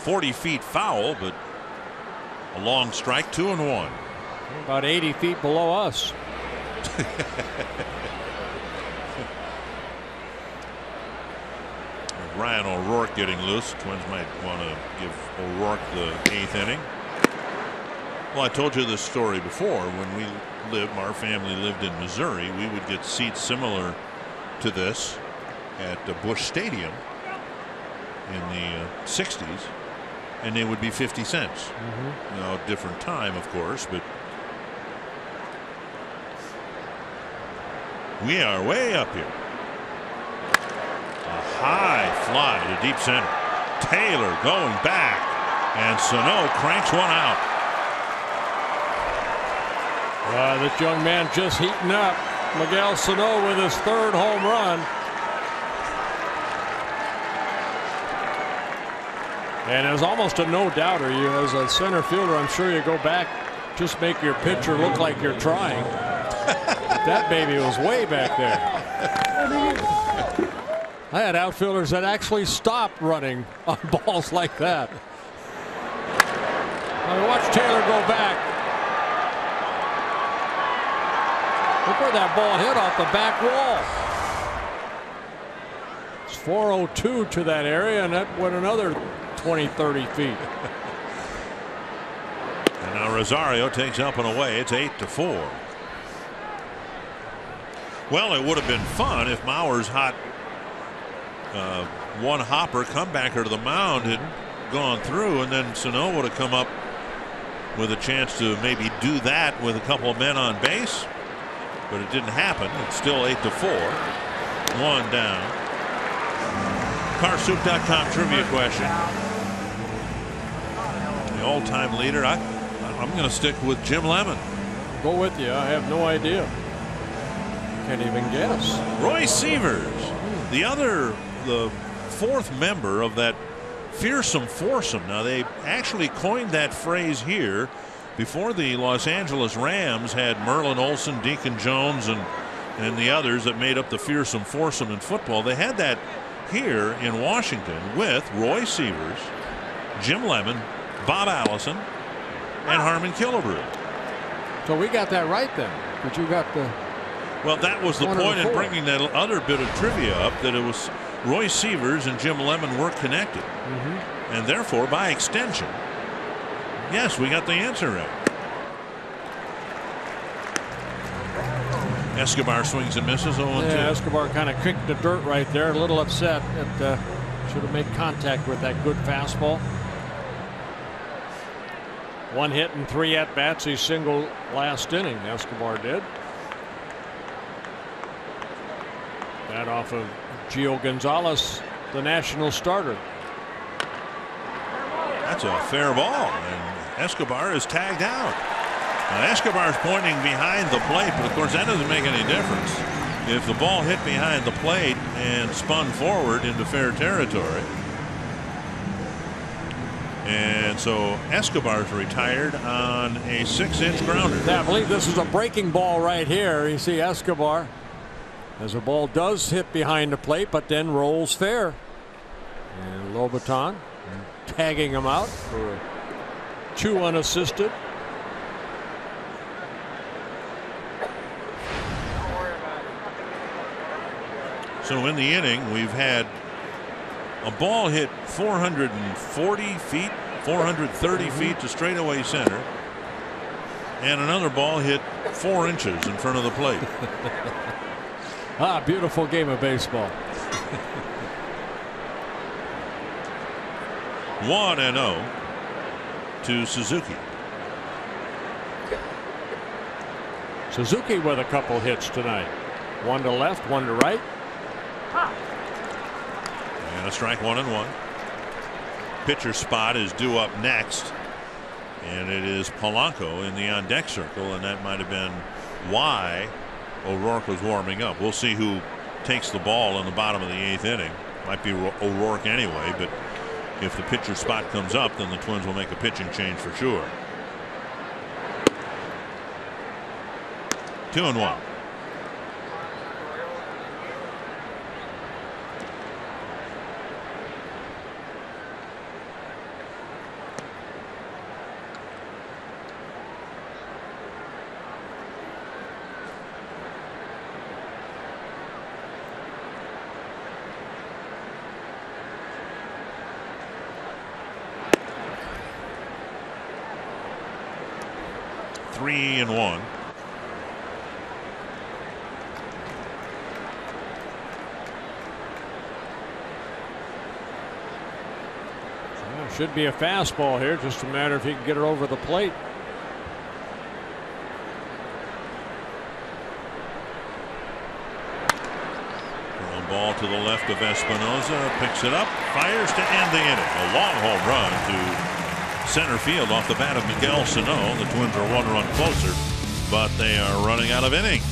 40 feet foul, but a long strike, 2-1. About 80 feet below us. Ryan O'Rourke getting loose. Twins might want to give O'Rourke the 8th inning. Well, I told you this story before. When we lived, our family lived in Missouri, we would get seats similar to this at Busch Stadium in the 60s, and they would be 50 cents. Now, different time, of course, but we are way up here. A high fly to deep center. Taylor going back, and Sano cranks one out. This young man just heating up. Miguel Sano with his 3rd home run. And it was almost a no-doubter. You, as a center fielder, I'm sure you go back, just make your pitcher look like you're trying. But that baby was way back there. I had outfielders that actually stopped running on balls like that. I mean, watch Taylor go back. Look where that ball hit off the back wall. It's 402 to that area, and that went another 20-30 feet. And now Rosario takes up and away. It's 8-4. Well, it would have been fun if Mauer's hot one hopper comebacker to the mound had gone through, and then Sano would have come up with a chance to maybe do that with a couple of men on base. But it didn't happen. It's still 8-4. 1 down. Carsoup.com trivia question. The all-time leader. I'm going to stick with Jim Lemon. Go with you. I have no idea. Can't even guess. Roy Sievers, the 4th member of that fearsome foursome. Now, they actually coined that phrase here before the Los Angeles Rams had Merlin Olsen, Deacon Jones, and the others that made up the fearsome foursome in football. They had that here in Washington with Roy Sievers, Jim Lemon, Bob Allison, and Harmon Killebrew. So we got that right then. But you got the. Well, that was the point in bringing that other bit of trivia up, that it was Roy Sievers and Jim Lemon were connected. And therefore, by extension, yes, we got the answer right. Escobar swings and misses. 0-2. Yeah, Escobar kind of kicked the dirt right there. A little upset. It should have made contact with that good fastball. 1 hit and 3 at bats. He singled last inning. Escobar did. That off of Gio Gonzalez, the national starter. That's a fair ball, and Escobar is tagged out. Now, Escobar's pointing behind the plate, but of course that doesn't make any difference. If the ball hit behind the plate and spun forward into fair territory. And so Escobar's retired on a 6-inch grounder. Yeah, I believe this is a breaking ball right here. You see Escobar as the ball does hit behind the plate, but then rolls fair. And Lobaton tagging him out for 2 unassisted. So in the inning, we've had a ball hit 440 feet, 430 feet to straightaway center, and another ball hit 4 inches in front of the plate. Beautiful game of baseball. 1-0 to Suzuki. Suzuki with a couple hits tonight. One to left, one to right. And a strike, 1-1. Pitcher spot is due up next. And it is Polanco in the on deck circle, and that might have been why O'Rourke was warming up. We'll see who takes the ball in the bottom of the 8th inning. Might be O'Rourke anyway, but if the pitcher spot comes up, then the Twins will make a pitching change for sure. 2-1. Three and one. Should be a fastball here, just a matter if he can get it over the plate. Ground ball to the left of Espinosa, picks it up, fires to end the inning. A long home run to center field off the bat of Miguel Sano. The Twins are 1 run closer, but they are running out of innings.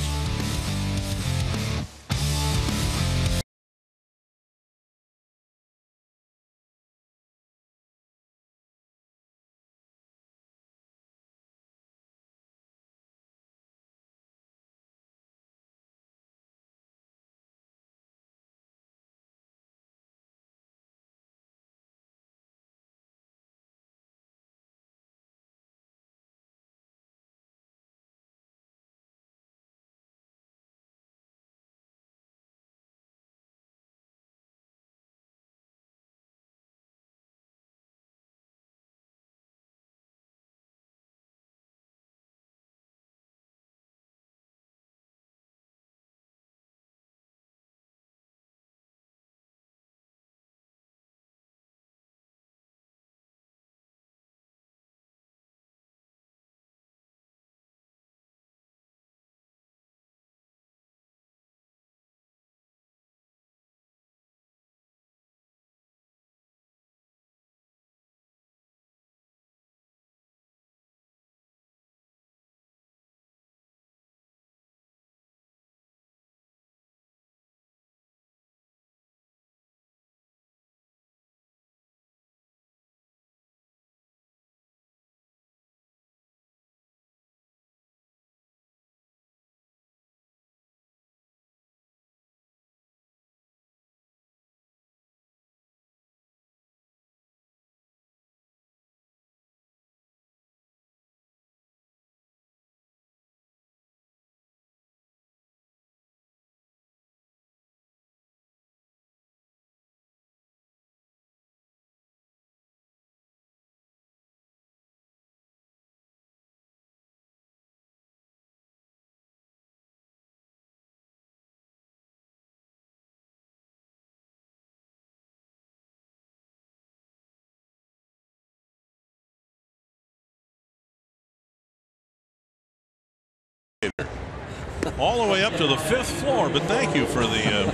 All the way up to the 5th floor, but thank you for the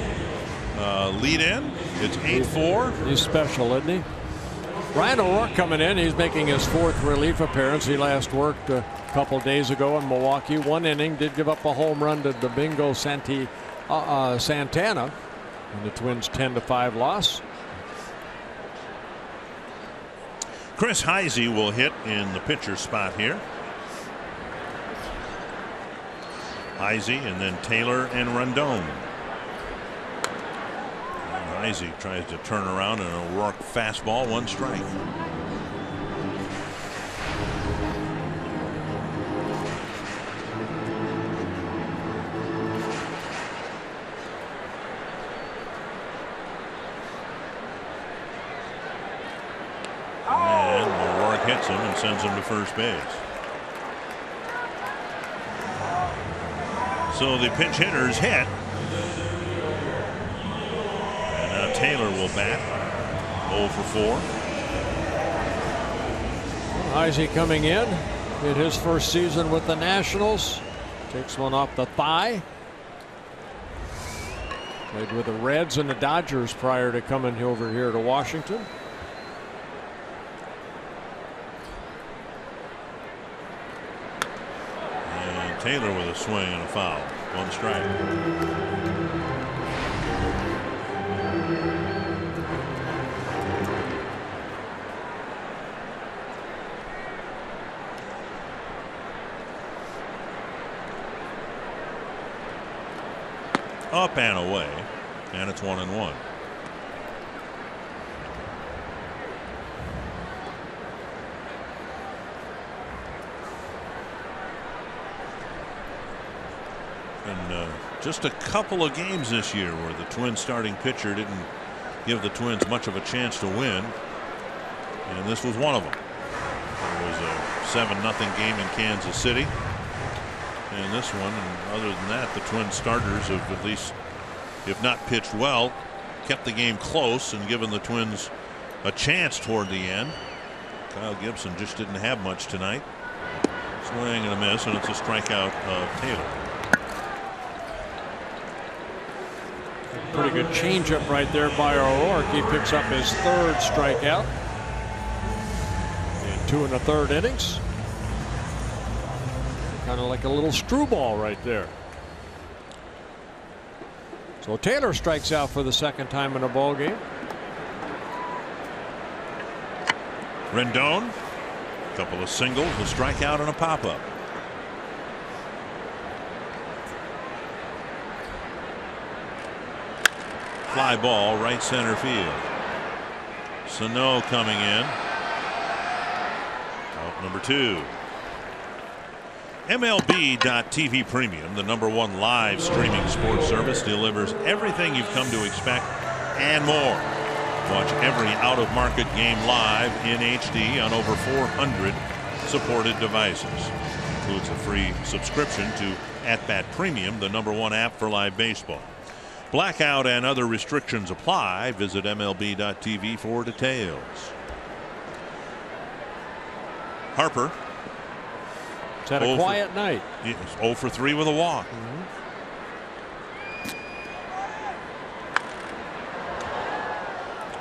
lead in. It's 8-4. He's special, isn't he? Ryan O'Rourke coming in. He's making his 4th relief appearance. He last worked a couple days ago in Milwaukee. 1 inning, did give up a home run to Domingo Santana in the Twins' 10-5 loss. Chris Heisey will hit in the pitcher spot here. Heisey and then Taylor and Rondon. And Heisey tries to turn around and O'Rourke fastball, 1 strike. And O'Rourke hits him and sends him to first base. So the pinch hitters hit. And now Taylor will bat. 0 for 4. Heisey coming in his first season with the Nationals. Takes one off the thigh. Played with the Reds and the Dodgers prior to coming over here to Washington. And Taylor with a swing and a foul. 1 strike. Up and away, and it's 1-1. And just a couple of games this year where the Twins starting pitcher didn't give the Twins much of a chance to win, and this was one of them. It was a 7-0 game in Kansas City. And this one, and other than that, the Twins starters have at least, if not pitched well, kept the game close and given the Twins a chance toward the end. Kyle Gibson just didn't have much tonight. Swing and a miss, and it's a strikeout of Taylor. Pretty good changeup right there by O'Rourke. He picks up his 3rd strikeout in 2 1/3 innings. Kind of like a little screwball right there. So Taylor strikes out for the 2nd time in a ball game. Rendon, a couple of singles, a strikeout, and a pop-up. Fly ball, right center field. Sano coming in. Out number 2. MLB.TV Premium, the #1 live streaming sports service, delivers everything you've come to expect and more. Watch every out-of-market game live in HD on over 400 supported devices. Includes a free subscription to @Bat Premium, the #1 app for live baseball. Blackout and other restrictions apply. Visit MLB.TV for details. Harper. It's had a quiet night. He's 0 for 3 with a walk.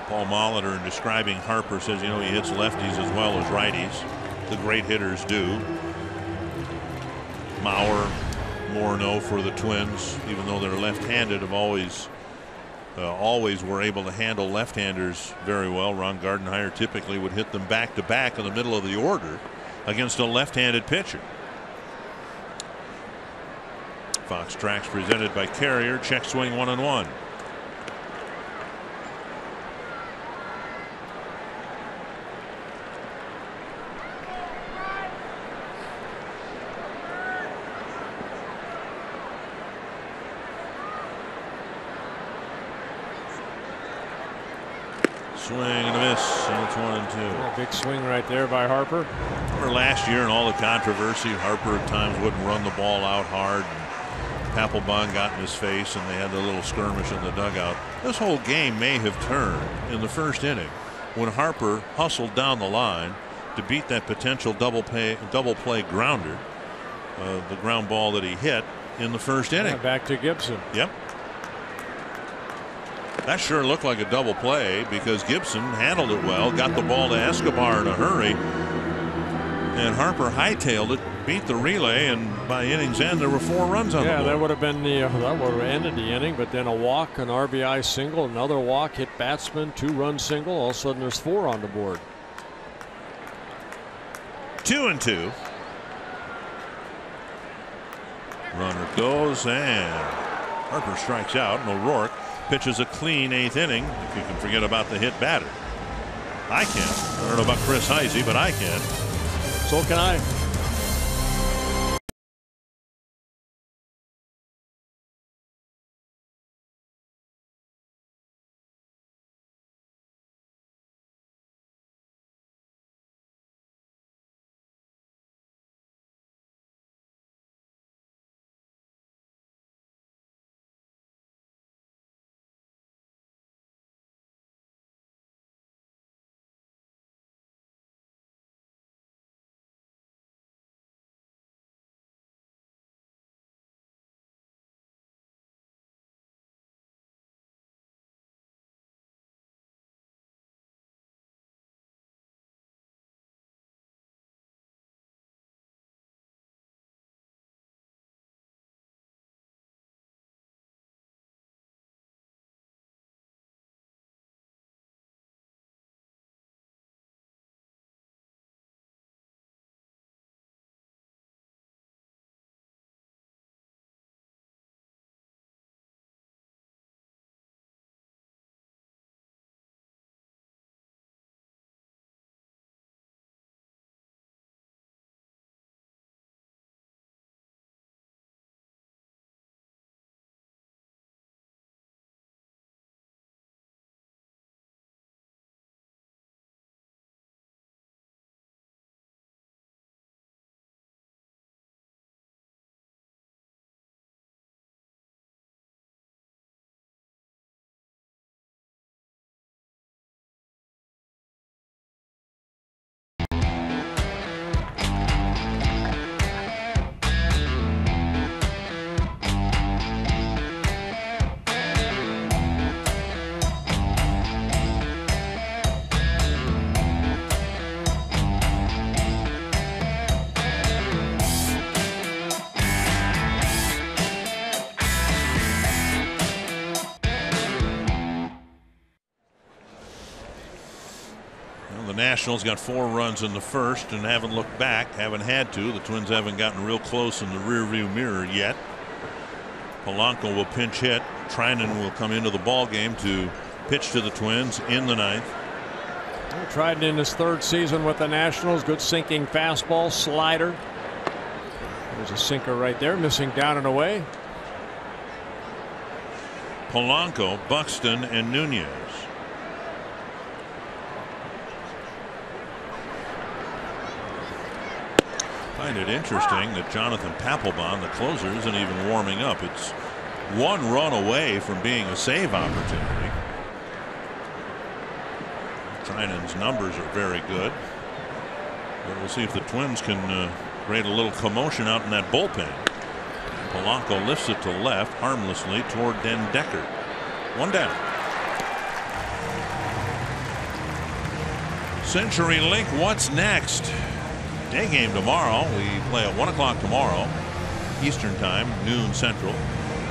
Paul Molitor, in describing Harper, says, you know, he hits lefties as well as righties. The great hitters do. Mauer, Morneau for the Twins, even though they're left-handed, have always were able to handle left-handers very well. Ron Gardenhire typically would hit them back-to-back in the middle of the order against a left-handed pitcher. Fox Tracks presented by Carrier. Check swing 1-1. Swing and a miss, and it's 1-2. A big swing right there by Harper. Remember last year and all the controversy, Harper at times wouldn't run the ball out hard. Papelbon got in his face, and they had a little skirmish in the dugout. This whole game may have turned in the 1st inning when Harper hustled down the line to beat that potential double play grounder, the ground ball that he hit in the 1st inning. Yeah, back to Gibson. Yep. That sure looked like a double play because Gibson handled it well, got the ball to Escobar in a hurry, and Harper hightailed it, beat the relay, and by inning's end there were 4 runs on the board. Yeah, that would have been that would have ended the inning, but then a walk, an RBI single, another walk, hit batsman, 2-run single. All of a sudden there's 4 on the board. 2-2. Runner goes, and Harper strikes out, and O'Rourke pitches a clean 8th inning, if you can forget about the hit batter. I can. I don't know about Chris Heisey, but I can. So can I. The Nationals got 4 runs in the first and haven't looked back, haven't had to. The Twins haven't gotten real close in the rearview mirror yet. Polanco will pinch hit. Trinan will come into the ball game to pitch to the Twins in the 9th. Trinan in his 3rd season with the Nationals. Good sinking fastball, slider. There's a sinker right there, missing down and away. Polanco, Buxton, and Nunez. I find it interesting that Jonathan Papelbon, the closer, isn't even warming up. It's 1 run away from being a save opportunity. Trinan's numbers are very good, but we'll see if the Twins can create a little commotion out in that bullpen. Polanco lifts it to left harmlessly toward Den Decker. 1 down. CenturyLink, what's next? Day game tomorrow. We play at 1 o'clock tomorrow Eastern time, noon Central.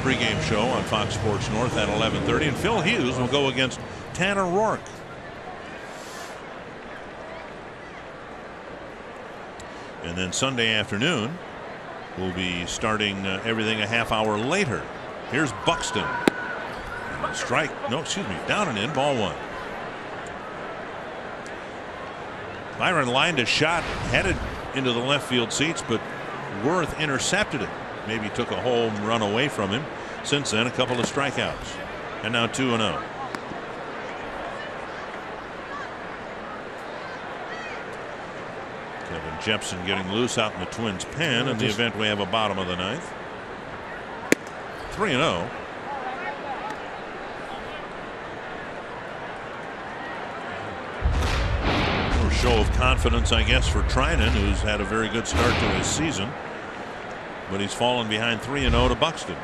Pregame show on Fox Sports North at 11:30, and Phil Hughes will go against Tanner Roark. And then Sunday afternoon we'll be starting everything a half hour later. Here's Buxton. Strike, no, excuse me, down and in, ball 1. Byron lined a shot headed into the left field seats, but Worth intercepted it. Maybe took a home run away from him. Since then, a couple of strikeouts, and now 2-0. Kevin Jepson getting loose out in the Twins' pen. In the event we have a bottom of the 9th. 3-0. Show of confidence, I guess, for Trinan, who's had a very good start to his season, but he's fallen behind 3-0 to Buxton.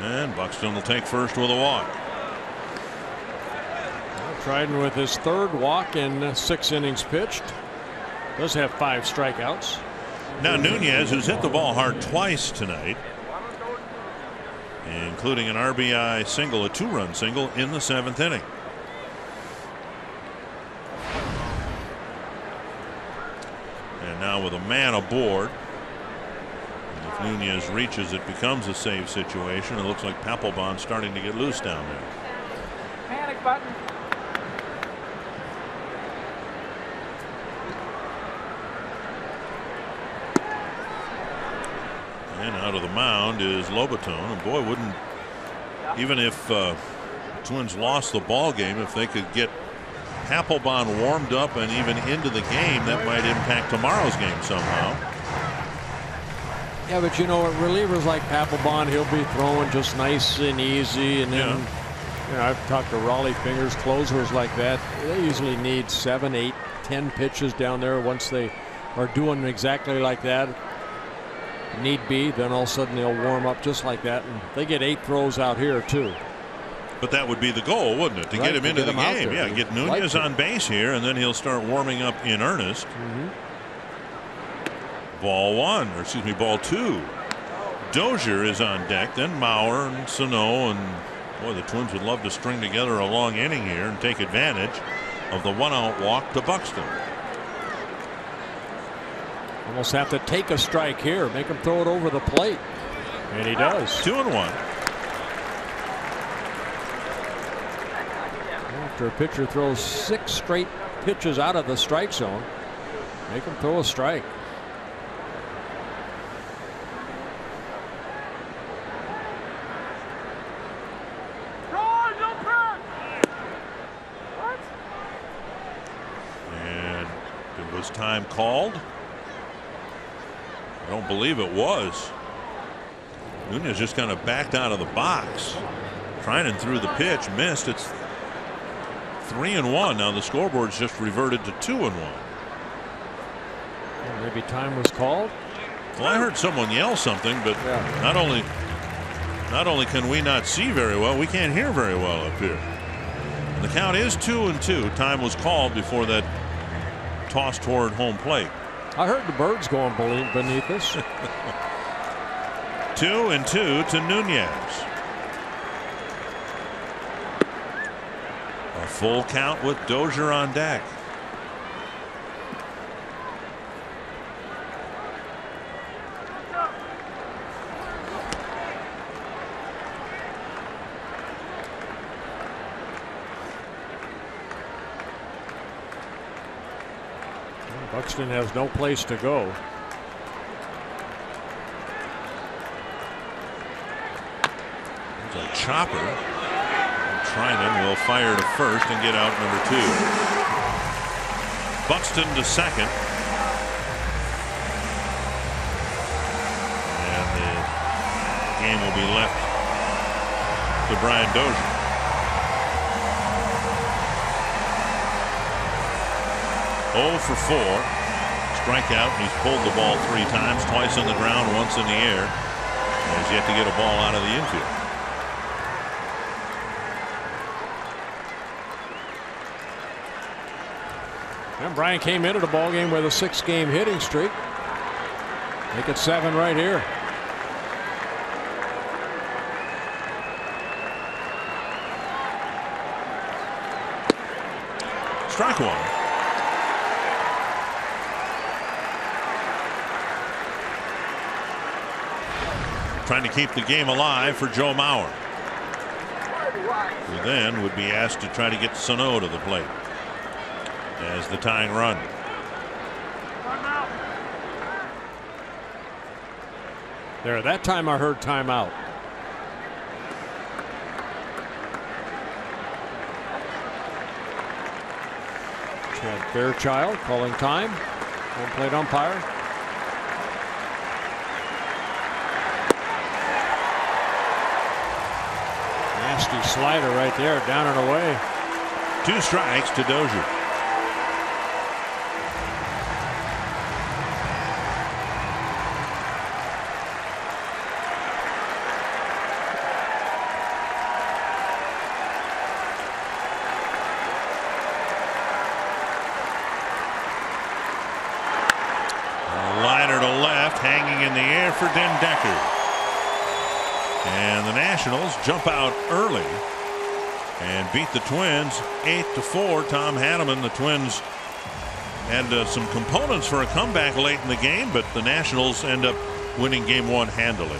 And Buxton will take first with a walk. Trinan with his 3rd walk in 6 innings pitched. Does have 5 strikeouts. Now Nunez, who's hit the ball hard twice tonight, including an RBI single, a 2-run single in the 7th inning. And now with a man aboard, and if Nunez reaches, it becomes a save situation. It looks like Papelbon's starting to get loose down there. Panic button. And out of the mound is Lobaton, and boy, wouldn't, even if Twins lost the ball game, if they could get Papelbon warmed up and even into the game, that might impact tomorrow's game somehow. Yeah, but you know, relievers like Papelbon, he'll be throwing just nice and easy, and then you know, I've talked to Raleigh Fingers, closers like that. They usually need 7, 8, 10 pitches down there. Once they are doing exactly like that, need be, then all of a sudden they'll warm up just like that, and they get 8 throws out here too. But that would be the goal, wouldn't it? To get him into the game. Yeah, get Nunez on base here, and then he'll start warming up in earnest. Ball 1, or excuse me, ball 2. Dozier is on deck, then Mauer and Sano, and boy, the Twins would love to string together a long inning here and take advantage of the 1-out walk to Buxton. Almost have to take a strike here, make him throw it over the plate, and he does. 2-1. After a pitcher throws 6 straight pitches out of the strike zone, make him throw a strike. And was time called? I don't believe it was. Nunez just kind of backed out of the box. Trinan threw the pitch, missed. It's 3-1. Now the scoreboard's just reverted to 2-1. Maybe time was called. Well, I heard someone yell something, but not only can we not see very well, we can't hear very well up here. And the count is 2-2. Time was called before that toss toward home plate. I heard the birds going beneath us. 2-2 to Nunez. A Full count with Dozier on deck. Buxton has no place to go. There's a chopper. Trinan will fire to first and get out number 2. Buxton to second. And the game will be left to Brian Dozier. For 4. Strikeout, and he's pulled the ball 3 times, twice on the ground, once in the air. And has yet to get a ball out of the infield. And Brian came into the ballgame with a 6-game hitting streak. Make it 7 right here. Strike 1. Trying to keep the game alive for Joe Mauer, who then would be asked to try to get Sano to the plate as the tying run. There, that time I heard timeout. Chad Fairchild calling time. Home plate umpire. Nasty slider right there, down and away. 2 strikes to Dozier. Liner to left, hanging in the air for Dendecker. And the Nationals jump out early and beat the Twins 8-4. Tom Hanneman, the Twins had some components for a comeback late in the game, but the Nationals end up winning game 1 handily.